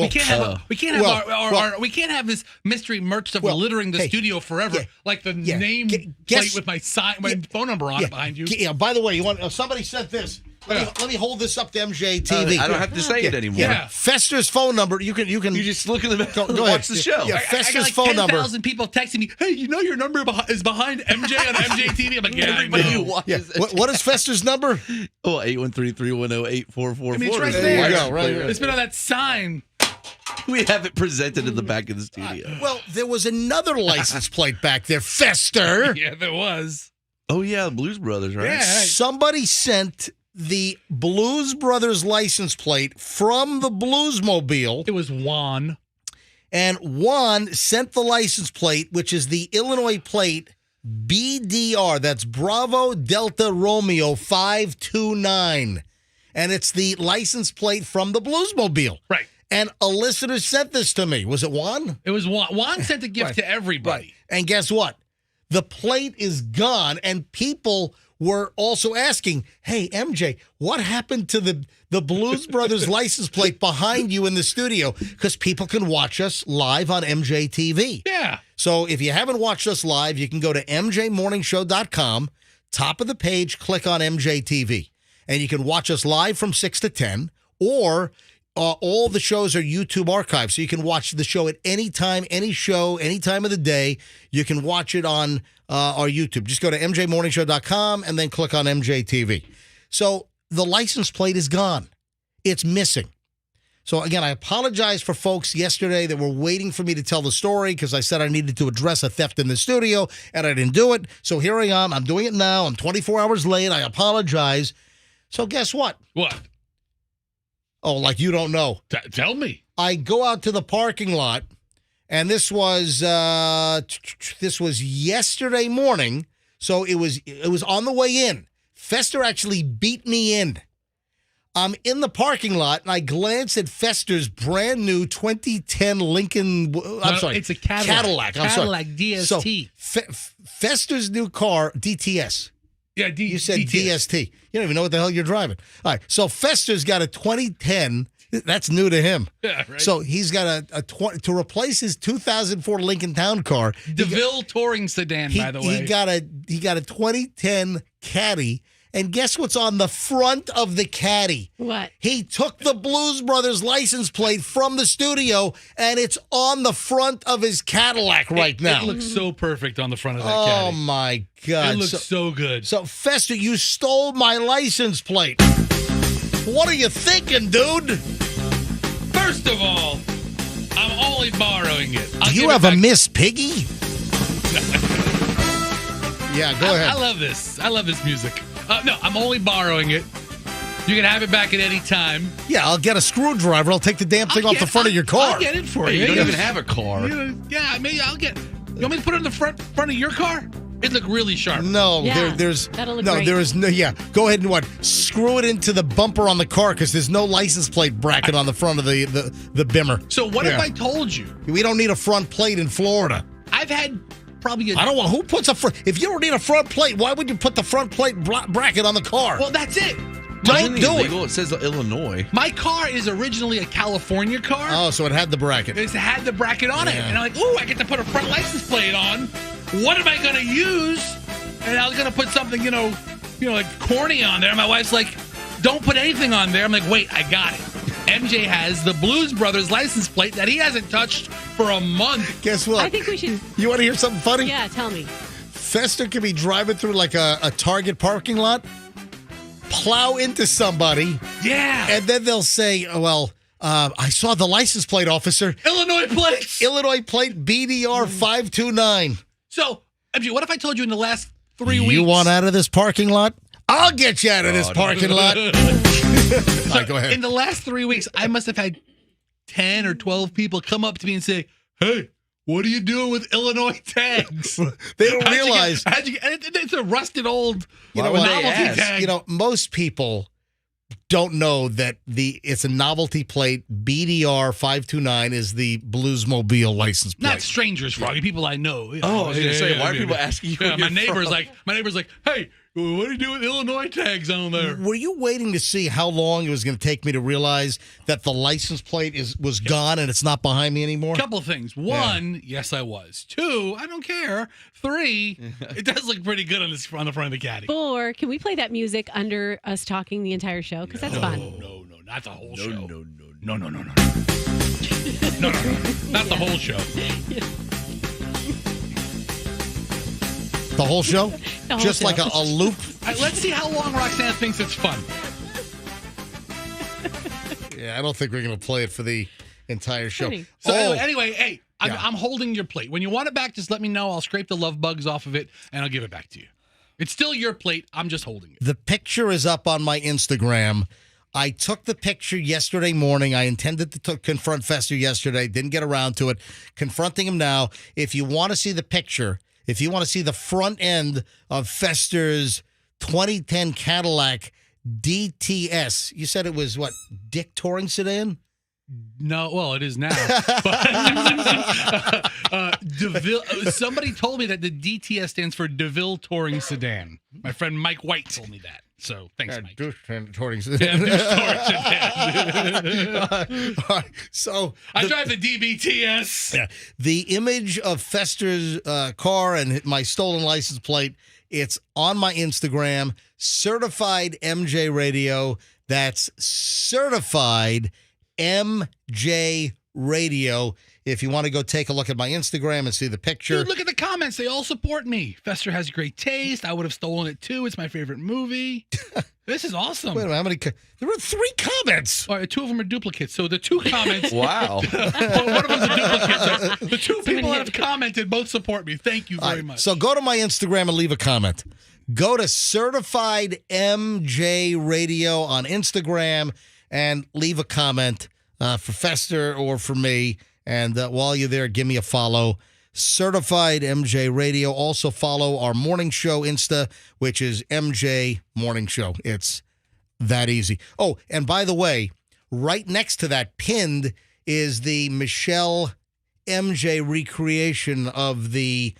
we can't have this mystery merch stuff littering the studio forever, like the name plate with my phone number on it behind you. Yeah. By the way, you want somebody sent this. Let me hold this up to MJ TV. I don't have to say it anymore. Yeah. Fester's phone number. You just look in the back. Go Watch ahead. the show. Yeah, I Fester's got like phone number. 10,000 people texting me, hey, your number is behind MJ on MJ TV. I'm like, yeah, Everybody I know. watches it. What is Fester's number? Oh, 813-310-8444. I mean, it's right There there. you go, right here. It's been on that sign. We have it presented in the back of the studio. Well, there was another license plate back there. Fester. Yeah, there was. Oh, yeah, Blues Brothers, right? Yeah. Somebody sent the Blues Brothers license plate from the Bluesmobile. It was Juan. And Juan sent the license plate, which is the Illinois plate BDR. That's Bravo Delta Romeo 529. And it's the license plate from the Bluesmobile. Right. And a listener sent this to me. Was it Juan? It was Juan. Juan sent a gift to everybody. Right. And guess what? The plate is gone, and people were also asking, hey, MJ, what happened to the Blues Brothers license plate behind you in the studio? Because people can watch us live on MJ TV. Yeah. So if you haven't watched us live, you can go to mjmorningshow.com, top of the page, click on MJ TV, and you can watch us live from 6 to 10, or all the shows are YouTube archived, so you can watch the show at any time, any show, any time of the day. You can watch it on our YouTube. Just go to mjmorningshow.com and then click on MJ TV. So the license plate is gone. It's missing. So, again, I apologize for folks yesterday that were waiting for me to tell the story because I said I needed to address a theft in the studio, and I didn't do it. So here I am. I'm doing it now. I'm 24 hours late. I apologize. So guess what? What? Oh, like you don't know. Tell me. I go out to the parking lot, and this was yesterday morning, so it was on the way in. Fester actually beat me in. I'm in the parking lot, and I glance at Fester's brand new 2010 Lincoln. I'm sorry. It's a Cadillac. Cadillac DST. So, Fester's new car, DTS. Yeah, you said DST. You don't even know what the hell you're driving. All right. So, Fester's got a 2010. That's new to him. Yeah, right. So, he's got to replace his 2004 Lincoln Town Car. DeVille touring sedan, by the way. He got a 2010 Caddy. And guess what's on the front of the Caddy? What? He took the Blues Brothers license plate from the studio, and it's on the front of his Cadillac right now. It looks so perfect on the front of that Caddy. Oh, my God. It looks so good. So, Fester, you stole my license plate. What are you thinking, dude? First of all, I'm only borrowing it. Do you have a Miss Piggy? Yeah, go ahead. I love this. I love this music. No, I'm only borrowing it. You can have it back at any time. Yeah, I'll get a screwdriver. I'll take the damn thing off the front of your car. I'll get it for Hey, you. you don't even have a car. Yeah, maybe I'll get. You want me to put it on the front of your car? It look really sharp. No, Yeah, there's that'll look no, great. there is no. Yeah, go ahead and what? Screw it into the bumper on the car because there's no license plate bracket on the front of the bimmer. So what if I told you? We don't need a front plate in Florida. I've had probably. I don't want. Who puts a front? If you don't need a front plate, why would you put the front plate bracket on the car? Well, that's it. Don't do it. It says Illinois. My car is originally a California car. Oh, so it had the bracket. It had the bracket on it. Yeah. And I'm like, ooh, I get to put a front license plate on. What am I going to use? And I was going to put something, like corny on there. My wife's like, don't put anything on there. I'm like, wait, I got it. MJ has the Blues Brothers license plate that he hasn't touched for a month. Guess what? I think we should. You want to hear something funny? Yeah, tell me. Fester could be driving through like a Target parking lot, plow into somebody. Yeah. And then they'll say, I saw the license plate, officer. Illinois plates. Illinois plate BDR 529. So, MJ, what if I told you in the last 3 weeks? You want out of this parking lot? I'll get you out of this parking lot. All right, go ahead. In the last 3 weeks, I must have had 10 or 12 people come up to me and say, hey, what are you doing with Illinois tags? They don't realize. It's a rusted old novelty tag. Most people don't know that it's a novelty plate. BDR 529 is the Bluesmobile license plate. Not strangers, Froggy. People I know. Oh, I was going to say, why are people asking you? Yeah, my neighbor's like, hey, what do you do with Illinois tags on there? Were you waiting to see how long it was going to take me to realize that the license plate was gone and it's not behind me anymore? Couple of things. One, yes, I was. Two, I don't care. Three, it does look pretty good on the front of the Caddy. 4, can we play that music under us talking the entire show? Because that's fun. No, not the whole show. No. No, not the whole show. The whole show? The whole Just show. like a loop? Let's see how long Roxanne thinks it's fun. Yeah, I don't think we're going to play it for the entire show. So anyway, hey, I'm holding your plate. When you want it back, just let me know. I'll scrape the love bugs off of it, and I'll give it back to you. It's still your plate. I'm just holding it. The picture is up on my Instagram. I took the picture yesterday morning. I intended to confront Fester yesterday. Didn't get around to it. Confronting him now. If you want to see the picture, if you want to see the front end of Fester's 2010 Cadillac DTS, you said it was what, Dick Touring Sedan? No, well, it is now. DeVille, somebody told me that the DTS stands for DeVille Touring Sedan. My friend Mike White told me that. So thanks, Mike. Touring Sedan. Yeah, Touring Sedan. So I drive the DBTS. Yeah, the image of Fester's car and my stolen license plate, it's on my Instagram, Certified MJ Radio. That's Certified MJ Radio. If you want to go take a look at my Instagram and see the picture. Dude, look at the comments. They all support me. Fester has great taste. I would have stolen it too. It's my favorite movie. This is awesome. Wait a minute, how many? There were 3 comments. All right, 2 of them are duplicates. So the 2 comments. Wow. One of them's a duplicate. So the 2 people that have commented both support me. Thank you very much. So go to my Instagram and leave a comment. Go to Certified MJ Radio on Instagram and leave a comment for Fester or for me. And while you're there, give me a follow. Certified MJ Radio. Also follow our morning show Insta, which is MJ Morning Show. It's that easy. Oh, and by the way, right next to that pinned is the Michelle MJ recreation of the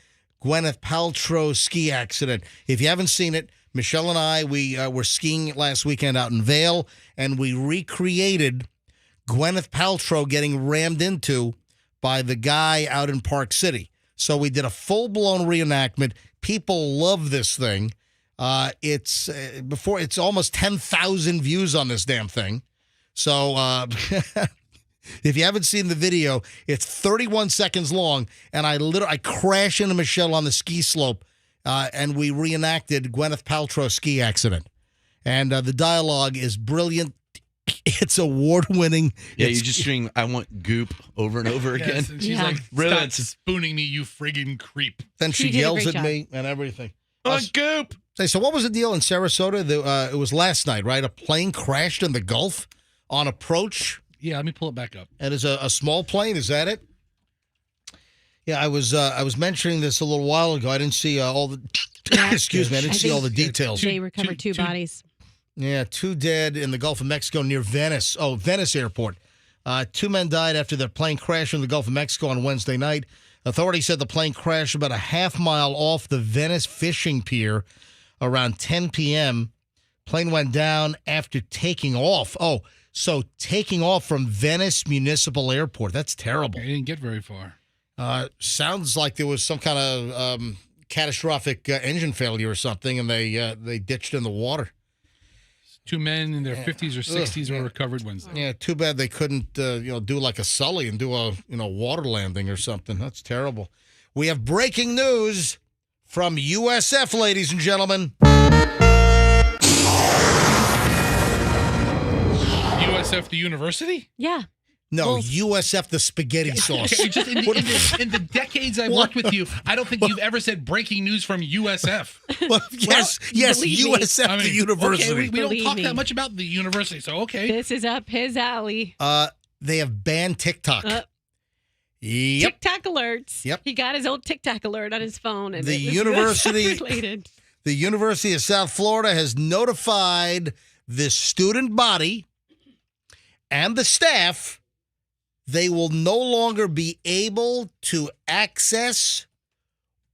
Gwyneth Paltrow ski accident. If you haven't seen it, Michelle and I, we were skiing last weekend out in Vail, and we recreated Gwyneth Paltrow getting rammed into by the guy out in Park City. So we did a full-blown reenactment. People love this thing. It's almost 10,000 views on this damn thing. So if you haven't seen the video, it's 31 seconds long, and I crash into Michelle on the ski slope, and we reenacted Gwyneth Paltrow's ski accident. And the dialogue is brilliant. It's award-winning. Yeah, you just string "I want goop" over and over again. Yes, and she's like, "Stop spooning me, you friggin' creep." Then she yells at me and everything. Goop. So what was the deal in Sarasota? It was last night, right? A plane crashed in the Gulf on approach. Yeah, let me pull it back up. And it's a small plane. Is that it? Yeah, I was mentioning this a little while ago. I didn't see all the. Excuse me, I didn't see all the details. They recovered 2 bodies. Yeah, 2 dead in the Gulf of Mexico near Venice. Oh, Venice Airport. 2 men died after their plane crashed in the Gulf of Mexico on Wednesday night. Authorities said the plane crashed about a half-mile off the Venice fishing pier around 10 p.m. Plane went down after taking off. Oh, so taking off from Venice Municipal Airport. That's terrible. They didn't get very far. Sounds like there was some kind of catastrophic engine failure or something, and they ditched in the water. 2 men in their 50s or 60s were recovered Wednesday. Yeah, too bad they couldn't, do like a Sully and do a, water landing or something. That's terrible. We have breaking news from USF, ladies and gentlemen. USF, the university? Yeah. No, USF, the spaghetti sauce. Okay, just in the decades I've worked with you, I don't think you've ever said breaking news from USF. Yes, USF, the university. Okay, we don't talk that much about the university, so okay. This is up his alley. They have banned TikTok. Yep. TikTok alerts. Yep. He got his old TikTok alert on his phone. And the university related. The University of South Florida has notified the student body and the staff they will no longer be able to access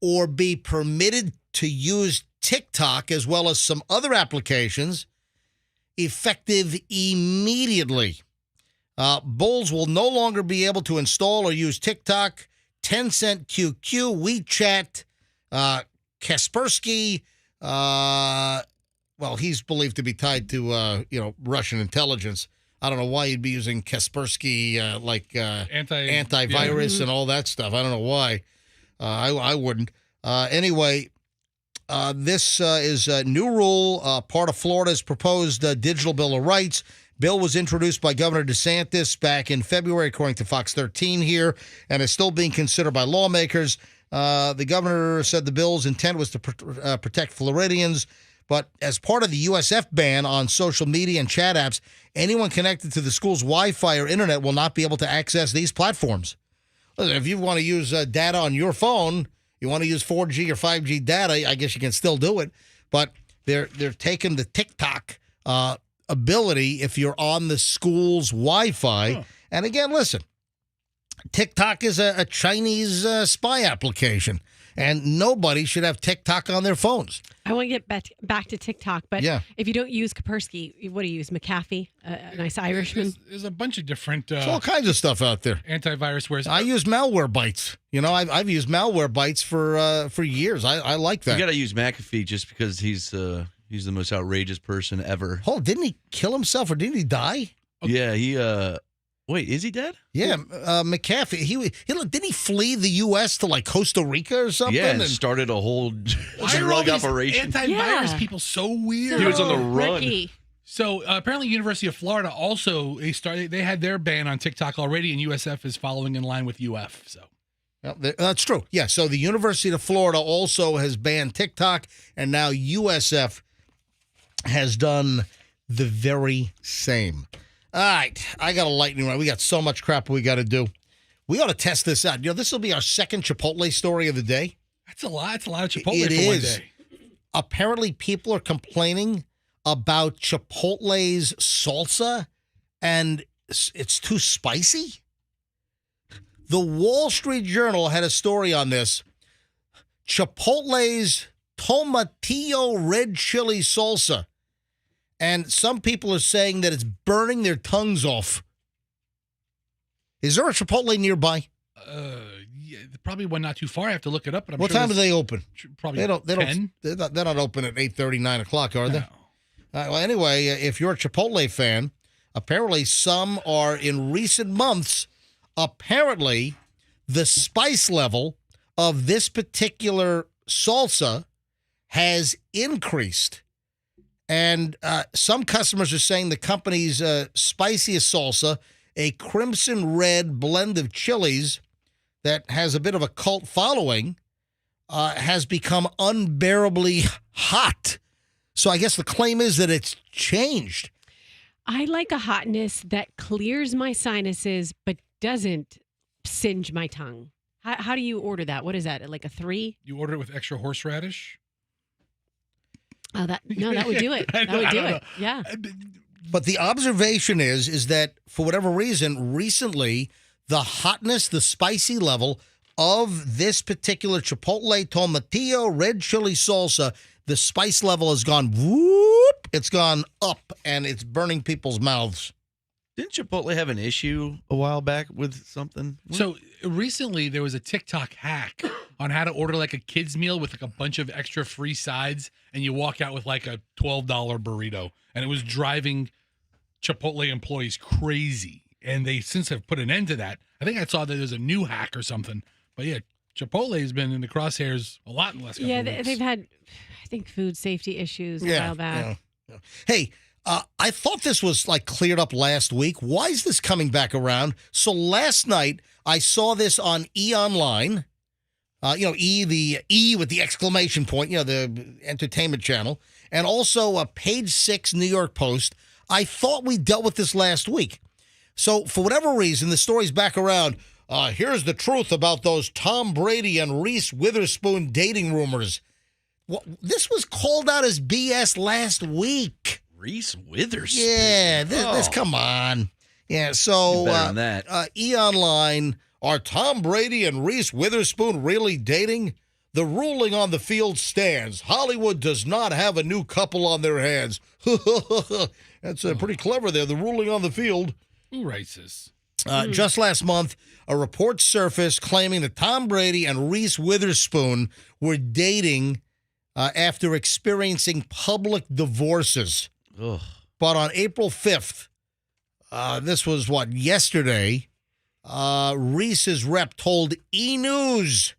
or be permitted to use TikTok as well as some other applications effective immediately. Bulls will no longer be able to install or use TikTok, Tencent QQ, WeChat, Kaspersky. Well, he's believed to be tied to, Russian intelligence. I don't know why you'd be using Kaspersky, antivirus and all that stuff. I don't know why. I wouldn't. Anyway, this is a new rule, part of Florida's proposed Digital Bill of Rights. Bill was introduced by Governor DeSantis back in February, according to Fox 13 here, and is still being considered by lawmakers. The governor said the bill's intent was to protect Floridians, but as part of the USF ban on social media and chat apps, anyone connected to the school's Wi-Fi or internet will not be able to access these platforms. Listen, if you want to use data on your phone, you want to use 4G or 5G data, I guess you can still do it, but they're taking the TikTok ability if you're on the school's Wi-Fi. Huh. And again, listen, TikTok is a Chinese spy application, and nobody should have TikTok on their phones. I want to get back to TikTok, but if you don't use Kaspersky, what do you use? McAfee, a nice Irishman? There's a bunch of different... There's all kinds of stuff out there. Antivirus wares. I use Malwarebytes. I've used Malwarebytes for years. I like that. You got to use McAfee just because he's the most outrageous person ever. Oh, didn't he kill himself or didn't he die? Yeah, he Wait, is he dead? Yeah, McAfee. Didn't he flee the U.S. to like Costa Rica or something? Yeah, and started a whole drug operation. Antivirus people so weird. He was on the run. Ricky. So apparently, University of Florida also they had their ban on TikTok already, and USF is following in line with UF. So. Well, that's true. Yeah, so the University of Florida also has banned TikTok, and now USF has done the very same. All right, I got a lightning round. We got so much crap we got to do. We ought to test this out. This will be our second Chipotle story of the day. That's a lot. It's a lot of Chipotle It for one is. day. Apparently, people are complaining about Chipotle's salsa, and it's too spicy. The Wall Street Journal had a story on this. Chipotle's Tomatillo red chili salsa. And some people are saying that it's burning their tongues off. Is there a Chipotle nearby? Yeah, probably one not too far. I have to look it up. But I'm What sure time do they open? Probably They don't. 10? They're not open at 8:30, 9 o'clock, are they? No. Well, anyway, if you're a Chipotle fan, apparently some are in recent months. Apparently, the spice level of this particular salsa has increased. And some customers are saying the company's spiciest salsa, a crimson red blend of chilies that has a bit of a cult following, has become unbearably hot. So I guess the claim is that it's changed. I like a hotness that clears my sinuses but doesn't singe my tongue. How do you order that? What is that? Like a 3? You order it with extra horseradish? Oh, that would do it. That would do it. Yeah. But the observation is that for whatever reason, recently, the hotness, the spicy level of this particular Chipotle Tomatillo red chili salsa, the spice level has gone whoop. It's gone up, and it's burning people's mouths. Didn't Chipotle have an issue a while back with something? So recently there was a TikTok hack on how to order like a kid's meal with like a bunch of extra free sides, and you walk out with like a $12 burrito, and it was driving Chipotle employees crazy. And they since have put an end to that. I think I saw that there's a new hack or something. But yeah, Chipotle has been in the crosshairs a lot in the last couple of weeks. They've had, I think, food safety issues a while back. Yeah. Hey, I thought this was like cleared up last week. Why is this coming back around? So last night I saw this on E! Online. The E with the exclamation point, the entertainment channel, and also Page 6 New York Post. I thought we dealt with this last week. So for whatever reason, the story's back around. Here's the truth about those Tom Brady and Reese Witherspoon dating rumors. This was called out as BS last week. Reese Witherspoon? Yeah, this come on. Yeah, so better than that. E! Online, are Tom Brady and Reese Witherspoon really dating? The ruling on the field stands. Hollywood does not have a new couple on their hands. That's pretty clever there, the ruling on the field. Who writes this? Just last month, a report surfaced claiming that Tom Brady and Reese Witherspoon were dating after experiencing public divorces. Ugh. But on April 5th, this was yesterday, Reese's rep told E! News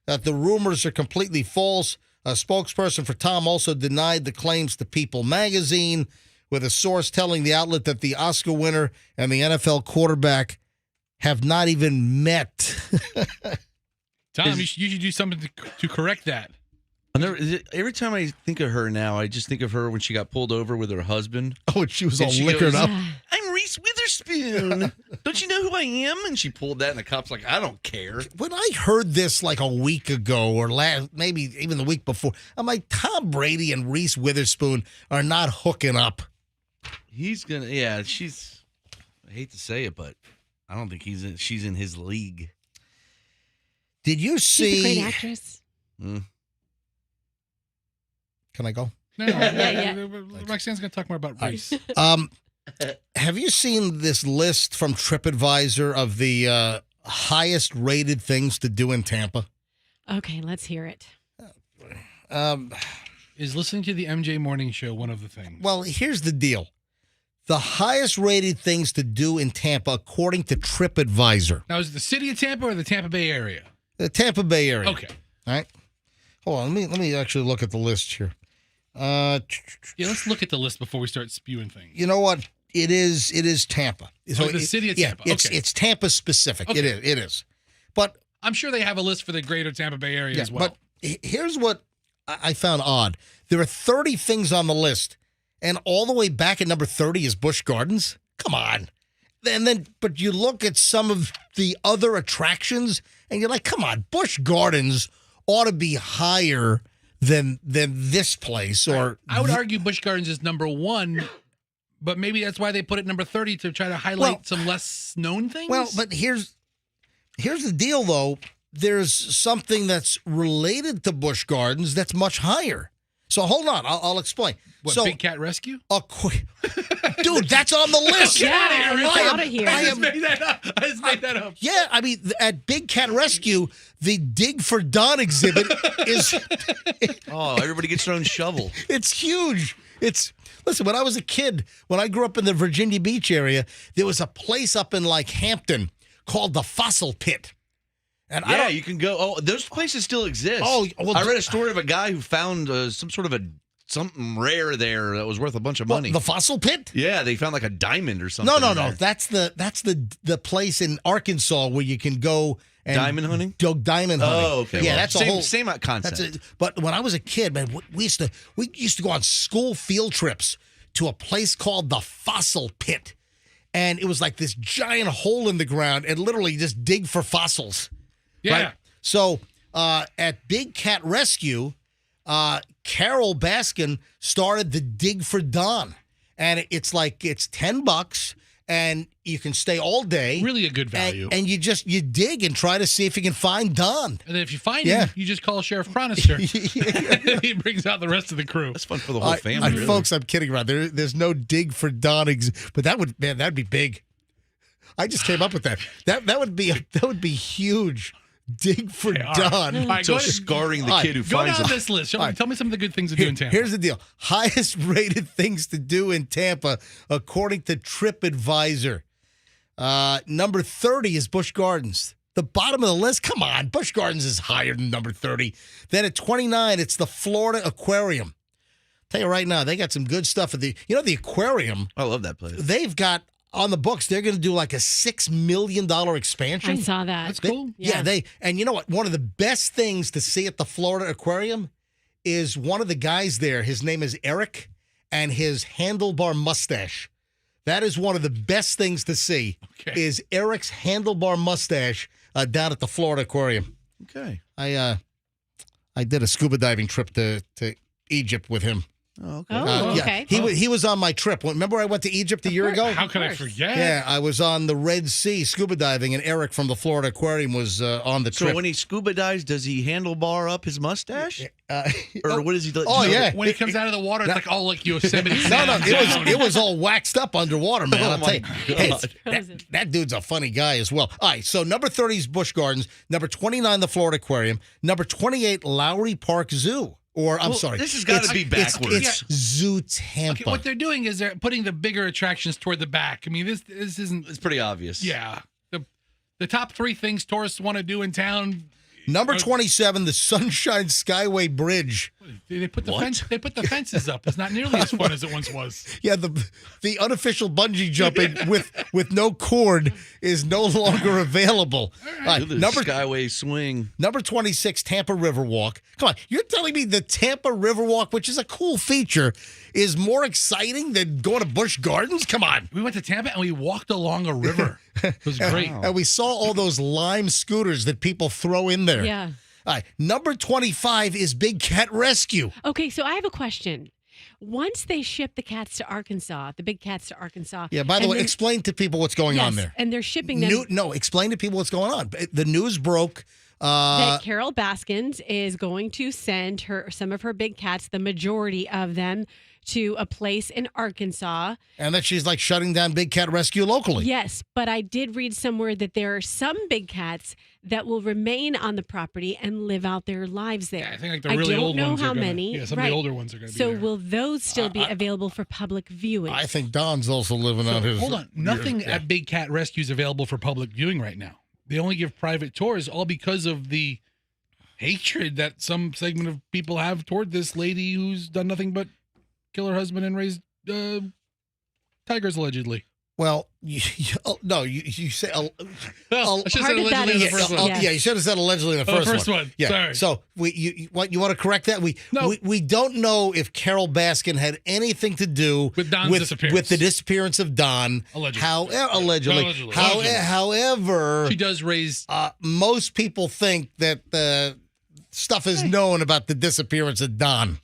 that the rumors are completely false. A spokesperson for Tom also denied the claims to People magazine, with a source telling the outlet that the Oscar winner and the NFL quarterback have not even met. Tom, you should do something to correct that. Every time I think of her now, I just think of her when she got pulled over with her husband. Oh, and she was all liquored up. I'm Reese Witherspoon. Don't you know who I am? And she pulled that, and the cop's like, I don't care. When I heard this like a week ago or maybe even the week before, I'm like, Tom Brady and Reese Witherspoon are not hooking up. He's gonna, I hate to say it, but I don't think she's in his league. Did you see? She's a great actress. Can I go? No, Roxanne's going to talk more about Reese. Have you seen this list from TripAdvisor of the highest rated things to do in Tampa? Okay, let's hear it. Is listening to the MJ Morning Show one of the things? Well, here's the deal. the highest rated things to do in Tampa according to TripAdvisor. Now, is it the city of Tampa or the Tampa Bay area? The Tampa Bay area. Okay. All right. Hold on. Let me actually look at the list here. Yeah, let's look at the list before we start spewing things. You know what? It is Tampa. So the city of Tampa. Yeah, Okay. it's Tampa specific. Okay. It is. But I'm sure they have a list for the greater Tampa Bay area as well. But here's what I found odd. There are 30 things on the list, and all the way back at number 30 is Busch Gardens. Come on. But you look at some of the other attractions, and you're like, come on, Busch Gardens ought to be higher than this place. Or I would argue Busch Gardens is number 1, but maybe that's why they put it number 30 to try to highlight some less known things. Well, but here's the deal, though. There's something that's related to Busch Gardens that's much higher. So hold on, I'll explain. What, so, Big Cat Rescue? Dude, that's on the list. Get out of here. I just made that up. Yeah, I mean, at Big Cat Rescue, the Dig for Don exhibit is... Oh, everybody gets their own shovel. It's huge. Listen, when I was a kid, when I grew up in the Virginia Beach area, there was a place up in like Hampton called the Fossil Pit. And yeah, you can go. Oh, those places still exist. Oh, well, I read a story of a guy who found some sort of something rare there that was worth a bunch of money. The Fossil Pit? Yeah, they found like a diamond or something. No. That's the place in Arkansas where you can go and diamond hunting. Go diamond hunting. Oh, okay. Yeah, well, that's a whole same concept. But when I was a kid, man, we used to go on school field trips to a place called the Fossil Pit, and it was like this giant hole in the ground, and literally just dig for fossils. Yeah. Right? So at Big Cat Rescue, Carol Baskin started the Dig for Don, and it's $10, and you can stay all day. Really a good value. And you dig and try to see if you can find Don. And then if you find him, you just call Sheriff Cronister. He brings out the rest of the crew. That's fun for the whole family. Really. Folks, I'm kidding around. There's no Dig for Don, but that'd be big. I just came up with that. That would be huge. Dig for Don. Right, so scarring the kid who finds down it. this list. Tell me some of the good things to do in Tampa. Here's the deal. Highest rated things to do in Tampa, according to TripAdvisor. Number 30 is Busch Gardens. The bottom of the list, come on. Busch Gardens is higher than number 30. Then at 29, it's the Florida Aquarium. Tell you right now, they got some good stuff at the aquarium. I love that place. They've got on the books, they're going to do like a $6 million expansion. I saw that. That's cool. And you know what? One of the best things to see at the Florida Aquarium is one of the guys there. His name is Eric, and his handlebar mustache. That is one of the best things to see. Okay. Is Eric's handlebar mustache down at the Florida Aquarium. Okay. I did a scuba diving trip to Egypt with him. Oh, okay. Okay. He was on my trip. Remember I went to Egypt a year ago? How could I forget? Yeah, I was on the Red Sea scuba diving, and Eric from the Florida Aquarium was on the trip. So when he scuba dives, does he handlebar up his mustache? Or what does he do? Oh, yeah. When he comes out of the water, it's like all like Yosemite. No, it was all waxed up underwater, man. I'll tell you. God. Hey, that dude's a funny guy as well. All right, so number 30 is Busch Gardens. Number 29, the Florida Aquarium. Number 28, Lowry Park Zoo. Or, I'm sorry. This has got to be backwards. It's Zoo Tampa. Okay, what they're doing is they're putting the bigger attractions toward the back. I mean, this isn't... It's pretty obvious. Yeah. The top 3 things tourists want to do in town... Number 27, the Sunshine Skyway Bridge. They put the fences up. It's not nearly as fun as it once was. Yeah, the unofficial bungee jumping with no cord is no longer available. Right. Number Skyway swing. Number 26, Tampa Riverwalk. Come on, you're telling me the Tampa Riverwalk, which is a cool feature, is more exciting than going to Busch Gardens? Come on. We went to Tampa and we walked along a river. It was great. And we saw all those lime scooters that people throw in there. Yeah. All right, number 25 is Big Cat Rescue. Okay, so I have a question. Once they ship the cats to Arkansas, the big cats to Arkansas. Yeah, by the way, explain to people what's going on there. And they're shipping them. Explain to people what's going on. The news broke that Carol Baskins is going to send some of her big cats, the majority of them, to a place in Arkansas. And that she's like shutting down Big Cat Rescue locally. Yes, but I did read somewhere that there are some big cats that will remain on the property and live out their lives there. I think like the really old ones. I don't know how are gonna, many. Yeah, some of the older ones are going to be So there. will those still be available for public viewing? I think Don's also living out his. Hold on. Nothing at Big Cat Rescue is available for public viewing right now. They only give private tours, all because of the hatred that some segment of people have toward this lady who's done nothing but kill her husband and raise tigers, allegedly. Well, you say. I should have Part said of that allegedly in the is- first one. yes. Yeah, you should have said allegedly in the first one. Yeah. Sorry. So you want to correct that? We don't know if Carol Baskin had anything to do with Don's disappearance. with the disappearance of Don. Allegedly. Allegedly. However, she does raise. Most people think that stuff is known about the disappearance of Don.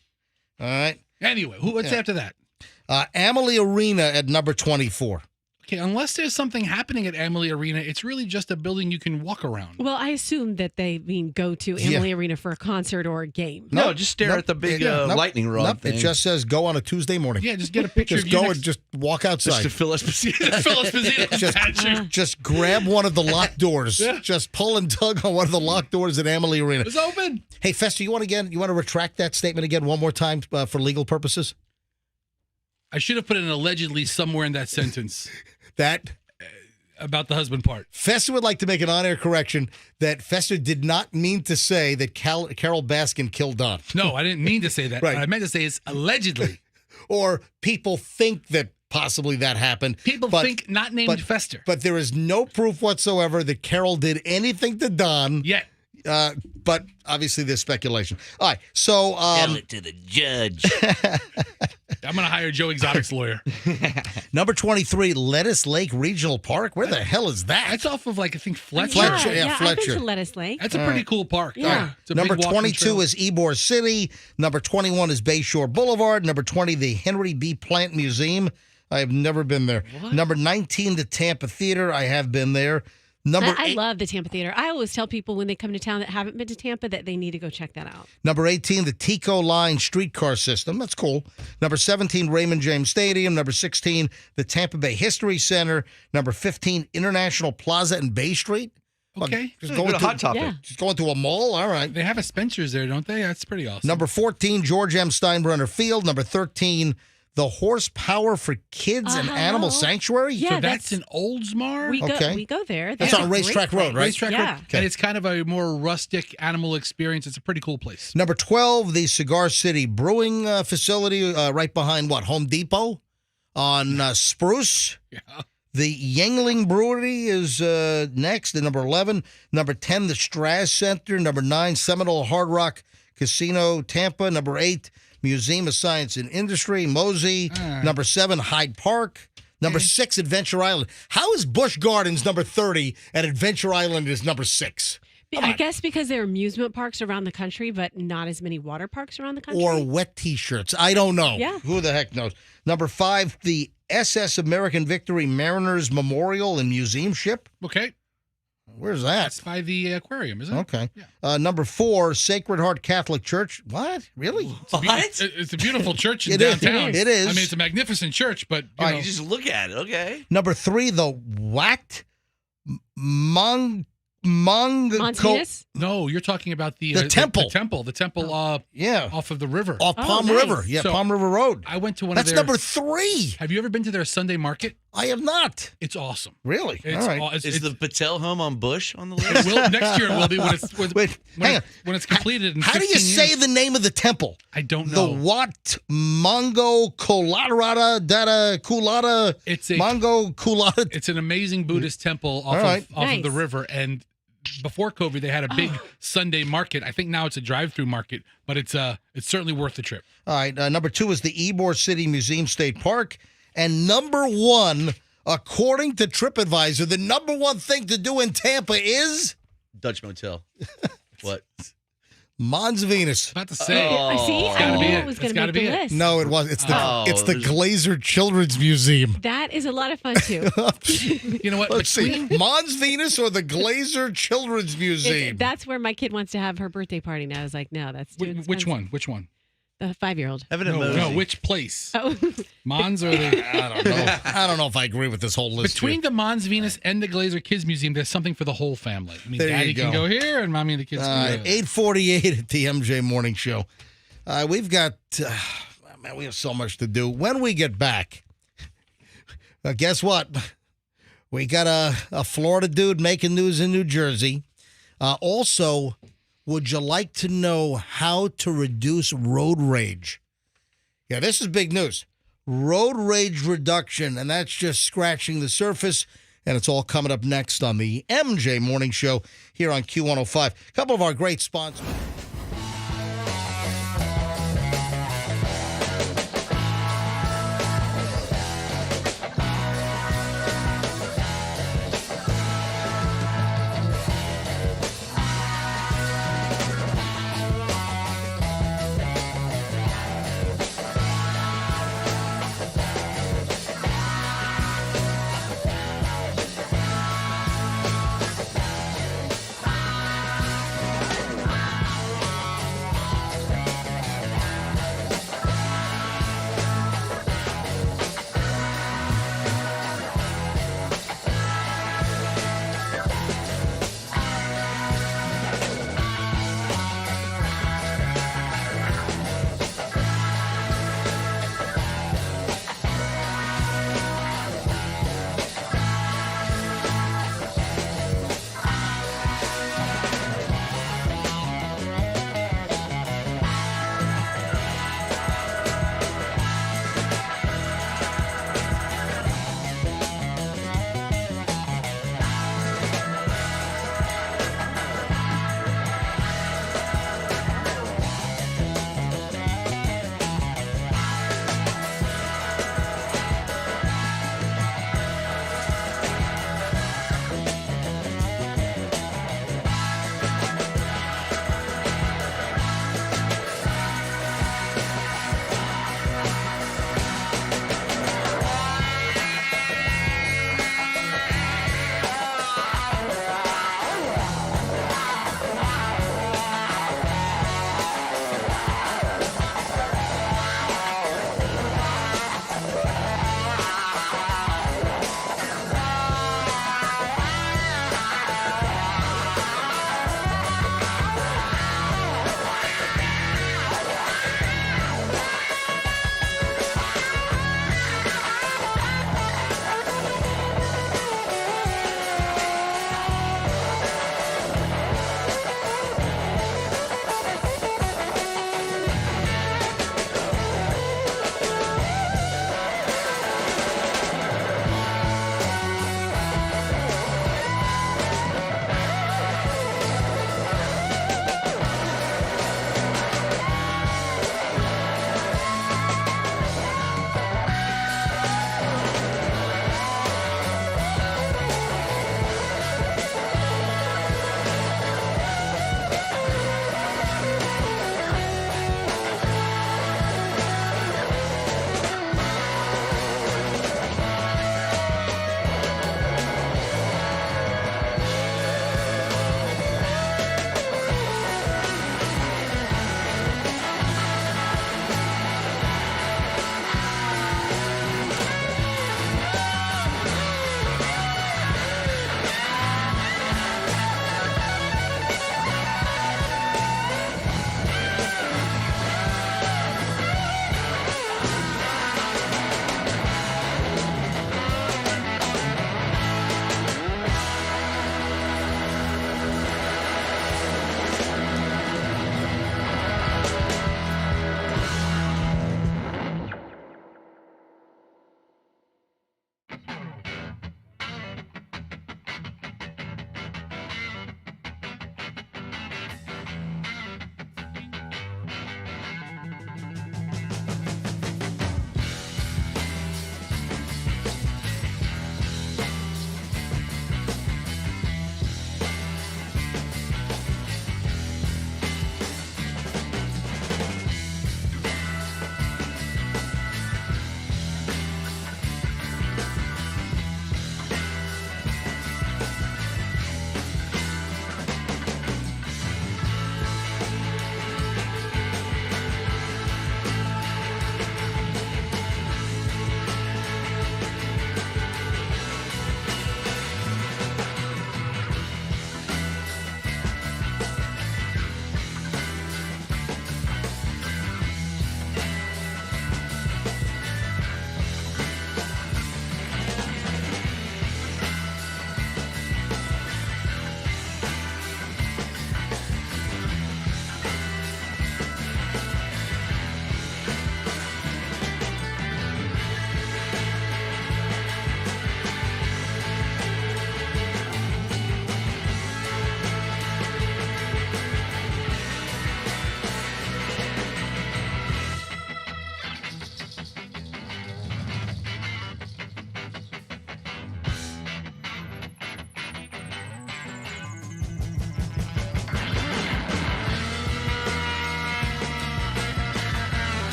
All right. Anyway, what's after that? Amalie Arena at number 24. Okay, unless there's something happening at Amalie Arena, it's really just a building you can walk around. Well, I assume that they mean go to Amalie Arena for a concert or a game. No, just stare at the big lightning rod thing. It just says go on a Tuesday morning. Yeah, just get a picture Just of you go next- and just walk outside. Just to Phil Esposito's statue. Just grab one of the locked doors. Yeah. Just pull and tug on one of the locked doors at Amalie Arena. It's open. Hey, Fester, you want to retract that statement again one more time for legal purposes? I should have put an allegedly somewhere in that sentence. That about the husband part. Fester would like to make an on-air correction that Fester did not mean to say that Carol Baskin killed Don. No, I didn't mean to say that. Right. What I meant to say is allegedly. Or people think that possibly that happened. People think not named Fester. But there is no proof whatsoever that Carol did anything to Don. Yet. But obviously there's speculation. All right, so Tell it to the judge. I'm going to hire Joe Exotic's lawyer. Number 23, Lettuce Lake Regional Park. Where the hell is that? That's off of I think Fletcher. Yeah, I've been to Lettuce Lake. That's a pretty cool park. Yeah. It's a Number big walking 22 trail. is Ybor City. Number 21 is Bayshore Boulevard. Number 20, the Henry B. Plant Museum. I have never been there. What? Number 19, the Tampa Theater. I have been there. I love the Tampa Theater. I always tell people when they come to town that haven't been to Tampa that they need to go check that out. Number 18, the Tico Line streetcar system. That's cool. Number 17, Raymond James Stadium. Number 16, the Tampa Bay History Center. Number 15, International Plaza and Bay Street. Okay. Just going to Hot Topic. Yeah. Just going to a mall. All right. They have a Spencer's there, don't they? That's pretty awesome. Number 14, George M. Steinbrenner Field. Number 13, the Horsepower for Kids and Animal Sanctuary. Yeah, so that's in Oldsmar? We Okay. go there. That's on Racetrack Road, right? Racetrack Yeah. Road. And it's kind of a more rustic animal experience. It's a pretty cool place. Number 12, the Cigar City Brewing facility right behind Home Depot on Spruce. Yeah. The Yangling Brewery is next at number 11. Number 10, the Strass Center. Number 9, Seminole Hard Rock Casino, Tampa. Number 8, Museum of Science and Industry, Mosey. right. Number 7, Hyde Park. Number 6, Adventure Island. How is Busch Gardens number 30 and Adventure Island is number 6? I guess because there are amusement parks around the country, but not as many water parks around the country. Or wet T-shirts. I don't know. Yeah. Who the heck knows? Number 5, the SS American Victory Mariners Memorial and Museum Ship. Okay. Where's that? That's by the aquarium, isn't it? Okay. Yeah. Number 4, Sacred Heart Catholic Church. What? Really? It's a beautiful church in It is. downtown. It is. I mean, it's a magnificent church, but You just look at it, okay? Number 3, the what? Montanus? no, you're talking about the temple. The temple. Yeah. Off of the river. Off Palm nice. River. Yeah, So, Palm River Road. I went to one That's of their. number 3. Have you ever been to their Sunday market? I have not. It's awesome. Really? It's, All right. Is the Patel home on Bush on the it list? will, next year it will be when it's Wait, hang on. when it's completed. In How do you 15 say years. the name of the temple? I don't The know. what? Mongo Colarada Dada Kulada. It's a Mongo Kulada. It's an amazing Buddhist temple off All right. of Nice. the river. And before COVID, they had a big Sunday market. I think now it's a drive-through market, but it's certainly worth the trip. All right. Number 2 is the Ybor City Museum State Park. And number 1, according to TripAdvisor, the number 1 thing to do in Tampa is Dutch Motel. What? Mons Venus. About to say, See, It's I gotta knew be it it. was It's going to gotta make the be it. list. No, it was. It's the there's- Glazer Children's Museum. That is a lot of fun, too. you know what? Let's see. Mons Venus or the Glazer Children's Museum? That's where my kid wants to have her birthday party now. I was like, no, that's too Which expensive. one? Which one? The 5-year-old. Have an No, emoji. which place? Oh. Mons or the... I don't know. I don't know if I agree with this whole list. Between here. the Mons Venus and the Glazer Kids Museum, there's something for the whole family. I mean, There you Daddy can go. go here, and Mommy and the kids can go there. 8:48 at the MJ Morning Show. We've got, man, we have so much to do. When we get back, guess what? We got a Florida dude making news in New Jersey. Also, would you like to know how to reduce road rage? Yeah, this is big news. Road rage reduction, and that's just scratching the surface. And it's all coming up next on the MJ Morning Show here on Q105. A couple of our great sponsors.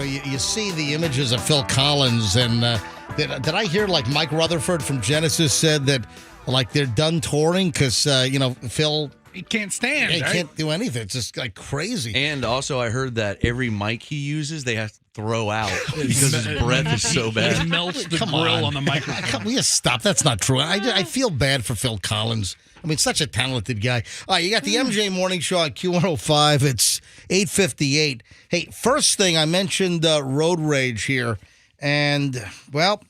you see the images of Phil Collins, and did I hear like Mike Rutherford from Genesis said that like they're done touring because Phil. He can't stand. He right? can't do anything. It's just like crazy. And also, I heard that every mic he uses, they have to throw out because his breath is so He bad. melts the grill on the microphone. Will you stop? That's not true. I feel bad for Phil Collins. I mean, such a talented guy. All right, you got the MJ Morning Show on Q105. It's 8:58. Hey, first thing, I mentioned road rage here. And, well,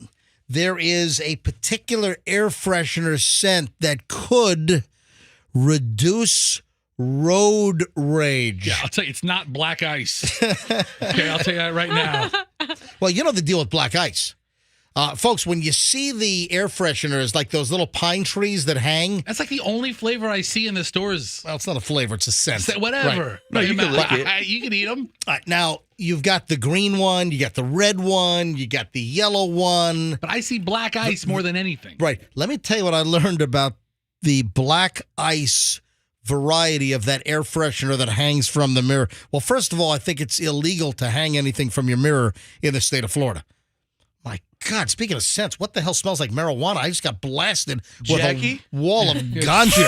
there is a particular air freshener scent that could reduce road rage. Yeah, I'll tell you, it's not black ice. Okay, I'll tell you that right now. Well, you know the deal with black ice. Folks, when you see the air fresheners, like those little pine trees that hang. That's like the only flavor I see in the stores. Well, it's not a flavor, it's a scent. Whatever. Right. No, you can lick it. You can eat them. Now, you've got the green one, you got the red one, you got the yellow one. But I see black ice more than anything. Right. Let me tell you what I learned about the black ice variety of that air freshener that hangs from the mirror. Well, first of all, I think it's illegal to hang anything from your mirror in the state of Florida. My God, speaking of scents, what the hell smells like marijuana? I just got blasted with a wall of ganja.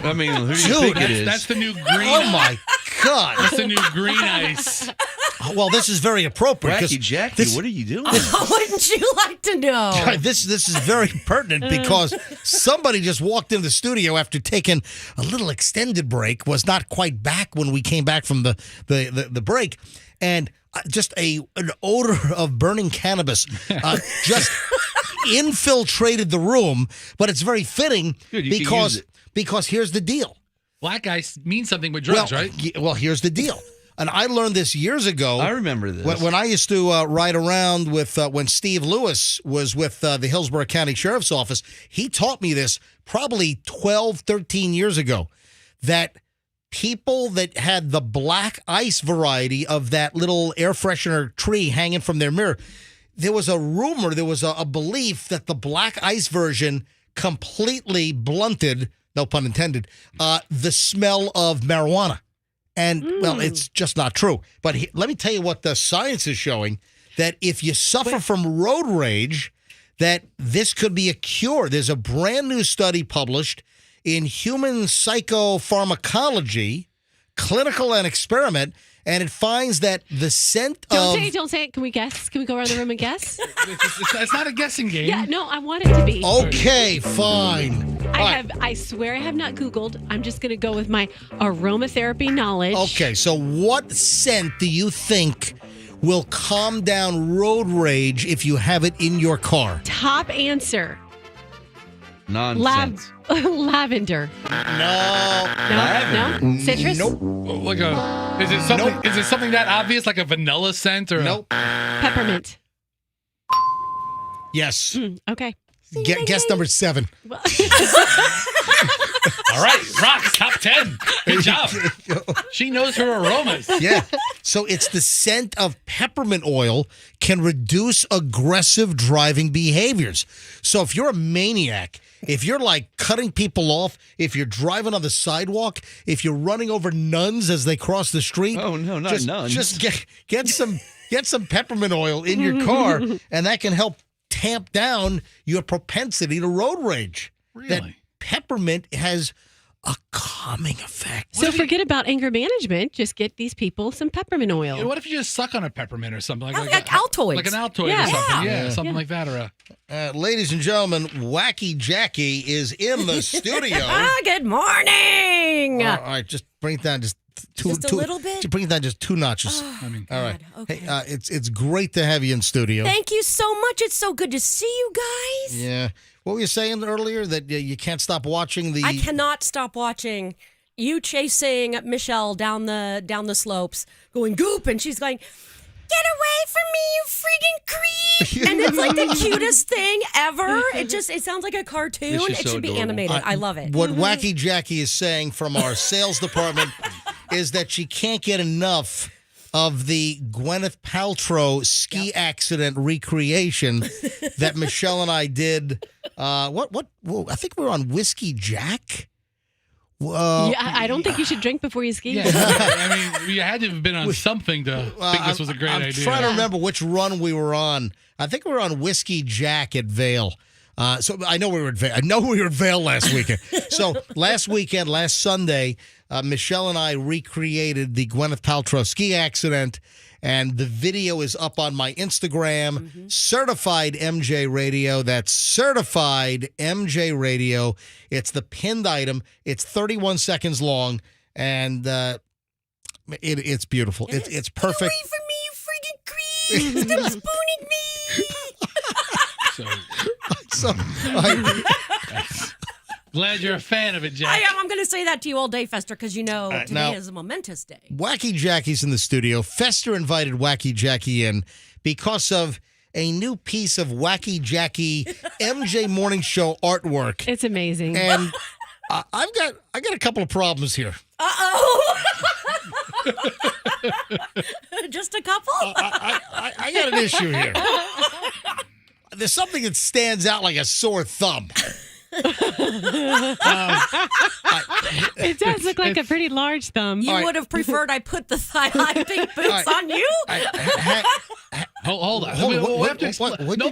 I mean, who do you Dude, think it is? That's the new green. Oh, my God. That's the new green ice. Well, this is very appropriate. Wacky Jackie, what are you doing? Wouldn't you like to know? This is very pertinent because somebody just walked in the studio after taking a little extended break, was not quite back when we came back from the break, and just an odor of burning cannabis just infiltrated the room. But it's very fitting because here's the deal. Black ice means something with drugs, right? Well, here's the deal. And I learned this years ago. I remember this. When I used to ride around with, when Steve Lewis was with the Hillsborough County Sheriff's Office, he taught me this probably 12, 13 years ago, that people that had the black ice variety of that little air freshener tree hanging from their mirror, there was a rumor, there was a belief that the black ice version completely blunted, no pun intended, the smell of marijuana. And, well, it's just not true. But let me tell you what the science is showing, that if you suffer from road rage, that this could be a cure. There's a brand new study published in Human Psychopharmacology, Clinical and Experiment, and it finds that the scent Don't say it. Can we guess? Can we go around the room and guess? It's not a guessing game. Yeah, no, I want it to be. Okay, fine. I swear I have not Googled. I'm just going to go with my aromatherapy knowledge. Okay, so what scent do you think will calm down road rage if you have it in your car? Top answer. Nonsense. Lavender. No. Citrus. Nope. Is it something? Is it something that obvious, like a vanilla scent or? Nope. Peppermint. Yes. Okay. Guess number 7. All right, Rox, top 10. Good job. She knows her aromas. Yeah. So it's the scent of peppermint oil can reduce aggressive driving behaviors. So if you're a maniac, if you're like cutting people off, if you're driving on the sidewalk, if you're running over nuns as they cross the street. Oh, no, not nuns. Just get some peppermint oil in your car, and that can help tamp down your propensity to road rage. Really? That peppermint has a calming effect. So forget about anger management. Just get these people some peppermint oil. What if you just suck on a peppermint or something like Altoids? Like an Altoid or something. Yeah, something like that. Or ladies and gentlemen, Wacky Jackie is in the studio. Good morning. All right, just bring it down just a little bit. Just bring it down just 2 notches. Oh, all right. Okay. Hey, it's great to have you in studio. Thank you so much. It's so good to see you guys. Yeah. What were you saying earlier? That you can't stop watching the... I cannot stop watching you chasing Michelle down the slopes, going goop, and she's going, "Get away from me, you freaking creep!" And it's like the cutest thing ever. It sounds like a cartoon. It's It just so should be adorable. animated. I love it. What Wacky Jackie is saying from our sales department is that she can't get enough of the Gwyneth Paltrow ski accident recreation that Michelle and I did. I think we were on Whiskey Jack Yeah, I don't think you should drink before you ski. Yeah, I mean, you had to have been on something to think this was a great idea. I'm trying to remember which run we were on. I think we were on Whiskey Jack at Vail. So I know we were at Vail. I know we were at Vail last weekend. So last Sunday, Michelle and I recreated the Gwyneth Paltrow ski accident, and the video is up on my Instagram, Certified MJ Radio. That's Certified MJ Radio. It's the pinned item. It's 31 seconds long, and it's beautiful. It's perfect. Get away from me, you freaking creep! Stop spooning me! So glad you're a fan of it, Jack. I am. I'm going to say that to you all day, Fester, because you know today now, is a momentous day. Wacky Jackie's in the studio. Fester invited Wacky Jackie in because of a new piece of Wacky Jackie MJ Morning Show artwork. It's amazing. And I got a couple of problems here. Uh-oh. Just a couple? I got an issue here. There's something that stands out like a sore thumb. It does look like a pretty large thumb. You would have preferred I put the thigh-high pink boots on you? Hold on. What did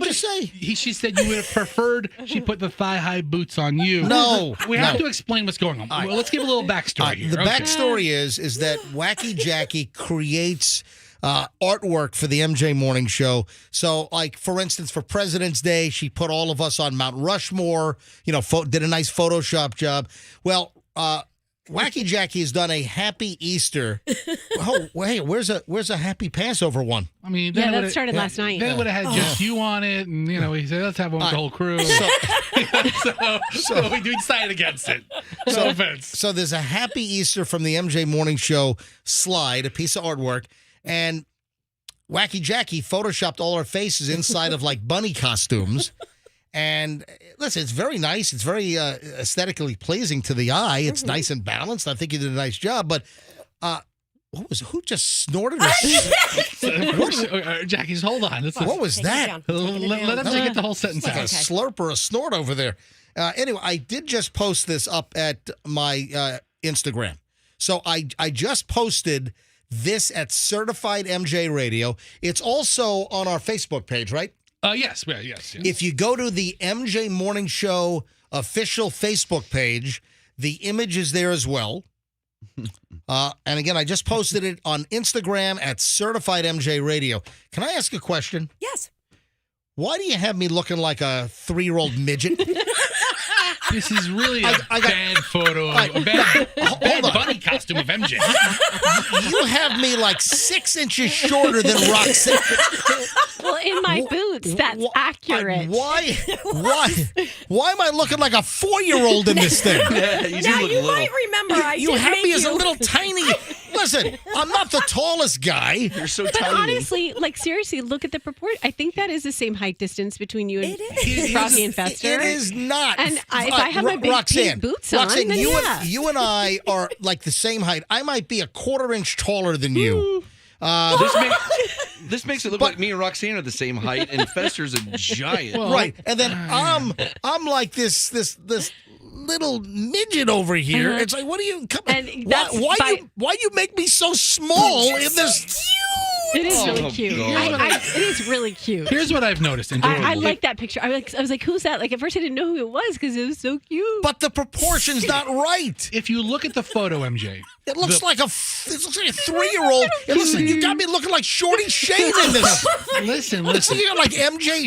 you say? She said you would have preferred she put the thigh-high boots on you. No. We have to explain what's going on. Well, let's give a little backstory here. The backstory is that Wacky Jackie creates artwork for the MJ Morning Show. So, like, for instance, for President's Day, she put all of us on Mount Rushmore, did a nice Photoshop job. Well, Wacky Jackie has done a Happy Easter. Oh, wait, where's a Happy Passover one? I mean, that started last night. They would have had just you on it, and, he said, let's have one with the whole crew. So we decided against it. No offense. So there's a Happy Easter from the MJ Morning Show slide, a piece of artwork. And Wacky Jackie photoshopped all our faces inside of like bunny costumes. And listen, it's very nice. It's very aesthetically pleasing to the eye. It's nice and balanced. I think you did a nice job. But who just snorted? Jackie, just hold on. What was that? Let him get the whole sentence like out. a slurp or a snort over there. Anyway, I did just post this up at my Instagram. So I just posted this at Certified MJ Radio. It's also on our Facebook page, right? Yes. If you go to the MJ Morning Show official Facebook page, the image is there as well. And again, I just posted it on Instagram at Certified MJ Radio. Can I ask a question? Yes. Why do you have me looking like a 3-year-old midget? This is really a bad photo, a bad bunny costume of MJ. You have me like 6 inches shorter than Roxanne. Well, in my boots, that's accurate. Why am I looking like a 4-year-old in this thing? Yeah, you might remember you have me as a little tiny. Listen, I'm not the tallest guy. You're so but tiny. Honestly, like seriously, look at the proportion. I think that is the same height distance between you and Froggy and Fester. It is not. And if I have my big pink boots on, then you and I are like the same height. I might be a 1/4 inch taller than you. This makes it look like me and Roxanne are the same height, and Fester's a giant. Right, and then I'm like this little midget over here. It's like, what are you? Why you make me so small in this? It is really cute. It is really cute. Here's what I've noticed. I like that picture. I was like, who's that? Like, at first I didn't know who it was because it was so cute. But the proportion's not right. If you look at the photo, MJ, it looks like a 3-year-old. Listen, you got me looking like Shorty Shane in this. Listen. You got like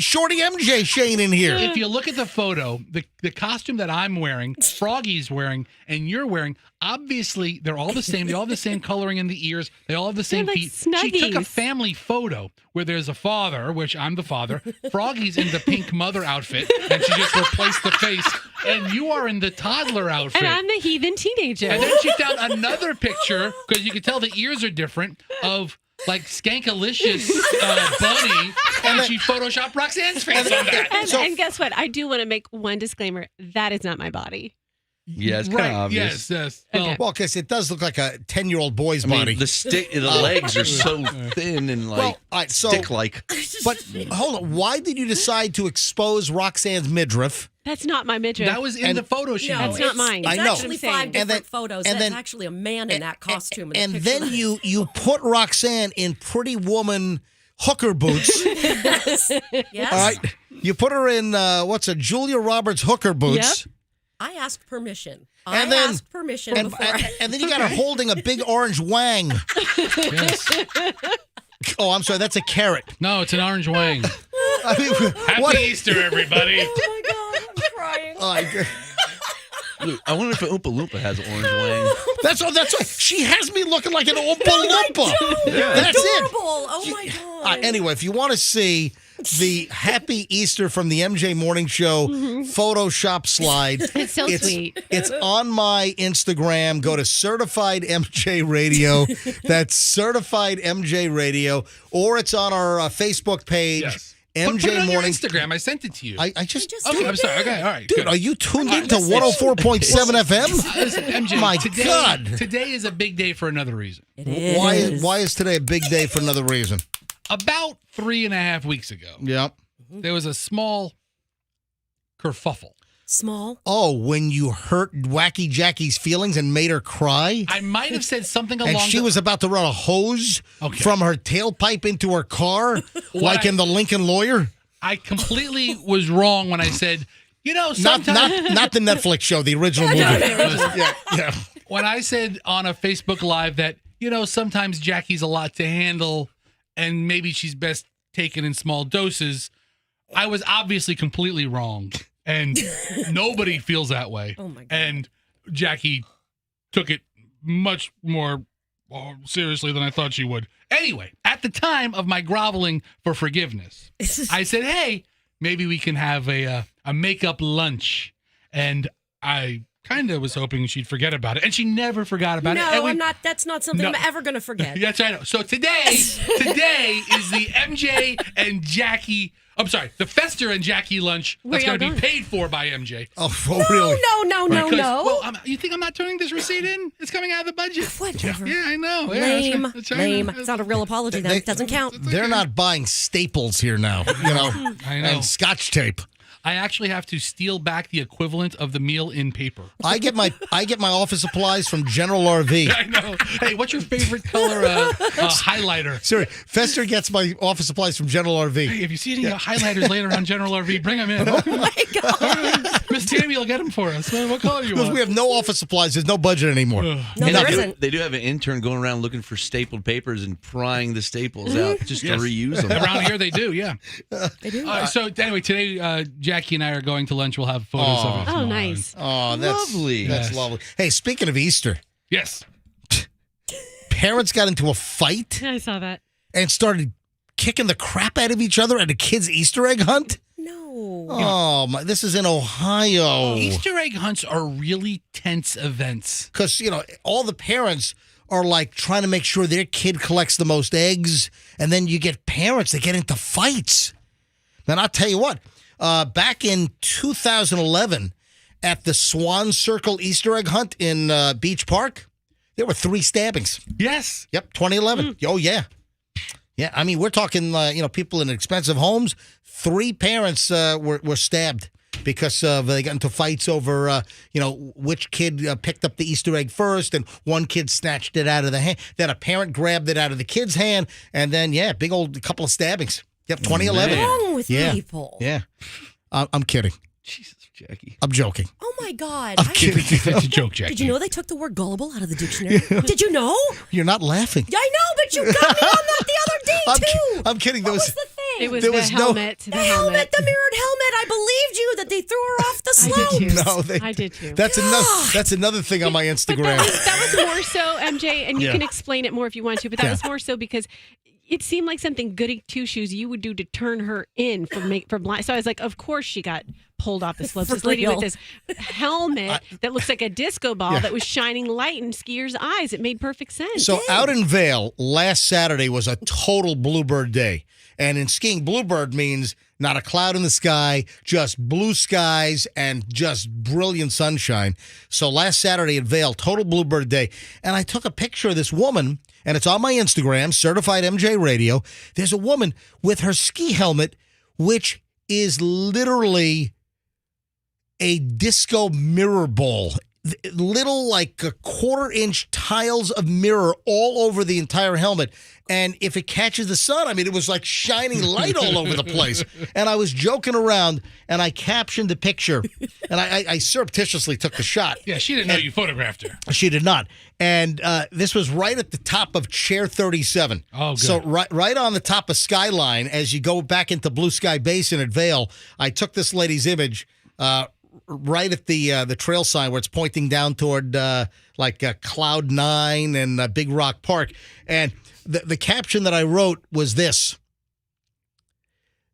Shorty MJ Shane in here. If you look at the photo, the costume that I'm wearing, Froggy's wearing, and you're wearing, obviously they're all the same. They all have the same coloring in the ears. They all have the same feet. Snuggies. She took a family photo where there's a father, which I'm the father. Froggy's in the pink mother outfit, and she just replaced the face. And you are in the toddler outfit. And I'm the heathen teenager. And then she found another picture, because you can tell the ears are different, of like Skankalicious bunny, and she photoshopped Roxanne's face on that. And guess what? I do want to make one disclaimer. That is not my body. Yeah, it's kind of obvious. Yes. Okay. Well, because it does look like a 10-year-old boy's body. The legs are so thin and stick-like. But hold on, why did you decide to expose Roxanne's midriff? That's not my midget. That was in the photo shoot. No, That's not mine. It's I know. actually 5 different photos. and That's then- actually a man in that costume. in the And picture. then you put Roxanne in Pretty Woman hooker boots. Yes. All right. You put her in, Julia Roberts hooker boots. I asked permission. And I then- asked permission And, before. and then you got her holding a big orange wang. Yes. Oh, I'm sorry. That's a carrot. No, it's an orange wang. I mean, Happy Easter, everybody. Oh my God, I'm crying. Luke, I wonder if an Oompa Loompa has an orange wang. That's right. She has me looking like an Oompa I Loompa. do. That's Adorable. it. Oh my God. Anyway, if you want to see the Happy Easter from the MJ Morning Show Photoshop slide, It's so sweet. It's on my Instagram. Go to Certified MJ Radio. That's Certified MJ Radio. Or it's on our Facebook page. Yes. MJ Put it on your Morning. Instagram. I sent it to you. I just Okay, I'm sorry. Okay, all right. Dude, good. are you tuned All right, into listen. 104.7 FM? Listen, MJ, My today, God. Today is a big day for another reason. It is. Why is today a big day for another reason? About 3.5 weeks ago, Yeah. there was a small kerfuffle. Small. Oh, when you hurt Wacky Jackie's feelings and made her cry? I might have said something along And she was about to run a hose Okay. from her tailpipe into her car, like in the Lincoln Lawyer? I completely was wrong when I said, Not sometimes... not the Netflix show, the original movie. Yeah. When I said on a Facebook Live that, sometimes Jackie's a lot to handle and maybe she's best taken in small doses, I was obviously completely wrong. And nobody feels that way. Oh, my God. And Jackie took it much more seriously than I thought she would. Anyway, at the time of my groveling for forgiveness, I said, hey, maybe we can have a makeup lunch. And I kind of was hoping she'd forget about it. And she never forgot about it. No, And I'm not. That's not something No. I'm ever going to forget. That's right. So today is the MJ and Jackie. I'm sorry, the Fester and Jackie lunch that's Where going to y'all be paid for by MJ. Oh, really? No. Because, well, you think I'm not turning this receipt in? It's coming out of the budget. Whatever. Yeah, I know. Lame. Yeah, that's right. Lame. It's not a real apology then. It doesn't count. They're not buying staples here now, I know. and Scotch tape. I actually have to steal back the equivalent of the meal in paper. I get my office supplies from General RV. I know. Hey, what's your favorite color highlighter? Sorry, Fester gets my office supplies from General RV. Hey, if you see any highlighters laying around General RV, bring them in. Oh my God. Miss Tammy will get them for us. What color you Because want? we have no office supplies, there's no budget anymore. No, And there they do- isn't. They do have an intern going around looking for stapled papers and prying the staples out just Yes. to reuse them. Around here, they do, yeah. They do. So anyway, today Jackie and I are going to lunch. We'll have photos of it. Oh, tomorrow. nice. Oh, that's Lovely. That's Yes. lovely. Hey, speaking of Easter, Yes. parents got into a fight I saw that. and started kicking the crap out of each other at a kid's Easter egg hunt. No. Oh, my, this is in Ohio. Easter egg hunts are really tense events. Because, all the parents are like trying to make sure their kid collects the most eggs. And then you get parents that get into fights. And I'll tell you what, back in 2011 at the Swan Circle Easter egg hunt in Beach Park, there were 3 stabbings. Yes. Yep, 2011. Oh, yeah. Yeah, I mean, we're talking, people in expensive homes. 3 parents were stabbed because they got into fights over, which kid picked up the Easter egg first, and one kid snatched it out of the hand. Then a parent grabbed it out of the kid's hand, and then, big old couple of stabbings. Yep, 2011. What's wrong with people? Yeah. I'm kidding. Jesus, Jackie. I'm joking. Oh my God. I'm kidding. It's a joke, Jackie. Did you know they took the word gullible out of the dictionary? Did you know? You're not laughing. I know, but you got me on that the other day too. I'm kidding. What was the thing? It was There the was no- helmet. The helmet, the mirrored helmet. I believed you that they threw her off the I did slope. too. No, I did too. That's another thing on my Instagram. That was more so, MJ, and you Yeah. can explain it more if you want to, but that Yeah. was more so because it seemed like something Goody Two Shoes you would do to turn her in for blind. So I was like, of course she got pulled off the slopes. For This lady real. with this helmet that looks like a disco ball that was shining light in skiers' eyes. It made perfect sense. So out in Vail, last Saturday was a total bluebird day. And in skiing, bluebird means not a cloud in the sky, just blue skies and just brilliant sunshine. So last Saturday at Vail, total bluebird day. And I took a picture of this woman, and it's on my Instagram, Certified MJ Radio. There's a woman with her ski helmet, which is literally a disco mirror ball. Little, like, a quarter-inch tiles of mirror all over the entire helmet. And if it catches the sun, I mean, it was like shining light all over the place. And I was joking around, and I captioned the picture, and I surreptitiously took the shot. Yeah, she didn't know you photographed her. She did not. And this was right at the top of Chair 37. Oh, good. So right on the top of Skyline, as you go back into Blue Sky Basin at Vail, I took this lady's image right at the trail sign where it's pointing down toward Cloud 9 and Big Rock Park. And the caption that I wrote was this.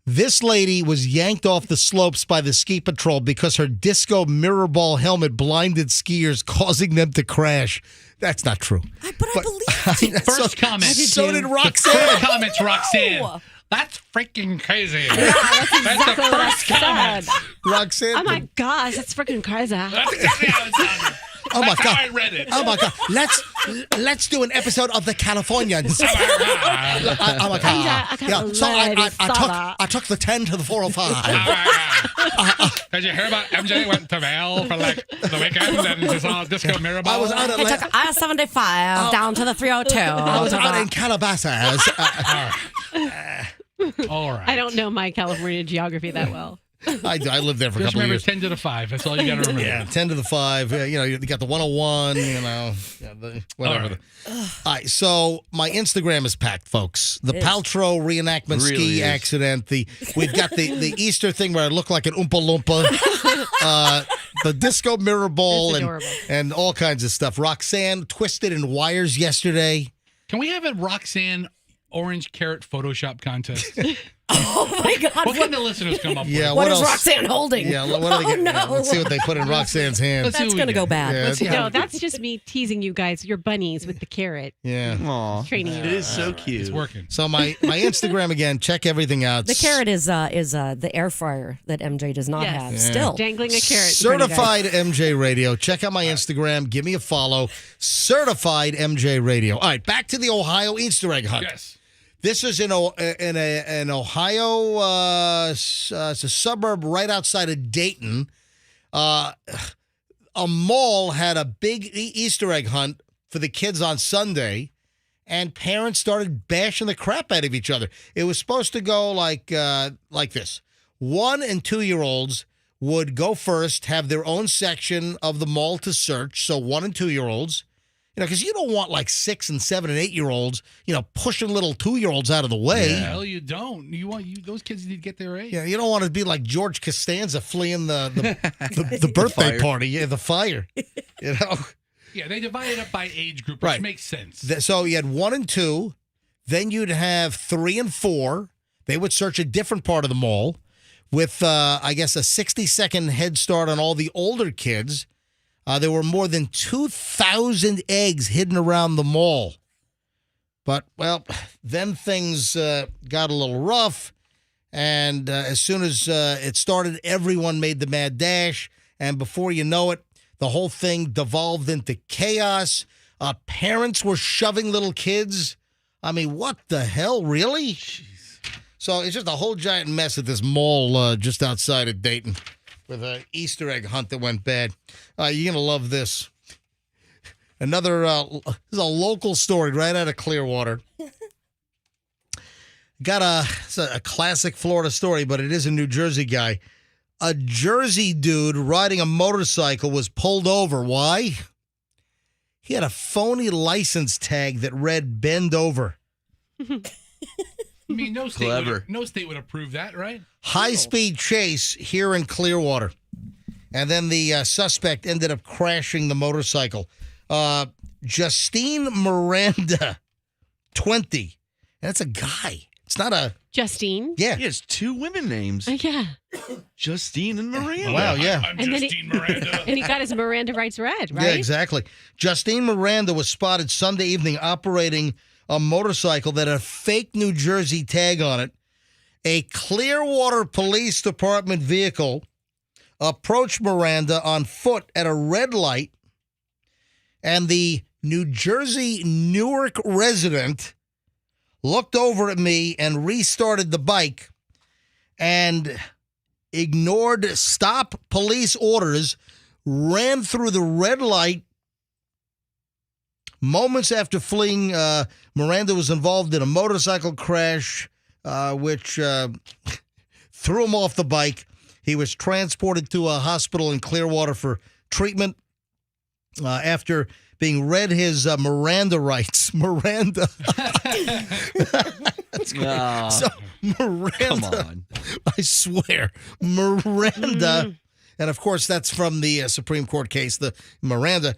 This lady was yanked off the slopes by the ski patrol because her disco mirror ball helmet blinded skiers, causing them to crash. That's not true. But I believe it. First comment. So did Roxanne. First comments, Roxanne. That's freaking crazy. Yeah, that's exactly what I comment. said. Roxanne. Oh my gosh, that's freaking crazy. That's exactly how it sounded. Oh my That's God! how I read it. Oh my God! Let's do an episode of the Californians. Oh my God! Yeah. So I took the 10 to the 405. Did you hear about MJ went to Vail for like the weekend and he saw disco mirror ball? I was out He took I-75 down to the 302. I was out in Calabasas. All right. I don't know my California geography that well. I lived there for a Just couple of remember years. 10 to the 5. That's all you got to remember. Yeah, 10 to the 5. You got the 101, whatever. All right, so my Instagram is packed, folks. The Paltrow reenactment Really ski is. accident. We've got the Easter thing where I look like an Oompa Loompa. The disco mirror ball and all kinds of stuff. Roxanne twisted in wires yesterday. Can we have a Roxanne orange carrot Photoshop contest? Oh my God! What can the listeners come up with? What is else? Roxanne holding? Yeah, what are they getting? no. Yeah, let's see what they put in Roxanne's hand. That's going to go bad. Yeah, Let's see how No, that's just me teasing you guys. You're bunnies with the carrot. Yeah. Aw. Training you. It is so cute. It's working. So my Instagram again, check everything out. The carrot is the air fryer that MJ does not Yes. have. Yeah. Still Dangling a carrot. in front of you guys. Certified MJ Radio. Check out my Instagram. Give me a follow. Certified MJ Radio. All right, back to the Ohio Easter egg hunt. Yes. This is in Ohio. It's a suburb right outside of Dayton. A mall had a big Easter egg hunt for the kids on Sunday, and parents started bashing the crap out of each other. It was supposed to go like this: 1 and 2 year olds would go first, have their own section of the mall to search. So 1 and 2 year olds. Because you don't want like 6 and 7 and 8 year olds, pushing little 2 year olds out of the way. Yeah, hell, you don't. Those kids need to get their age. Yeah, you don't want to be like George Costanza fleeing the birthday party. Yeah, the fire. Yeah, they divide it up by age group, which makes sense. So you had 1 and 2, then you'd have 3 and 4. They would search a different part of the mall with, I guess, a 60-second head start on all the older kids. There were more than 2,000 eggs hidden around the mall. But, well, then things got a little rough. And as soon as it started, everyone made the mad dash. And before you know it, the whole thing devolved into chaos. Parents were shoving little kids. I mean, what the hell, really? Jeez. So it's just a whole giant mess at this mall just outside of Dayton. With an Easter egg hunt that went bad. You're going to love this. Another, this is a local story right out of Clearwater. It's a classic Florida story, but it is a New Jersey guy. A Jersey dude riding a motorcycle was pulled over. Why? He had a phony license tag that read "bend over." I mean, no state would approve that, right? High-speed chase here in Clearwater. And then the suspect ended up crashing the motorcycle. Justine Miranda, 20. That's a guy. It's not a... Justine? Yeah. He has 2 women names. Yeah. Justine and Miranda. Wow, yeah. I'm Justine Miranda. And he got his Miranda rights read, right? Yeah, exactly. Justine Miranda was spotted Sunday evening operating a motorcycle that had a fake New Jersey tag on it. A Clearwater Police Department vehicle approached Miranda on foot at a red light, and the New Jersey Newark resident looked over at me and restarted the bike, and ignored stop police orders, ran through the red light. Moments after fleeing, Miranda was involved in a motorcycle crash, which threw him off the bike. He was transported to a hospital in Clearwater for treatment after being read his Miranda rights. Miranda. That's great. So Miranda. Come on. I swear. Miranda. And, of course, that's from the Supreme Court case, the Miranda.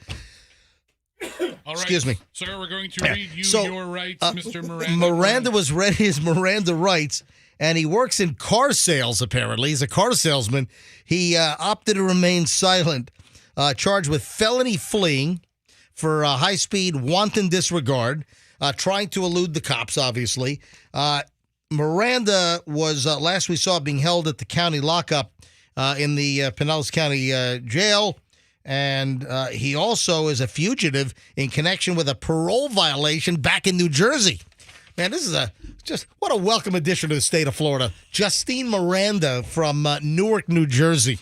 All right, Excuse me. Sir, we're going to read you your rights, Mr. Miranda. Miranda was read his Miranda rights, and he works in car sales, apparently. He's a car salesman. He opted to remain silent, charged with felony fleeing for high-speed wanton disregard, trying to elude the cops, obviously. Miranda was, last we saw, being held at the county lockup in the Pinellas County jail. And he also is a fugitive in connection with a parole violation back in New Jersey. Man, this is what a welcome addition to the state of Florida. Justine Miranda from Newark, New Jersey.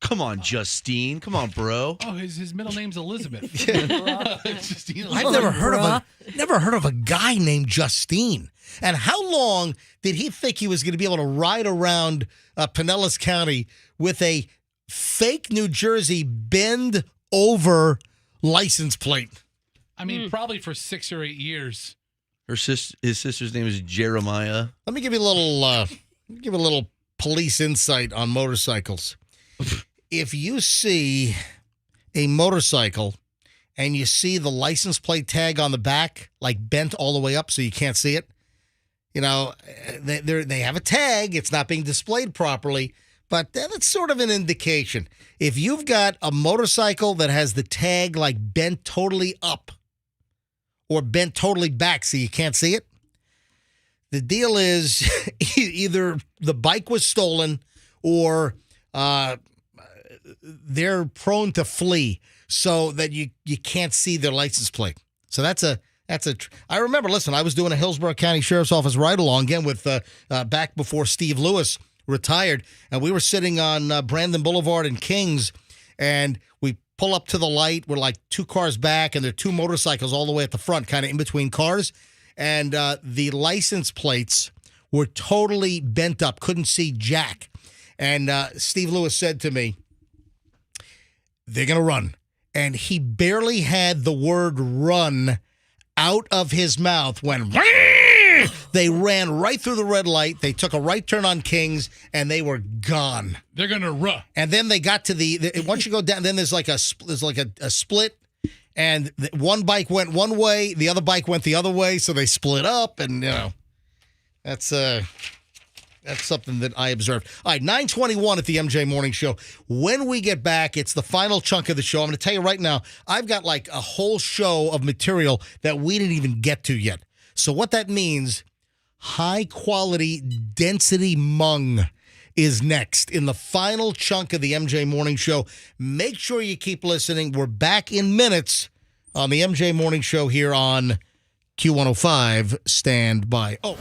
Come on, Justine. Come on, bro. Oh, his middle name's Elizabeth. Justine I've never heard of a guy named Justine. And how long did he think he was going to be able to ride around Pinellas County with a fake New Jersey bend over license plate? I mean, probably for 6 or 8 years. His sister's name is Jeremiah. Let me give you a little police insight on motorcycles. If you see a motorcycle and you see the license plate tag on the back, like bent all the way up so you can't see it, you know, they have a tag. It's not being displayed properly. But that's sort of an indication. If you've got a motorcycle that has the tag like bent totally up or bent totally back so you can't see it, the deal is either the bike was stolen or they're prone to flee so that you can't see their license plate. So I remember, listen, I was doing a Hillsborough County Sheriff's Office ride-along again with back before Steve Lewis retired, and we were sitting on Brandon Boulevard in Kings, and we pull up to the light. We're like 2 cars back, and there are 2 motorcycles all the way at the front, kind of in between cars, and the license plates were totally bent up, couldn't see jack. And Steve Lewis said to me, they're going to run. And he barely had the word run out of his mouth when they ran right through the red light. They took a right turn on Kings, and they were gone. They're gonna run. And then they got to once you go down, then there's like a split, and one bike went one way, the other bike went the other way, so they split up, and you know, that's something that I observed. All right, 9:21 at the MJ Morning Show. When we get back, it's the final chunk of the show. I'm going to tell you right now, I've got like a whole show of material that we didn't even get to yet. So what that means, high-quality density mung is next in the final chunk of the MJ Morning Show. Make sure you keep listening. We're back in minutes on the MJ Morning Show here on Q105. Stand by. Oh.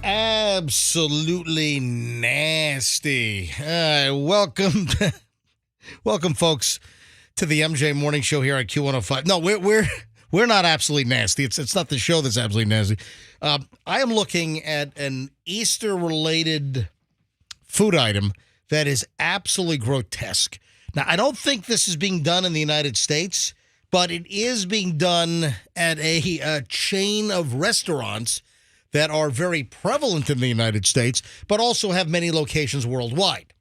Absolutely nasty. Welcome, welcome, folks, to the MJ Morning Show here on Q105. No, we're not absolutely nasty. It's not the show that's absolutely nasty. I am looking at an Easter-related food item that is absolutely grotesque. Now, I don't think this is being done in the United States, but it is being done at a chain of restaurants that are very prevalent in the United States, but also have many locations worldwide.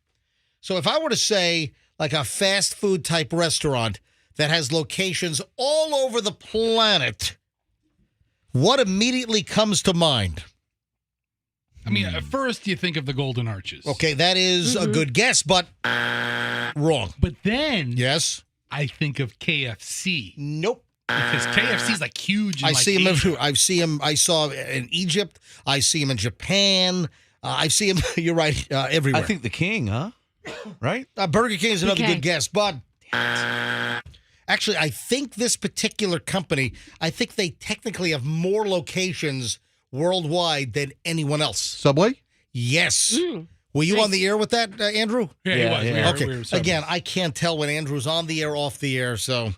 So if I were to say like a fast food type restaurant that has locations all over the planet, what immediately comes to mind? I mean, at first you think of the Golden Arches. Okay, that is a good guess, but wrong. But then Yes? I think of KFC. Nope. Because KFC is like huge. I see him everywhere. I see him. I saw in Egypt. I see him in Japan. I see him. You're right. Everywhere. I think the King, huh? Right? Burger King is another Okay. good guess, but actually, I think this particular company. I think they technically have more locations worldwide than anyone else. Subway? Yes. Were you on the air with that, Andrew? Yeah, he was. yeah. Okay. We were Subway. Again, I can't tell when Andrew's on the air, off the air. So,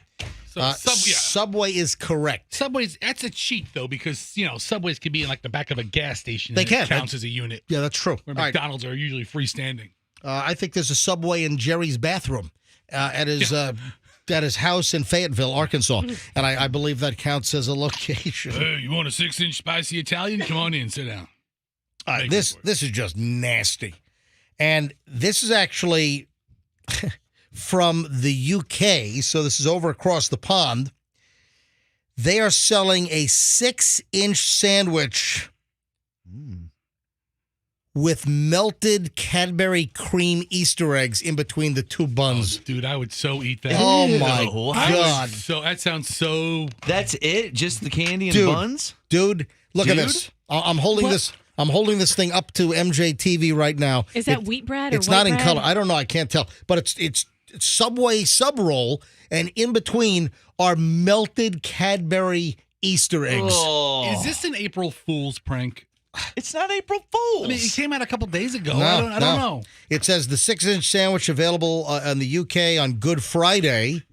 Subway is correct. Subway's, that's a cheat, though, because, you know, Subways could be in like the back of a gas station. They and can. It counts as a unit. Yeah, that's true. Where All right. McDonald's are usually freestanding. I think there's a Subway in Jerry's bathroom at his house in Fayetteville, Arkansas, and I believe that counts as a location. Hey, you want a 6-inch spicy Italian? Come on in, sit down. This is just nasty, and this is actually from the UK, so this is over across the pond. They are selling a 6-inch sandwich with melted Cadbury cream Easter eggs in between the two buns. Oh, dude, I would so eat that. Oh, my I God. would so that sounds so. That's it? Just the candy and Dude. buns? Dude, look at Dude? this. I'm holding this. I'm holding this thing up to MJ TV right now. Is that wheat bread or It's white not in bread? color. I don't know. I can't tell. But it's Subway sub roll, and in between are melted Cadbury Easter eggs. Oh. Is this an April Fool's prank? It's not April Fool's. I mean, it came out a couple days ago. No, I don't know. It says the 6-inch sandwich available in the UK on Good Friday.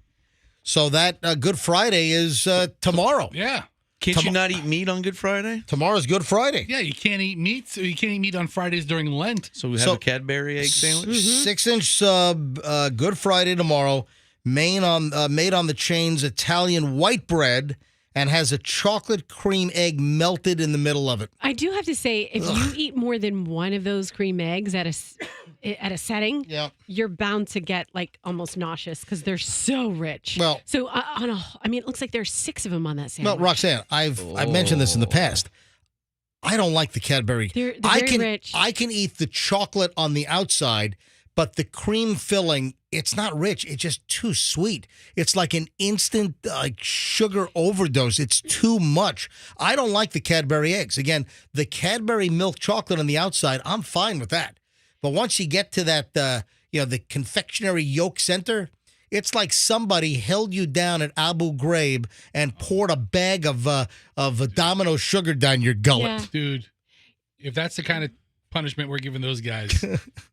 So that Good Friday is tomorrow. Yeah. Can't you not eat meat on Good Friday? Tomorrow's Good Friday. Yeah, you can't eat meat. So you can't eat meat on Fridays during Lent. So we have a Cadbury egg sandwich? 6-inch sub, Good Friday tomorrow, made on the chain's Italian white bread, and has a chocolate cream egg melted in the middle of it. I do have to say, if you eat more than one of those cream eggs at a setting, you're bound to get like almost nauseous because they're so rich. Well, so it looks like there's 6 of them on that sandwich. Well, Roxanne, I've mentioned this in the past. I don't like the Cadbury. They're very rich. I can eat the chocolate on the outside, but the cream filling, it's not rich. It's just too sweet. It's like an instant sugar overdose. It's too much. I don't like the Cadbury eggs. Again, the Cadbury milk chocolate on the outside, I'm fine with that. But once you get to that, the confectionery yolk center, it's like somebody held you down at Abu Ghraib and poured a bag of Domino sugar down your gullet. Yeah. Dude, if that's the kind of punishment we're giving those guys,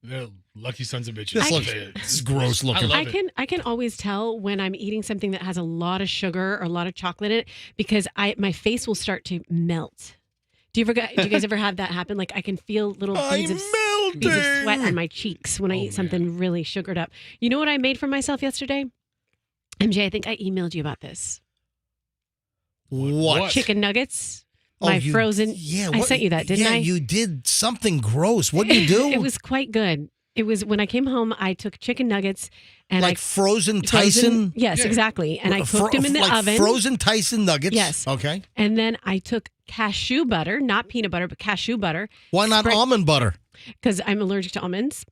they're lucky sons of bitches. This is gross looking. I can always tell when I'm eating something that has a lot of sugar or a lot of chocolate in it because my face will start to melt. Do you guys ever have that happen? Like I can feel little beads of sweat on my cheeks when I eat something really sugared up. You know what I made for myself yesterday? MJ, I think I emailed you about this. What? Chicken nuggets. My frozen. Yeah, I sent you that, didn't I? Yeah, you did something gross. What did you do? It was quite good. It was when I came home, I took chicken nuggets and like frozen Tyson? Yes, exactly. And I cooked them in the oven. Frozen Tyson nuggets? Yes. Okay. And then I took cashew butter, not peanut butter, but cashew butter. Why not almond butter? Because I'm allergic to almonds.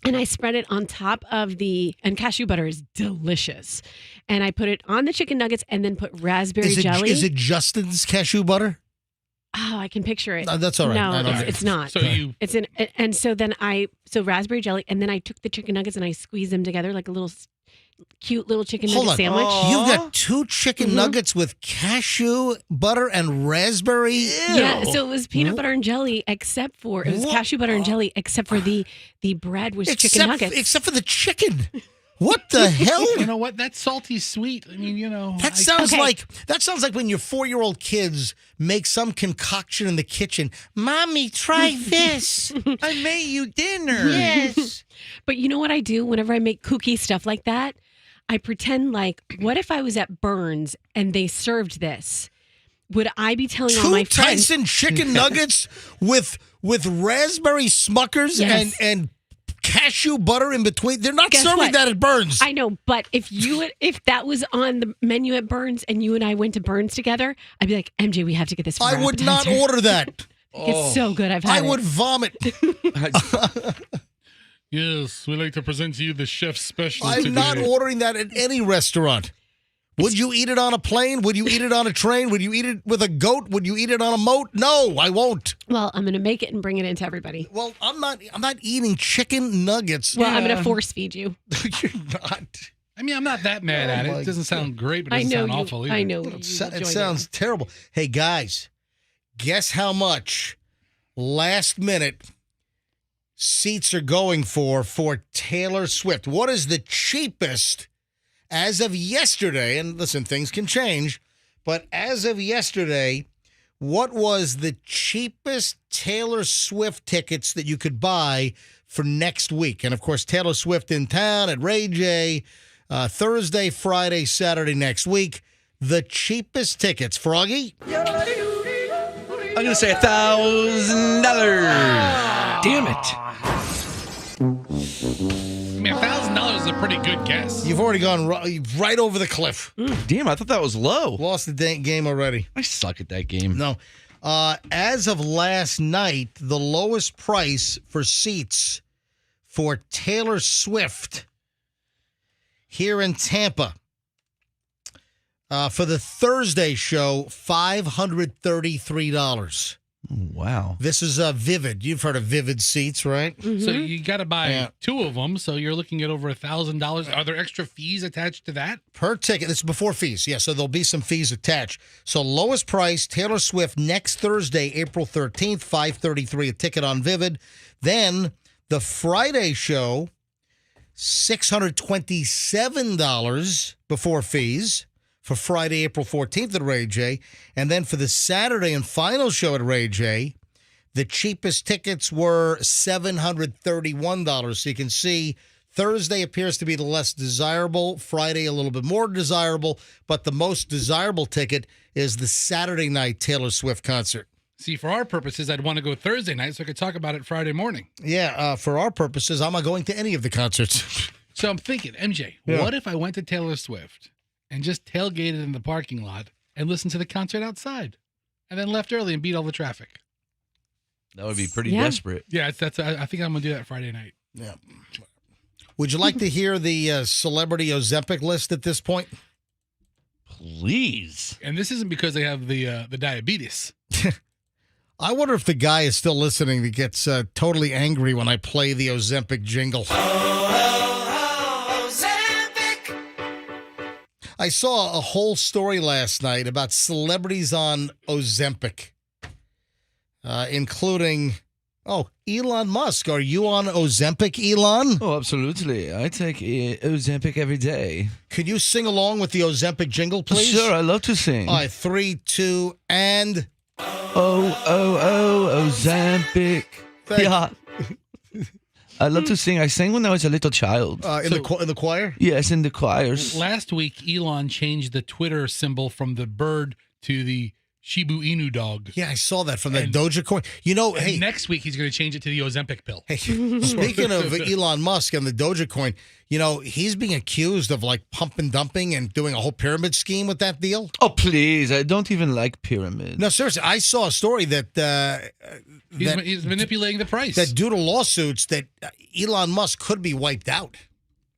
And I spread it on top of and cashew butter is delicious. And I put it on the chicken nuggets and then put raspberry jelly. Is it Justin's cashew butter? Oh, I can picture it. No, that's all right. No, it's not. So and so then raspberry jelly, and then I took the chicken nuggets and I squeezed them together like a little cute little chicken Hold nugget on. sandwich. You've got 2 chicken nuggets with cashew butter and raspberry. Yeah, so it was peanut butter and jelly, except for it was What? cashew butter and jelly, except for the bread was chicken Except, nuggets. except for the chicken. What the hell? You know what? That's salty sweet. I mean, That sounds like when your 4-year-old kids make some concoction in the kitchen. Mommy, try this. I made you dinner. Yes. But you know what I do whenever I make kooky stuff like that? I pretend like, what if I was at Burns and they served this? Would I be telling all 2 my friends? Tyson chicken nuggets with raspberry Smuckers Yes. and cashew butter in between. They're not Guess serving what? that at Burns. I know, but if that was on the menu at Burns and you and I went to Burns together, I'd be like, MJ, we have to get this for I our would not appetizer." order that. It's so good. I've had I would vomit. Yes, we like to present to you the chef's special I'm today. not ordering that at any restaurant. Would you eat it on a plane? Would you eat it on a train? Would you eat it with a goat? Would you eat it on a moat? No, I won't. Well, I'm going to make it and bring it into everybody. Well, I'm not eating chicken nuggets. Well, I'm going to force feed you. You're not. I mean, I'm not that mad at it. my It doesn't sound great, but it I doesn't know sound you. awful either. I know. It sounds terrible. Hey, guys, guess how much last minute seats are going for Taylor Swift? What is the cheapest as of yesterday? And listen, things can change, but as of yesterday, what was the cheapest Taylor Swift tickets that you could buy for next week? And of course, Taylor Swift in town at Ray J, Thursday, Friday, Saturday next week. The cheapest tickets, Froggy? I'm going to say $1,000. Damn it. I mean, $1,000 is a pretty good guess. You've already gone right over the cliff. Damn, I thought that was low. Lost the game already. I suck at that game. No. As of last night, the lowest price for seats for Taylor Swift here in Tampa for the Thursday show, $533. Wow. This is Vivid. You've heard of Vivid seats, right? Mm-hmm. So you got to buy 2 of them, so you're looking at over $1,000. Are there extra fees attached to that? Per ticket. This is before fees. Yeah, so there'll be some fees attached. So lowest price, Taylor Swift next Thursday, April 13th, $533 a ticket on Vivid. Then the Friday show, $627 before fees for Friday, April 14th at Ray J. And then for the Saturday and final show at Ray J, the cheapest tickets were $731. So you can see Thursday appears to be the less desirable, Friday a little bit more desirable, but the most desirable ticket is the Saturday night Taylor Swift concert. See, for our purposes, I'd want to go Thursday night so I could talk about it Friday morning. Yeah, for our purposes, I'm not going to any of the concerts. So I'm thinking, MJ, what if I went to Taylor Swift and just tailgated in the parking lot and listened to the concert outside and then left early and beat all the traffic? That would be pretty desperate. Yeah, I think I'm going to do that Friday night. Yeah. Would you like to hear the celebrity Ozempic list at this point? Please. And this isn't because they have the diabetes. I wonder if the guy is still listening that gets totally angry when I play the Ozempic jingle. I saw a whole story last night about celebrities on Ozempic, including, Elon Musk. Are you on Ozempic, Elon? Oh, absolutely. I take Ozempic every day. Could you sing along with the Ozempic jingle, please? Sure, I love to sing. All right, 3, 2, and... Ozempic. Yeah. I love to sing. I sang when I was a little child. In the choir? Yes, in the choirs. Last week, Elon changed the Twitter symbol from the bird to the Shiba Inu dog. Yeah, I saw that from that Dogecoin. You know, hey, next week he's going to change it to the Ozempic pill. Hey, speaking of Elon Musk and the Dogecoin, you know, he's being accused of like pump and dumping and doing a whole pyramid scheme with that deal. Oh, please. I don't even like pyramids. No, seriously, I saw a story that he's manipulating the price. That due to lawsuits that Elon Musk could be wiped out.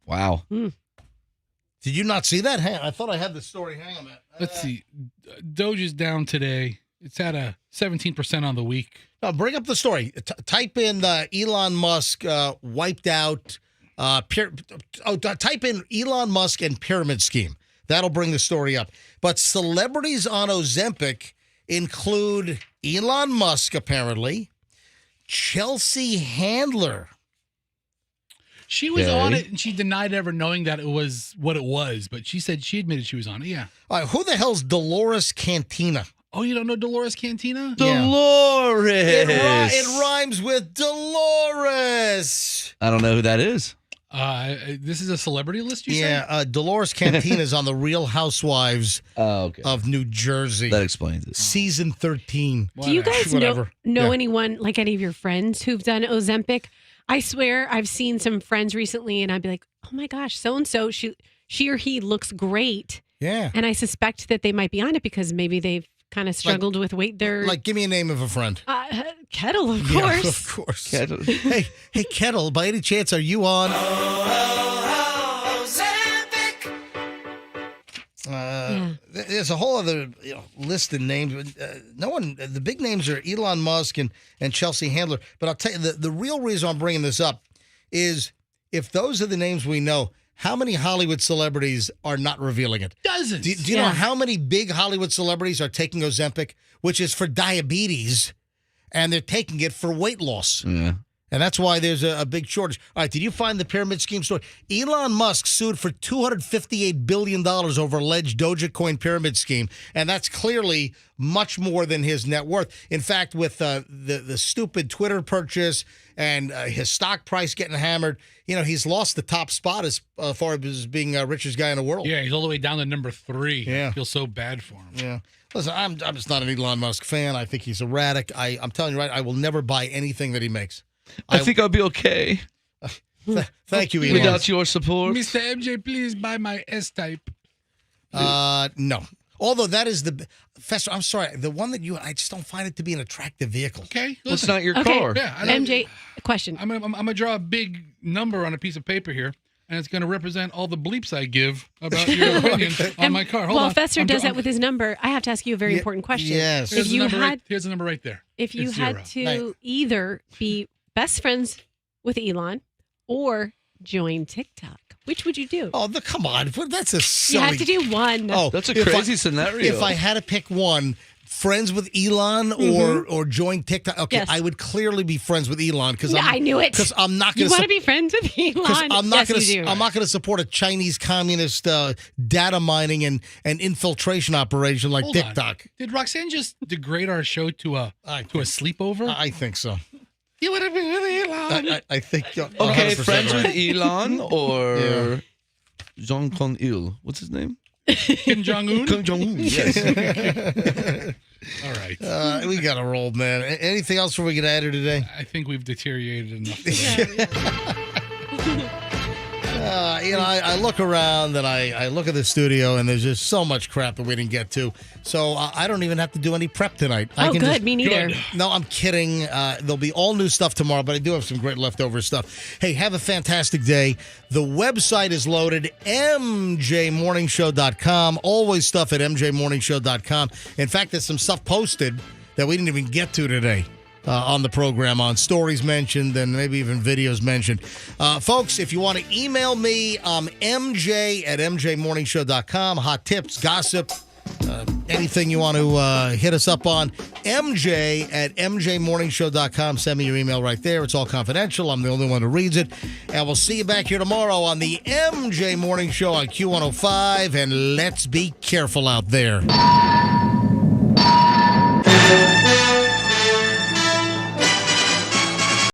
Wow. Did you not see that? I thought I had the story. Hang on a minute. Let's see. Doge is down today. It's at a 17% on the week. No, bring up the story. Type in Elon Musk wiped out Type in Elon Musk and pyramid scheme. That'll bring the story up. But celebrities on Ozempic include Elon Musk, apparently, Chelsea Handler. She was on it, and she denied ever knowing that it was what it was, but she said she admitted she was on it, yeah. All right, who the hell's Dolores Cantina? Oh, you don't know Dolores Cantina? Dolores. It rhymes with Dolores. I don't know who that is. This is a celebrity list, you say? Dolores Cantina is on The Real Housewives of New Jersey. That explains it. Season 13. Do you guys know anyone, like any of your friends who've done Ozempic? I swear I've seen some friends recently, and I'd be like, oh my gosh, so-and-so, she or he looks great. Yeah. And I suspect that they might be on it because maybe they've kind of struggled with weight. Like, give me a name of a friend. Kettle, of course. Yeah, of course. Kettle. hey, Kettle, by any chance, are you on? There's a whole other list of names. No one. The big names are Elon Musk and Chelsea Handler. But I'll tell you, the real reason I'm bringing this up is if those are the names we know, how many Hollywood celebrities are not revealing it? Dozens. Do you know how many big Hollywood celebrities are taking Ozempic, which is for diabetes, and they're taking it for weight loss? Yeah. And that's why there's a big shortage. All right, did you find the pyramid scheme story? Elon Musk sued for $258 billion over alleged Dogecoin pyramid scheme, and that's clearly much more than his net worth. In fact, with the stupid Twitter purchase and his stock price getting hammered, he's lost the top spot as far as being richest guy in the world. Yeah, he's all the way down to number 3. Yeah. I feel so bad for him. Yeah. Listen, I'm just not an Elon Musk fan. I think he's erratic. I'm telling you right, I will never buy anything that he makes. I think I'll be okay. Thank you, Elon. Without your support. Mr. MJ, please buy my S-Type. No. Although that is Fester, I'm sorry, the one that I just don't find it to be an attractive vehicle. Okay. Well, it's not your car. Yeah, MJ, question. I'm gonna draw a big number on a piece of paper here, and it's gonna represent all the bleeps I give about your opinion on my car. Hold on. Fester does that with his number. I have to ask you a very important question. Yes. Here's the number right there. If you had to either be best friends with Elon or join TikTok, which would you do? Oh, come on. That's a silly... You have to do one. Oh, that's a crazy scenario. If I had to pick one, friends with Elon or join TikTok, okay, yes. I would clearly be friends with Elon because I knew it. Because I'm not going to. You want to be friends with Elon? I'm not going to support a Chinese communist data mining and infiltration operation like TikTok. Did Roxanne just degrade our show to a sleepover? I think so. You want to be with Elon? I think. Okay, friends right. with Elon or Jong Con Il. What's his name? Kim Jong-un? Kim Jong-un, yes. All right. We got to roll, man. Anything else before we get at it today? I think we've deteriorated enough today. I look around and I look at the studio and there's just so much crap that we didn't get to. So I don't even have to do any prep tonight. Me neither. No, I'm kidding. There'll be all new stuff tomorrow, but I do have some great leftover stuff. Hey, have a fantastic day. The website is loaded, mjmorningshow.com. Always stuff at mjmorningshow.com. In fact, there's some stuff posted that we didn't even get to today. On the program, on stories mentioned and maybe even videos mentioned. Folks, if you want to email me, MJ at mjmorningshow.com. Hot tips, gossip, anything you want to hit us up on, MJ at mjmorningshow.com. Send me your email right there. It's all confidential. I'm the only one who reads it. And we'll see you back here tomorrow on the MJ Morning Show on Q105. And let's be careful out there.